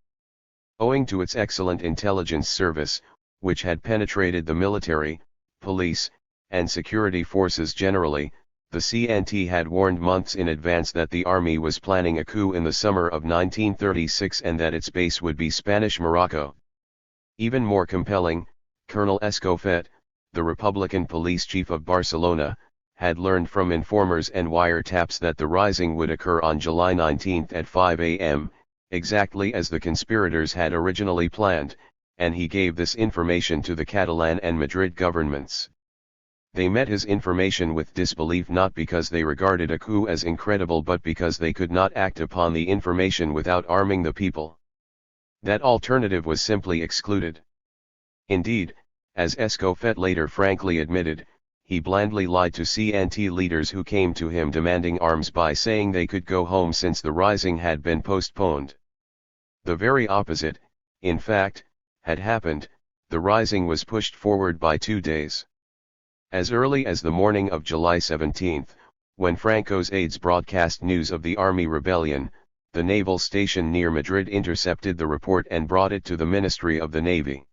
Owing to its excellent intelligence service, which had penetrated the military, police, and security forces generally, the CNT had warned months in advance that the army was planning a coup in the summer of 1936 and that its base would be Spanish Morocco. Even more compelling, Colonel Escofet, the Republican police chief of Barcelona, had learned from informers and wiretaps that the rising would occur on July 19 at 5 a.m., exactly as the conspirators had originally planned, and he gave this information to the Catalan and Madrid governments. They met his information with disbelief, not because they regarded a coup as incredible but because they could not act upon the information without arming the people. That alternative was simply excluded. Indeed, as Escofet later frankly admitted, he blandly lied to CNT leaders who came to him demanding arms by saying they could go home since the rising had been postponed. The very opposite, in fact, had happened. The rising was pushed forward by 2 days. As early as the morning of July 17, when Franco's aides broadcast news of the army rebellion, the naval station near Madrid intercepted the report and brought it to the Ministry of the Navy.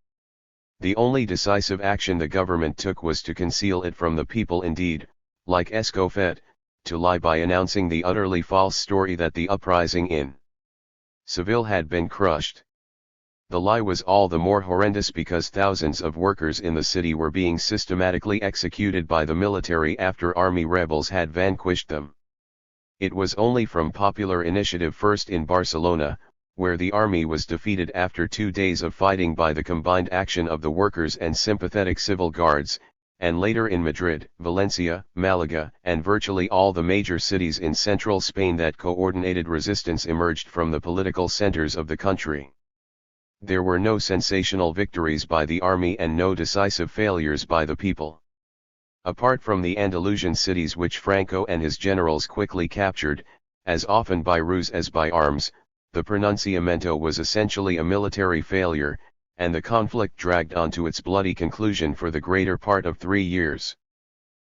The only decisive action the government took was to conceal it from the people, indeed, like Escofet, to lie by announcing the utterly false story that the uprising in Seville had been crushed. The lie was all the more horrendous because thousands of workers in the city were being systematically executed by the military after army rebels had vanquished them. It was only from popular initiative, first in Barcelona, where the army was defeated after 2 days of fighting by the combined action of the workers and sympathetic civil guards, and later in Madrid, Valencia, Malaga, and virtually all the major cities in central Spain that coordinated resistance emerged from the political centers of the country. There were no sensational victories by the army and no decisive failures by the people. Apart from the Andalusian cities which Franco and his generals quickly captured, as often by ruse as by arms, the pronunciamiento was essentially a military failure, and the conflict dragged on to its bloody conclusion for the greater part of 3 years.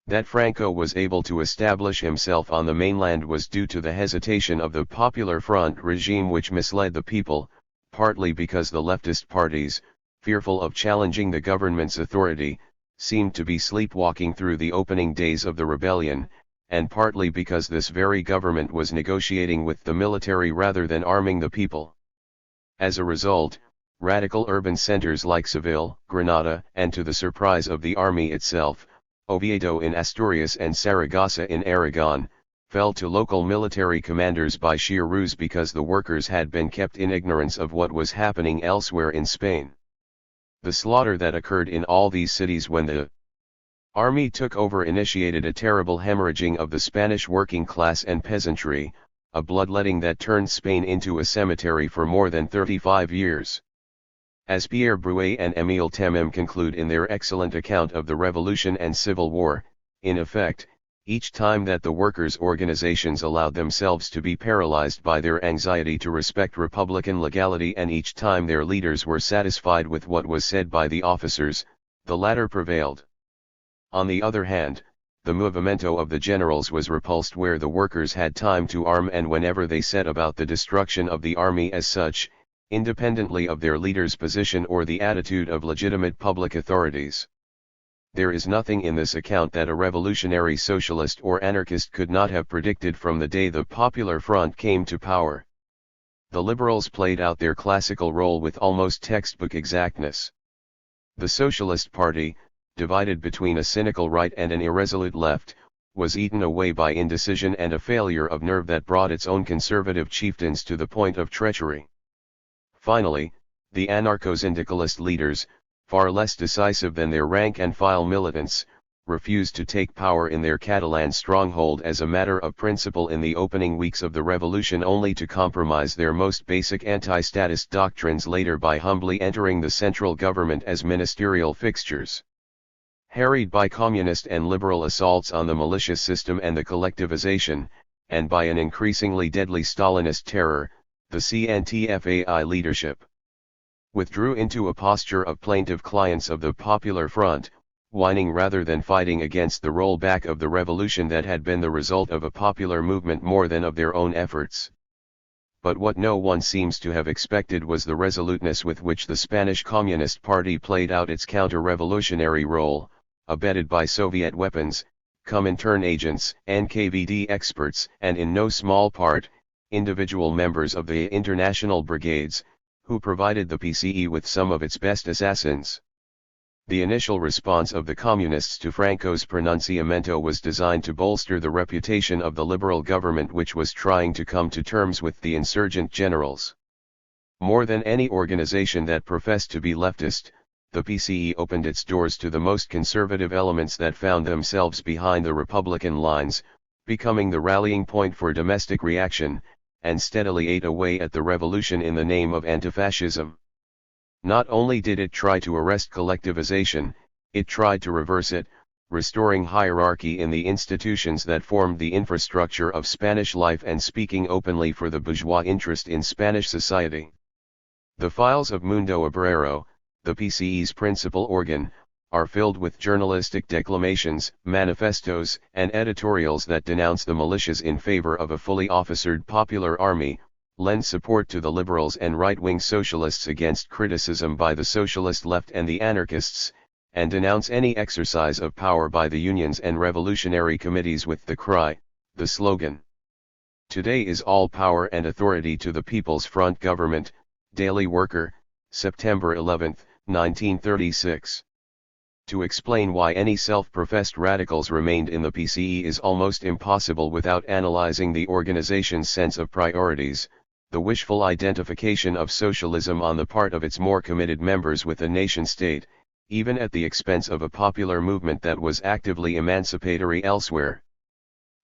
That Franco was able to establish himself on the mainland was due to the hesitation of the Popular Front regime, which misled the people, partly because the leftist parties, fearful of challenging the government's authority, seemed to be sleepwalking through the opening days of the rebellion, and partly because this very government was negotiating with the military rather than arming the people. As a result, radical urban centers like Seville, Granada, and to the surprise of the army itself, Oviedo in Asturias and Saragossa in Aragon, fell to local military commanders by sheer ruse because the workers had been kept in ignorance of what was happening elsewhere in Spain. The slaughter that occurred in all these cities when the army took over initiated a terrible hemorrhaging of the Spanish working class and peasantry, a bloodletting that turned Spain into a cemetery for more than 35 years. As Pierre Bruet and Émile Temem conclude in their excellent account of the Revolution and Civil War, in effect, each time that the workers' organizations allowed themselves to be paralyzed by their anxiety to respect republican legality, and each time their leaders were satisfied with what was said by the officers, the latter prevailed. On the other hand, the movimento of the generals was repulsed where the workers had time to arm and whenever they set about the destruction of the army as such, independently of their leader's position or the attitude of legitimate public authorities. There is nothing in this account that a revolutionary socialist or anarchist could not have predicted from the day the Popular Front came to power. The liberals played out their classical role with almost textbook exactness. The Socialist Party, divided between a cynical right and an irresolute left, was eaten away by indecision and a failure of nerve that brought its own conservative chieftains to the point of treachery. Finally, the anarcho-syndicalist leaders, far less decisive than their rank-and-file militants, refused to take power in their Catalan stronghold as a matter of principle in the opening weeks of the revolution, only to compromise their most basic anti-statist doctrines later by humbly entering the central government as ministerial fixtures. Harried by communist and liberal assaults on the militia system and the collectivization, and by an increasingly deadly Stalinist terror, the CNTFAI leadership withdrew into a posture of plaintive clients of the Popular Front, whining rather than fighting against the rollback of the revolution that had been the result of a popular movement more than of their own efforts. But what no one seems to have expected was the resoluteness with which the Spanish Communist Party played out its counter-revolutionary role, abetted by Soviet weapons, Comintern agents, NKVD experts, and in no small part, individual members of the international brigades, who provided the PCE with some of its best assassins. The initial response of the communists to Franco's pronunciamiento was designed to bolster the reputation of the liberal government, which was trying to come to terms with the insurgent generals. More than any organization that professed to be leftist, the PCE opened its doors to the most conservative elements that found themselves behind the Republican lines, becoming the rallying point for domestic reaction, and steadily ate away at the revolution in the name of anti-fascism. Not only did it try to arrest collectivization, it tried to reverse it, restoring hierarchy in the institutions that formed the infrastructure of Spanish life and speaking openly for the bourgeois interest in Spanish society. The files of Mundo Obrero, the PCE's principal organ, are filled with journalistic declamations, manifestos, and editorials that denounce the militias in favor of a fully officered popular army, lend support to the liberals and right-wing socialists against criticism by the socialist left and the anarchists, and denounce any exercise of power by the unions and revolutionary committees with the cry, the slogan, "Today is all power and authority to the People's Front Government." Daily Worker, September 11, 1936. To explain why any self-professed radicals remained in the PCE is almost impossible without analyzing the organization's sense of priorities, the wishful identification of socialism on the part of its more committed members with the nation-state, even at the expense of a popular movement that was actively emancipatory elsewhere.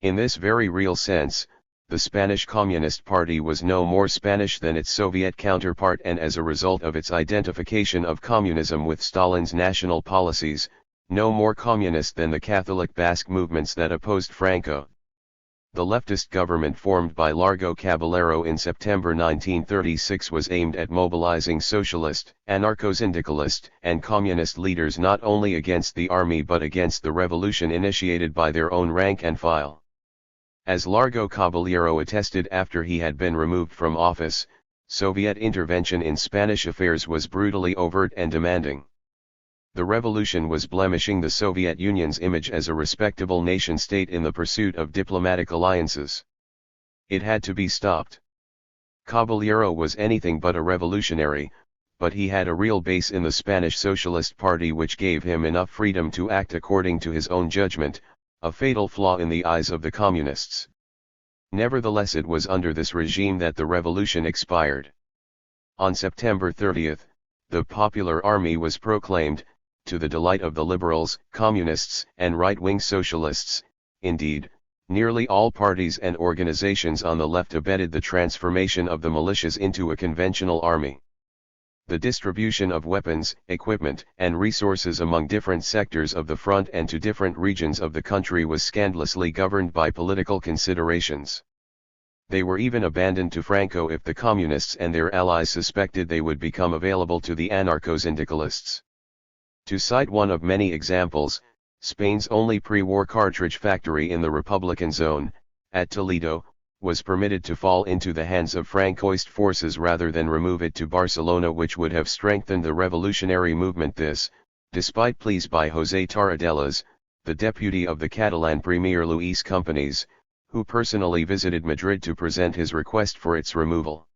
In this very real sense, the Spanish Communist Party was no more Spanish than its Soviet counterpart, and as a result of its identification of communism with Stalin's national policies, no more communist than the Catholic Basque movements that opposed Franco. The leftist government formed by Largo Caballero in September 1936 was aimed at mobilizing socialist, anarcho-syndicalist, and communist leaders not only against the army but against the revolution initiated by their own rank and file. As Largo Caballero attested after he had been removed from office, Soviet intervention in Spanish affairs was brutally overt and demanding. The revolution was blemishing the Soviet Union's image as a respectable nation-state in the pursuit of diplomatic alliances. It had to be stopped. Caballero was anything but a revolutionary, but he had a real base in the Spanish Socialist Party which gave him enough freedom to act according to his own judgment, a fatal flaw in the eyes of the communists. Nevertheless, it was under this regime that the revolution expired. On September 30, the Popular Army was proclaimed, to the delight of the liberals, communists, and right-wing socialists. Indeed, nearly all parties and organizations on the left abetted the transformation of the militias into a conventional army. The distribution of weapons, equipment, and resources among different sectors of the front and to different regions of the country was scandalously governed by political considerations. They were even abandoned to Franco if the communists and their allies suspected they would become available to the anarcho-syndicalists. To cite one of many examples, Spain's only pre-war cartridge factory in the Republican zone, at Toledo, was permitted to fall into the hands of Francoist forces rather than remove it to Barcelona, which would have strengthened the revolutionary movement. This, despite pleas by José Tarradellas, the deputy of the Catalan Premier Luis Companys, who personally visited Madrid to present his request for its removal.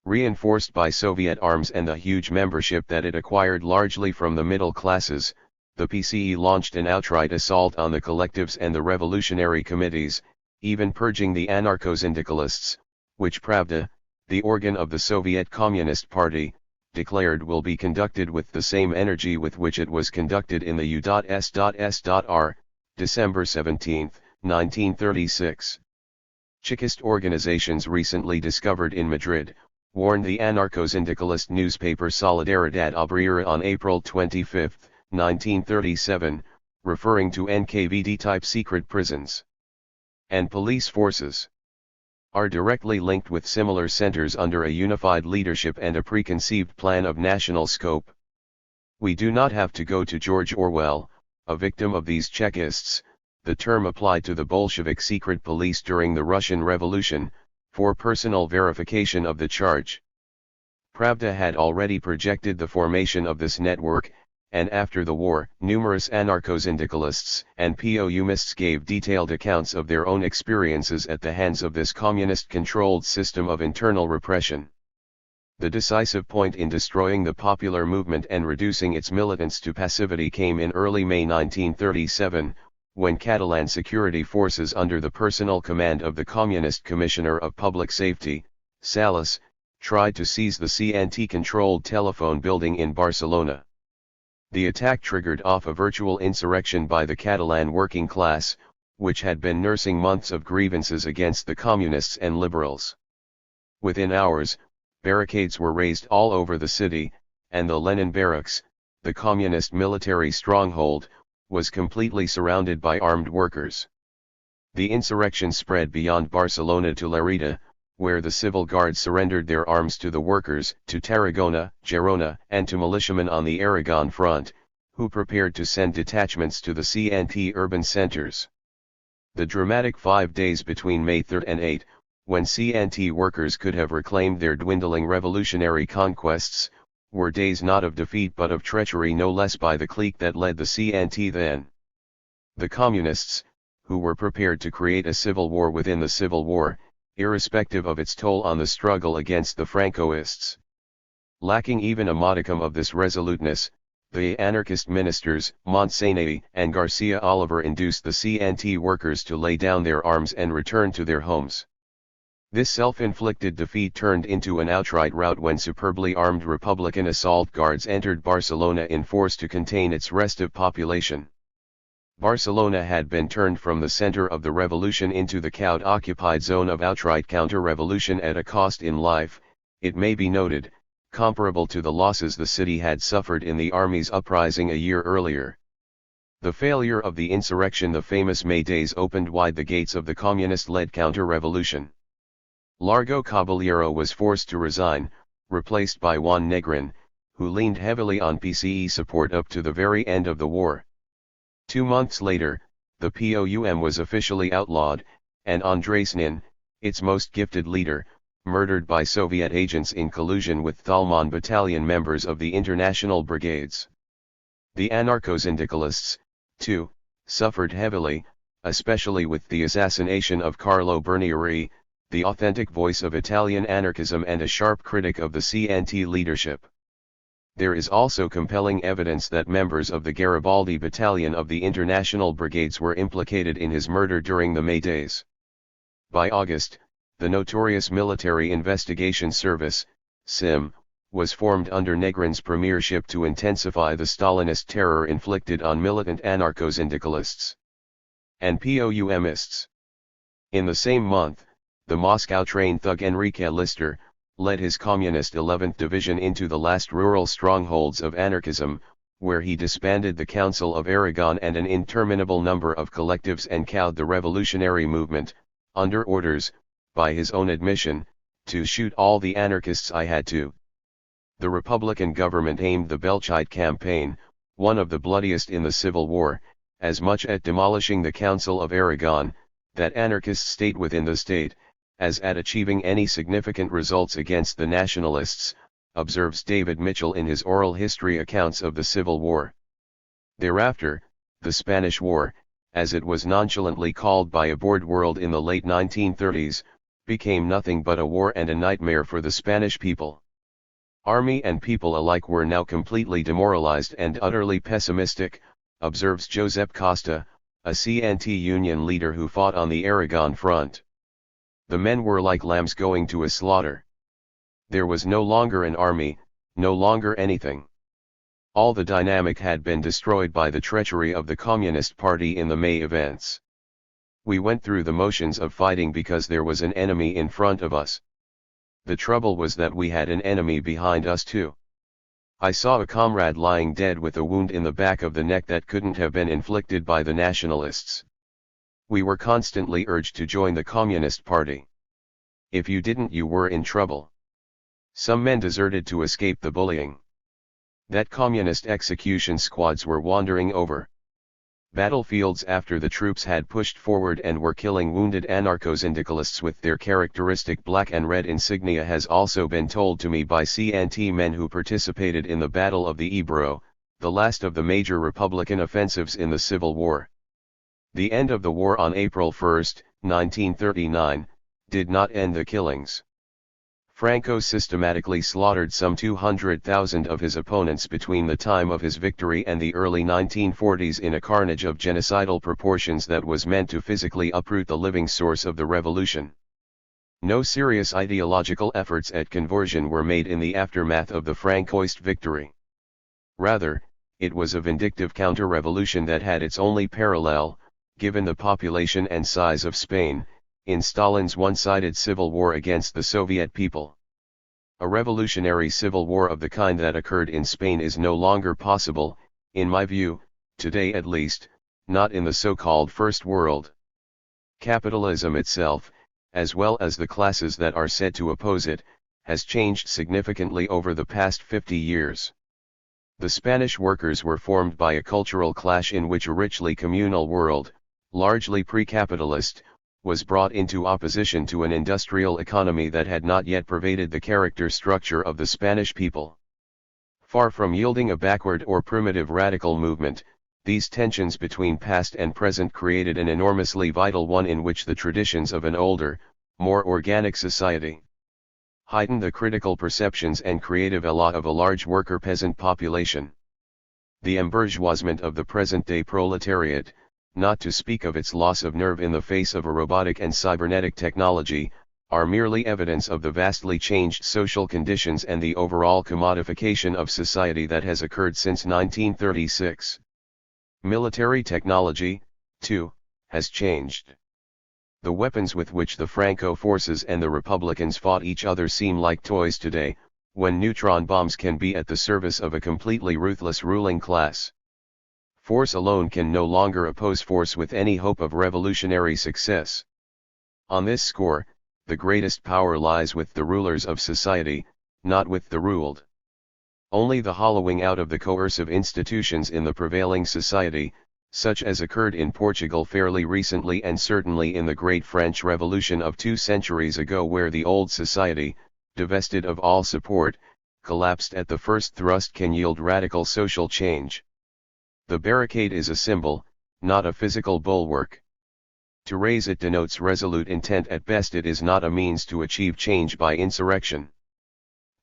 Reinforced by Soviet arms and the huge membership that it acquired largely from the middle classes, the PCE launched an outright assault on the collectives and the revolutionary committees, even purging the anarcho-syndicalists, which Pravda, the organ of the Soviet Communist Party, declared will be conducted with the same energy with which it was conducted in the U.S.S.R., December 17, 1936. Chekist organizations recently discovered in Madrid, warned the anarcho-syndicalist newspaper Solidaridad Obrera on April 25, 1937, referring to NKVD-type secret prisons and police forces are directly linked with similar centers under a unified leadership and a preconceived plan of national scope. We do not have to go to George Orwell, a victim of these Chekists, the term applied to the Bolshevik secret police during the Russian Revolution, for personal verification of the charge. Pravda had already projected the formation of this network, and after the war, numerous anarcho-syndicalists and POUists gave detailed accounts of their own experiences at the hands of this communist-controlled system of internal repression. The decisive point in destroying the popular movement and reducing its militants to passivity came in early May 1937, when Catalan security forces under the personal command of the Communist Commissioner of Public Safety, Salas, tried to seize the CNT-controlled telephone building in Barcelona. The attack triggered off a virtual insurrection by the Catalan working class, which had been nursing months of grievances against the communists and liberals. Within hours, barricades were raised all over the city, and the Lenin Barracks, the communist military stronghold, was completely surrounded by armed workers. The insurrection spread beyond Barcelona to Lerida, where the civil guards surrendered their arms to the workers, to Tarragona, Girona, and to militiamen on the Aragon front, who prepared to send detachments to the CNT urban centers. The dramatic 5 days between May 3 and 8, when CNT workers could have reclaimed their dwindling revolutionary conquests, were days not of defeat but of treachery, no less by the clique that led the CNT then. The communists, who were prepared to create a civil war within the civil war, irrespective of its toll on the struggle against the Francoists. Lacking even a modicum of this resoluteness, the anarchist ministers, Montseny and Garcia Oliver, induced the CNT workers to lay down their arms and return to their homes. This self-inflicted defeat turned into an outright rout when superbly armed Republican assault guards entered Barcelona in force to contain its restive population. Barcelona had been turned from the center of the revolution into the Caud-occupied zone of outright counter-revolution at a cost in life, it may be noted, comparable to the losses the city had suffered in the army's uprising a year earlier. The failure of the insurrection, the famous May Days, opened wide the gates of the communist-led counter-revolution. Largo Caballero was forced to resign, replaced by Juan Negrin, who leaned heavily on PCE support up to the very end of the war. 2 months later, the POUM was officially outlawed, and Andrés Nin, its most gifted leader, murdered by Soviet agents in collusion with Thalmann battalion members of the international brigades. The anarcho-syndicalists, too, suffered heavily, especially with the assassination of Carlo Bernieri, the authentic voice of Italian anarchism and a sharp critic of the CNT leadership. There is also compelling evidence that members of the Garibaldi battalion of the international brigades were implicated in his murder during the May Days. By August, the notorious Military Investigation Service, SIM, was formed under Negrin's premiership to intensify the Stalinist terror inflicted on militant anarcho-syndicalists and POUMists. In the same month, the Moscow-trained thug Enrique Lister led his communist 11th Division into the last rural strongholds of anarchism, where he disbanded the Council of Aragon and an interminable number of collectives and cowed the revolutionary movement, under orders, by his own admission, to shoot all the anarchists I had to. The Republican government aimed the Belchite campaign, one of the bloodiest in the Civil War, as much at demolishing the Council of Aragon, that anarchist state within the state, as at achieving any significant results against the nationalists, observes David Mitchell in his oral history accounts of the Civil War. Thereafter, the Spanish War, as it was nonchalantly called by a bored world in the late 1930s, became nothing but a war and a nightmare for the Spanish people. Army and people alike were now completely demoralized and utterly pessimistic, observes Josep Costa, a CNT Union leader who fought on the Aragon front. The men were like lambs going to a slaughter. There was no longer an army, no longer anything. All the dynamic had been destroyed by the treachery of the Communist Party in the May events. We went through the motions of fighting because there was an enemy in front of us. The trouble was that we had an enemy behind us too. I saw a comrade lying dead with a wound in the back of the neck that couldn't have been inflicted by the nationalists. We were constantly urged to join the Communist Party. If you didn't, you were in trouble. Some men deserted to escape the bullying. That communist execution squads were wandering over battlefields after the troops had pushed forward and were killing wounded anarcho-syndicalists with their characteristic black and red insignia has also been told to me by CNT men who participated in the Battle of the Ebro, the last of the major Republican offensives in the Civil War. The end of the war on April 1, 1939, did not end the killings. Franco systematically slaughtered some 200,000 of his opponents between the time of his victory and the early 1940s in a carnage of genocidal proportions that was meant to physically uproot the living source of the revolution. No serious ideological efforts at conversion were made in the aftermath of the Francoist victory. Rather, it was a vindictive counter-revolution that had its only parallel, given the population and size of Spain, in Stalin's one-sided civil war against the Soviet people. A revolutionary civil war of the kind that occurred in Spain is no longer possible, in my view, today at least, not in the so-called First World. Capitalism itself, as well as the classes that are said to oppose it, has changed significantly over the past 50 years. The Spanish workers were formed by a cultural clash in which a richly communal world, largely pre-capitalist, was brought into opposition to an industrial economy that had not yet pervaded the character structure of the Spanish people. Far from yielding a backward or primitive radical movement, these tensions between past and present created an enormously vital one in which the traditions of an older, more organic society heightened the critical perceptions and creative elan of a large worker-peasant population. The embourgeoisement of the present-day proletariat, not to speak of its loss of nerve in the face of a robotic and cybernetic technology, are merely evidence of the vastly changed social conditions and the overall commodification of society that has occurred since 1936. Military technology, too, has changed. The weapons with which the Franco forces and the Republicans fought each other seem like toys today, when neutron bombs can be at the service of a completely ruthless ruling class. Force alone can no longer oppose force with any hope of revolutionary success. On this score, the greatest power lies with the rulers of society, not with the ruled. Only the hollowing out of the coercive institutions in the prevailing society, such as occurred in Portugal fairly recently and certainly in the Great French Revolution of 2 centuries ago, where the old society, divested of all support, collapsed at the first thrust, can yield radical social change. The barricade is a symbol, not a physical bulwark. To raise it denotes resolute intent. At best it is not a means to achieve change by insurrection.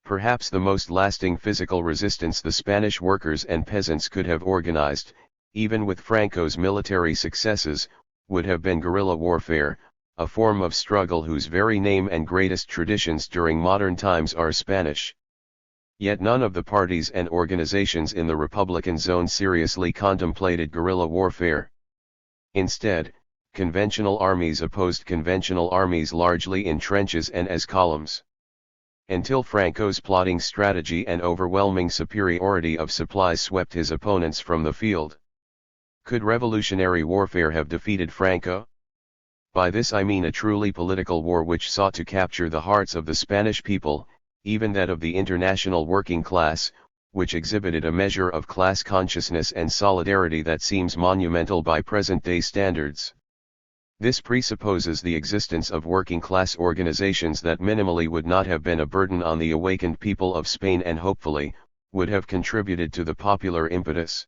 Perhaps the most lasting physical resistance the Spanish workers and peasants could have organized, even with Franco's military successes, would have been guerrilla warfare, a form of struggle whose very name and greatest traditions during modern times are Spanish. Yet none of the parties and organizations in the Republican zone seriously contemplated guerrilla warfare. Instead, conventional armies opposed conventional armies, largely in trenches and as columns. Until Franco's plotting strategy and overwhelming superiority of supplies swept his opponents from the field. Could revolutionary warfare have defeated Franco? By this I mean a truly political war which sought to capture the hearts of the Spanish people, even that of the international working class, which exhibited a measure of class consciousness and solidarity that seems monumental by present-day standards. This presupposes the existence of working-class organizations that minimally would not have been a burden on the awakened people of Spain and hopefully, would have contributed to the popular impetus.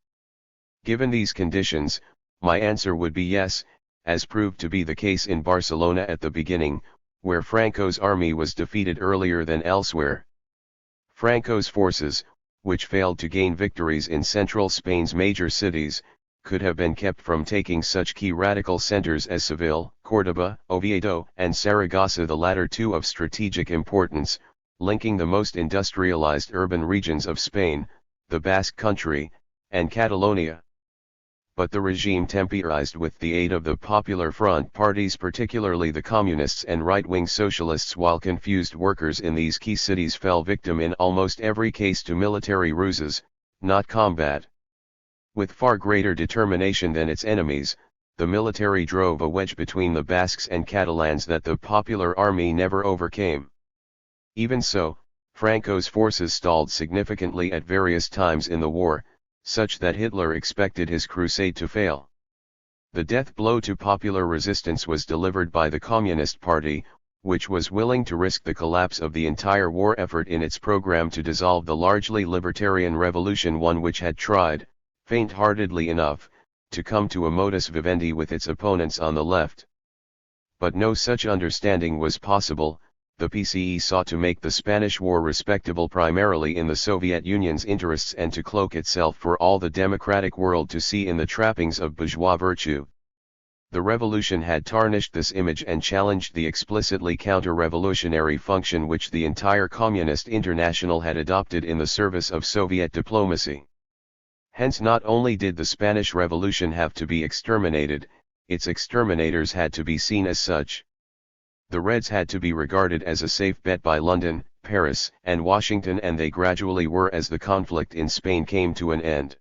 Given these conditions, my answer would be yes, as proved to be the case in Barcelona at the beginning, where Franco's army was defeated earlier than elsewhere. Franco's forces, which failed to gain victories in central Spain's major cities, could have been kept from taking such key radical centers as Seville, Córdoba, Oviedo, and Saragossa, the latter two of strategic importance, linking the most industrialized urban regions of Spain, the Basque Country, and Catalonia. But the regime temporized with the aid of the Popular Front parties, particularly the Communists and right-wing Socialists, while confused workers in these key cities fell victim in almost every case to military ruses, not combat. With far greater determination than its enemies, the military drove a wedge between the Basques and Catalans that the Popular Army never overcame. Even so, Franco's forces stalled significantly at various times in the war, such that Hitler expected his crusade to fail. The death blow to popular resistance was delivered by the Communist Party, which was willing to risk the collapse of the entire war effort in its program to dissolve the largely libertarian revolution, one which had tried, faint-heartedly enough, to come to a modus vivendi with its opponents on the left. But no such understanding was possible. The PCE sought to make the Spanish war respectable primarily in the Soviet Union's interests and to cloak itself for all the democratic world to see in the trappings of bourgeois virtue. The revolution had tarnished this image and challenged the explicitly counter-revolutionary function which the entire Communist International had adopted in the service of Soviet diplomacy. Hence not only did the Spanish Revolution have to be exterminated, its exterminators had to be seen as such. The Reds had to be regarded as a safe bet by London, Paris, and Washington, and they gradually were as the conflict in Spain came to an end.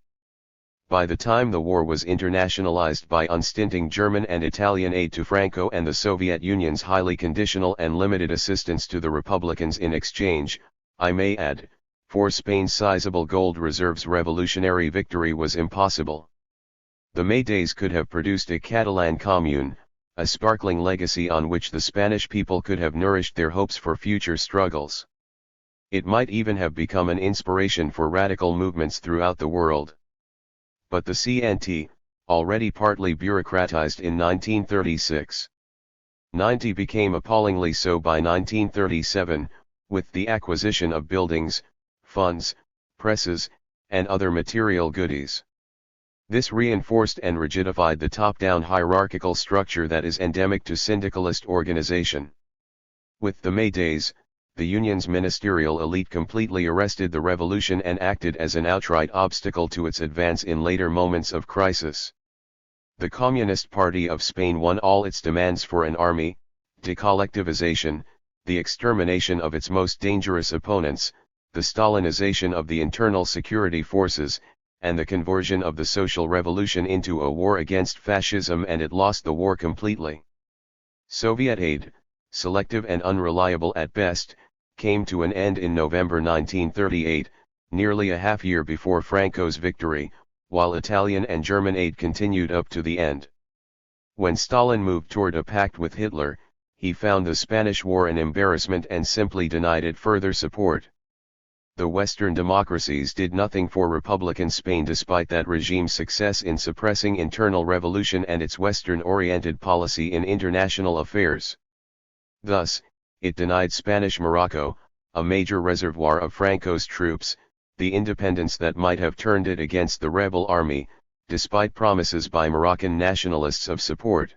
By the time the war was internationalized by unstinting German and Italian aid to Franco and the Soviet Union's highly conditional and limited assistance to the Republicans in exchange, I may add, for Spain's sizable gold reserves, revolutionary victory was impossible. The May Days could have produced a Catalan commune, a sparkling legacy on which the Spanish people could have nourished their hopes for future struggles. It might even have become an inspiration for radical movements throughout the world. But the CNT, already partly bureaucratized in 1936, 90 became appallingly so by 1937, with the acquisition of buildings, funds, presses, and other material goodies. This reinforced and rigidified the top-down hierarchical structure that is endemic to syndicalist organization. With the May Days, the Union's ministerial elite completely arrested the revolution and acted as an outright obstacle to its advance in later moments of crisis. The Communist Party of Spain won all its demands for an army, decollectivization, the extermination of its most dangerous opponents, the Stalinization of the internal security forces, and the conversion of the social revolution into a war against fascism, and it lost the war completely. Soviet aid, selective and unreliable at best, came to an end in November 1938, nearly a half-year before Franco's victory, while Italian and German aid continued up to the end. When Stalin moved toward a pact with Hitler, he found the Spanish War an embarrassment and simply denied it further support. The Western democracies did nothing for Republican Spain despite that regime's success in suppressing internal revolution and its Western-oriented policy in international affairs. Thus, it denied Spanish Morocco, a major reservoir of Franco's troops, the independence that might have turned it against the rebel army, despite promises by Moroccan nationalists of support.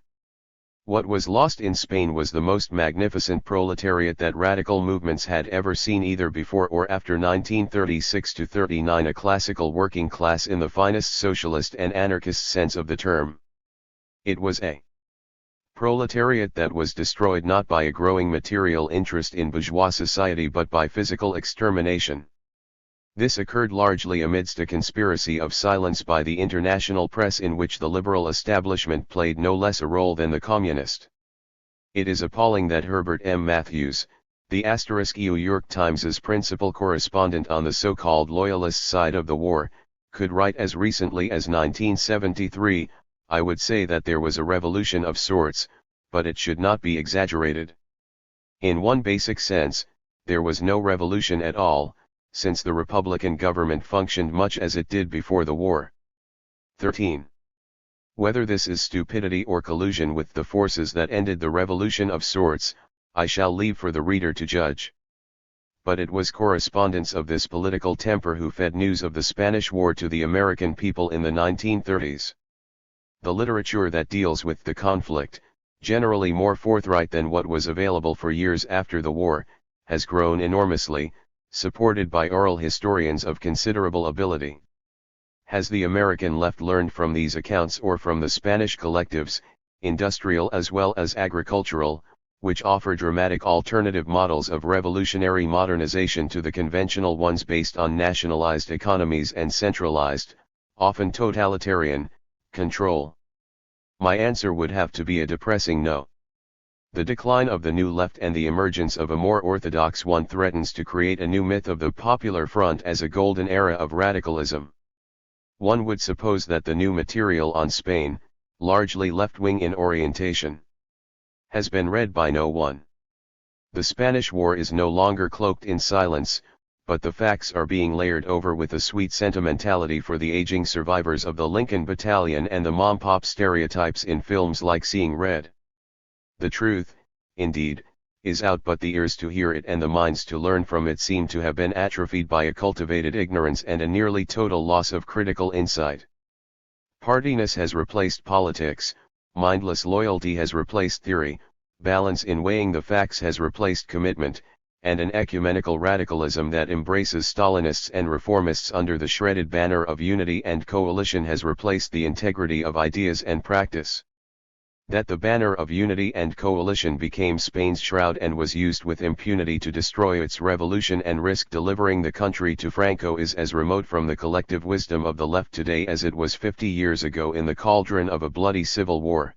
What was lost in Spain was the most magnificent proletariat that radical movements had ever seen either before or after 1936–39, a classical working class in the finest socialist and anarchist sense of the term. It was a proletariat that was destroyed not by a growing material interest in bourgeois society but by physical extermination. This occurred largely amidst a conspiracy of silence by the international press in which the liberal establishment played no less a role than the communist. It is appalling that Herbert M. Matthews, the *New York Times's principal correspondent on the so-called loyalist side of the war, could write as recently as 1973, "I would say that there was a revolution of sorts, but it should not be exaggerated. In one basic sense, there was no revolution at all, since the Republican government functioned much as it did before the war." 13. Whether this is stupidity or collusion with the forces that ended the revolution of sorts, I shall leave for the reader to judge. But it was correspondents of this political temper who fed news of the Spanish War to the American people in the 1930s. The literature that deals with the conflict, generally more forthright than what was available for years after the war, has grown enormously, supported by oral historians of considerable ability. Has the American left learned from these accounts or from the Spanish collectives, industrial as well as agricultural, which offer dramatic alternative models of revolutionary modernization to the conventional ones based on nationalized economies and centralized, often totalitarian, control? My answer would have to be a depressing no. The decline of the New Left and the emergence of a more orthodox one threatens to create a new myth of the Popular Front as a golden era of radicalism. One would suppose that the new material on Spain, largely left-wing in orientation, has been read by no one. The Spanish War is no longer cloaked in silence, but the facts are being layered over with a sweet sentimentality for the aging survivors of the Lincoln Battalion and the mom-pop stereotypes in films like Seeing Red. The truth, indeed, is out, but the ears to hear it and the minds to learn from it seem to have been atrophied by a cultivated ignorance and a nearly total loss of critical insight. Partiness has replaced politics, mindless loyalty has replaced theory, balance in weighing the facts has replaced commitment, and an ecumenical radicalism that embraces Stalinists and reformists under the shredded banner of unity and coalition has replaced the integrity of ideas and practice. That the banner of unity and coalition became Spain's shroud and was used with impunity to destroy its revolution and risk delivering the country to Franco is as remote from the collective wisdom of the left today as it was 50 years ago in the cauldron of a bloody civil war.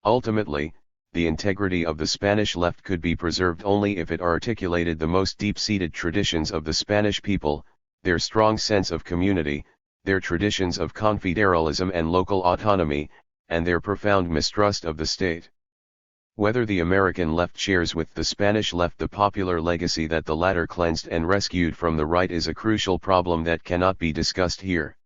Ultimately, the integrity of the Spanish left could be preserved only if it articulated the most deep-seated traditions of the Spanish people, their strong sense of community, their traditions of confederalism and local autonomy, and their profound mistrust of the state. Whether the American left shares with the Spanish left the popular legacy that the latter cleansed and rescued from the right is a crucial problem that cannot be discussed here.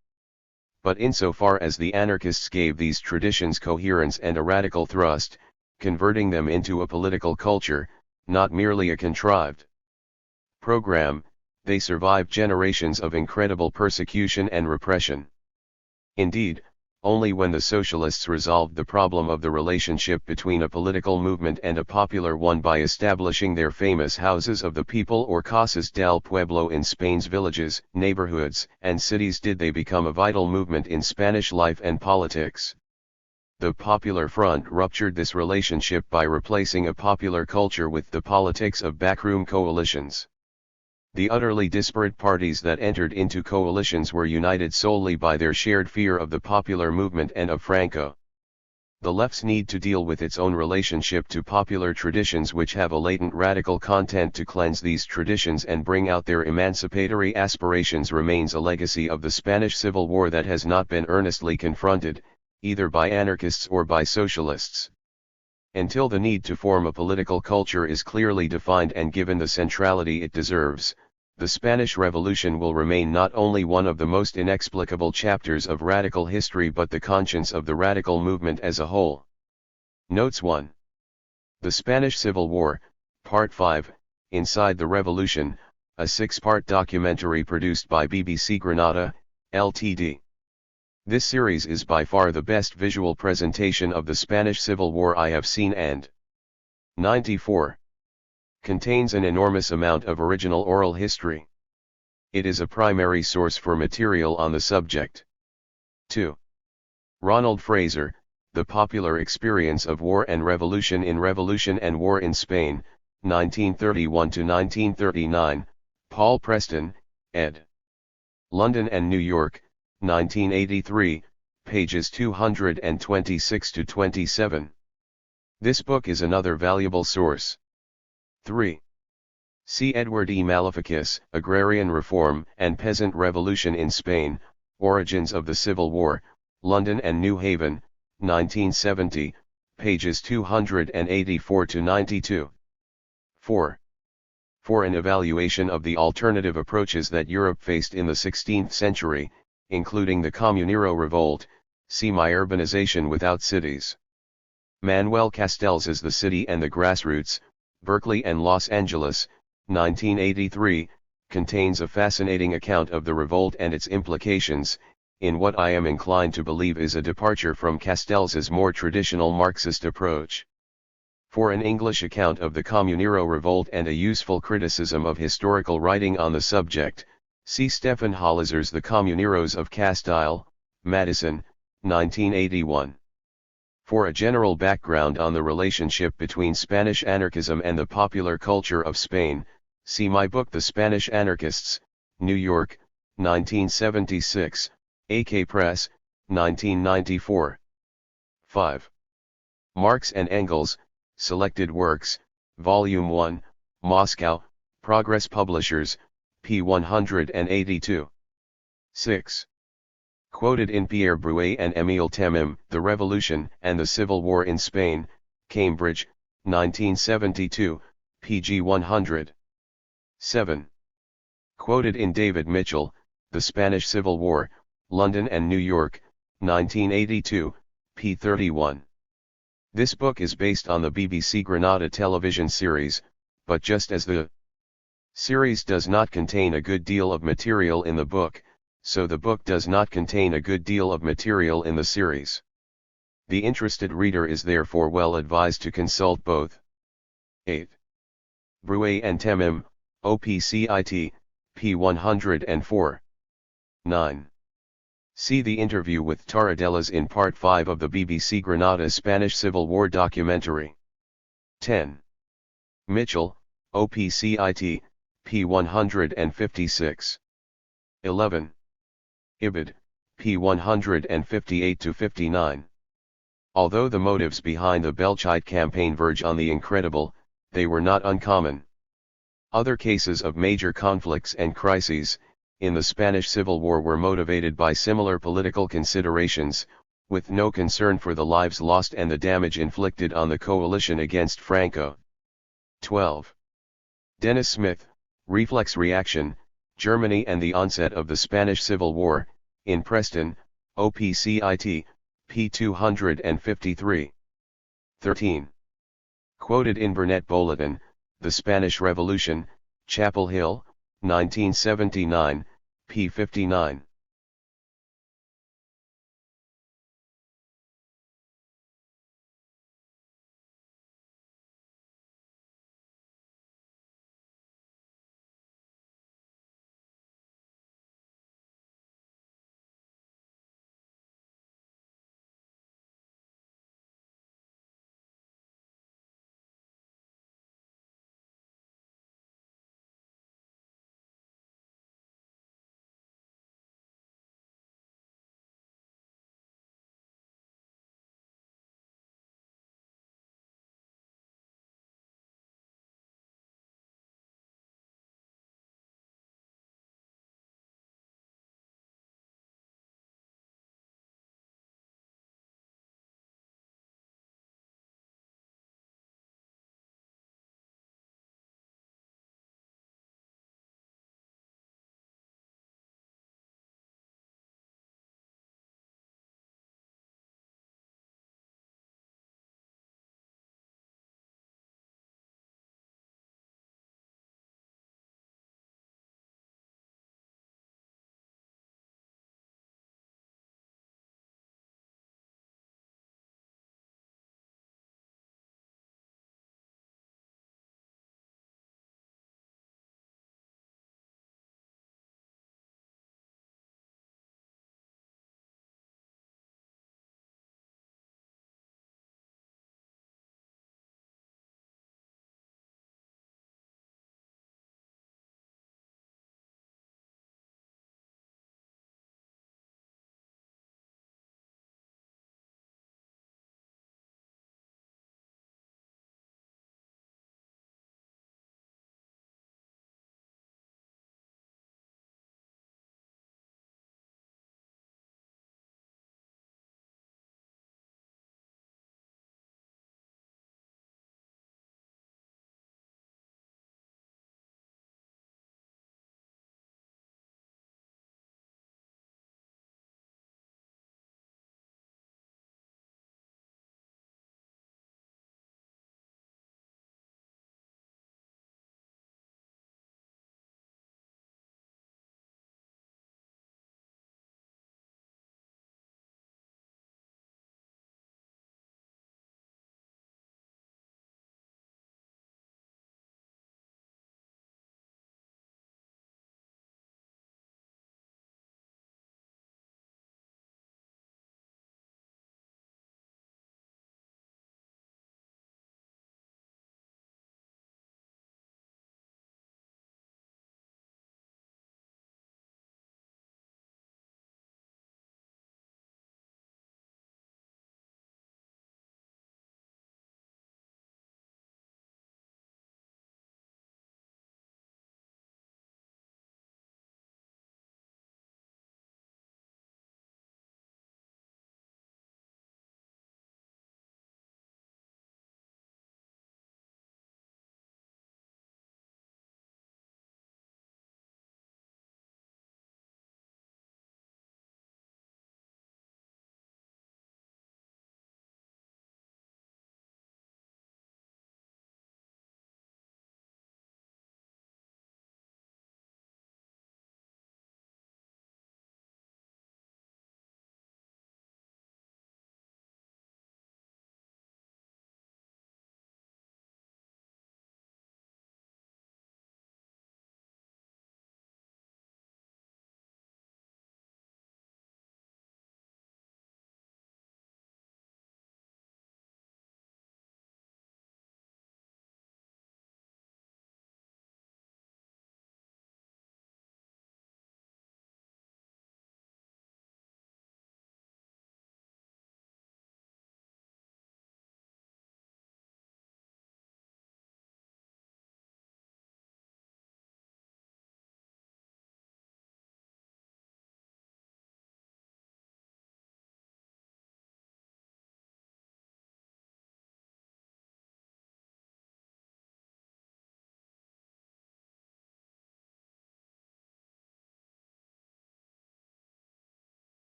But insofar as the anarchists gave these traditions coherence and a radical thrust, converting them into a political culture, not merely a contrived program, they survived generations of incredible persecution and repression. Indeed, only when the socialists resolved the problem of the relationship between a political movement and a popular one by establishing their famous Houses of the People or Casas del Pueblo in Spain's villages, neighborhoods, and cities did they become a vital movement in Spanish life and politics. The Popular Front ruptured this relationship by replacing a popular culture with the politics of backroom coalitions. The utterly disparate parties that entered into coalitions were united solely by their shared fear of the popular movement and of Franco. The left's need to deal with its own relationship to popular traditions which have a latent radical content to cleanse these traditions and bring out their emancipatory aspirations remains a legacy of the Spanish Civil War that has not been earnestly confronted, either by anarchists or by socialists. Until the need to form a political culture is clearly defined and given the centrality it deserves, the Spanish Revolution will remain not only one of the most inexplicable chapters of radical history but the conscience of the radical movement as a whole. Notes 1. The Spanish Civil War, Part 5, Inside the Revolution, a 6-part documentary produced by BBC Granada, Ltd. This series is by far the best visual presentation of the Spanish Civil War I have seen and 94. Contains an enormous amount of original oral history. It is a primary source for material on the subject. 2. Ronald Fraser, The Popular Experience of War and Revolution in Revolution and War in Spain, 1931–1939, Paul Preston, ed. London and New York, 1983, pages 226–27. This book is another valuable source. 3. C. Edward E. Maleficus, Agrarian Reform and Peasant Revolution in Spain, Origins of the Civil War, London and New Haven, 1970, pages 284–92. 4. For an evaluation of the alternative approaches that Europe faced in the 16th century, including the Comunero Revolt, see My Urbanization Without Cities. Manuel Castells' The City and the Grassroots, Berkeley and Los Angeles, 1983, contains a fascinating account of the revolt and its implications, in what I am inclined to believe is a departure from Castells' more traditional Marxist approach. For an English account of the Comunero Revolt and a useful criticism of historical writing on the subject, see Stefan Holliser's The Comuneros of Castile, Madison, 1981. For a general background on the relationship between Spanish anarchism and the popular culture of Spain, see my book The Spanish Anarchists, New York, 1976, AK Press, 1994. 5. Marx and Engels, Selected Works, Volume 1, Moscow, Progress Publishers, p. 182. 6. Quoted in Pierre Bruet and Émile Temim, The Revolution and the Civil War in Spain, Cambridge, 1972, pg 100. 7. Quoted in David Mitchell, The Spanish Civil War, London and New York, 1982, p. 31. This book is based on the BBC Granada television series, but just as the series does not contain a good deal of material in the book, so the book does not contain a good deal of material in the series. The interested reader is therefore well advised to consult both. 8. Bruet and Temim, OPCIT, p. 104. 9. See the interview with Taradellas in Part 5 of the BBC Granada Spanish Civil War documentary. 10. Mitchell, OPCIT, p. 156. 11. Ibid, p. 158–59. Although the motives behind the Belchite campaign verge on the incredible, they were not uncommon. Other cases of major conflicts and crises in the Spanish Civil War were motivated by similar political considerations, with no concern for the lives lost and the damage inflicted on the coalition against Franco. 12. Dennis Smith, Reflex Reaction, Germany and the Onset of the Spanish Civil War, in Preston, OPCIT, p. 253. 13. Quoted in Burnett Bulletin, The Spanish Revolution, Chapel Hill, 1979, p. 59.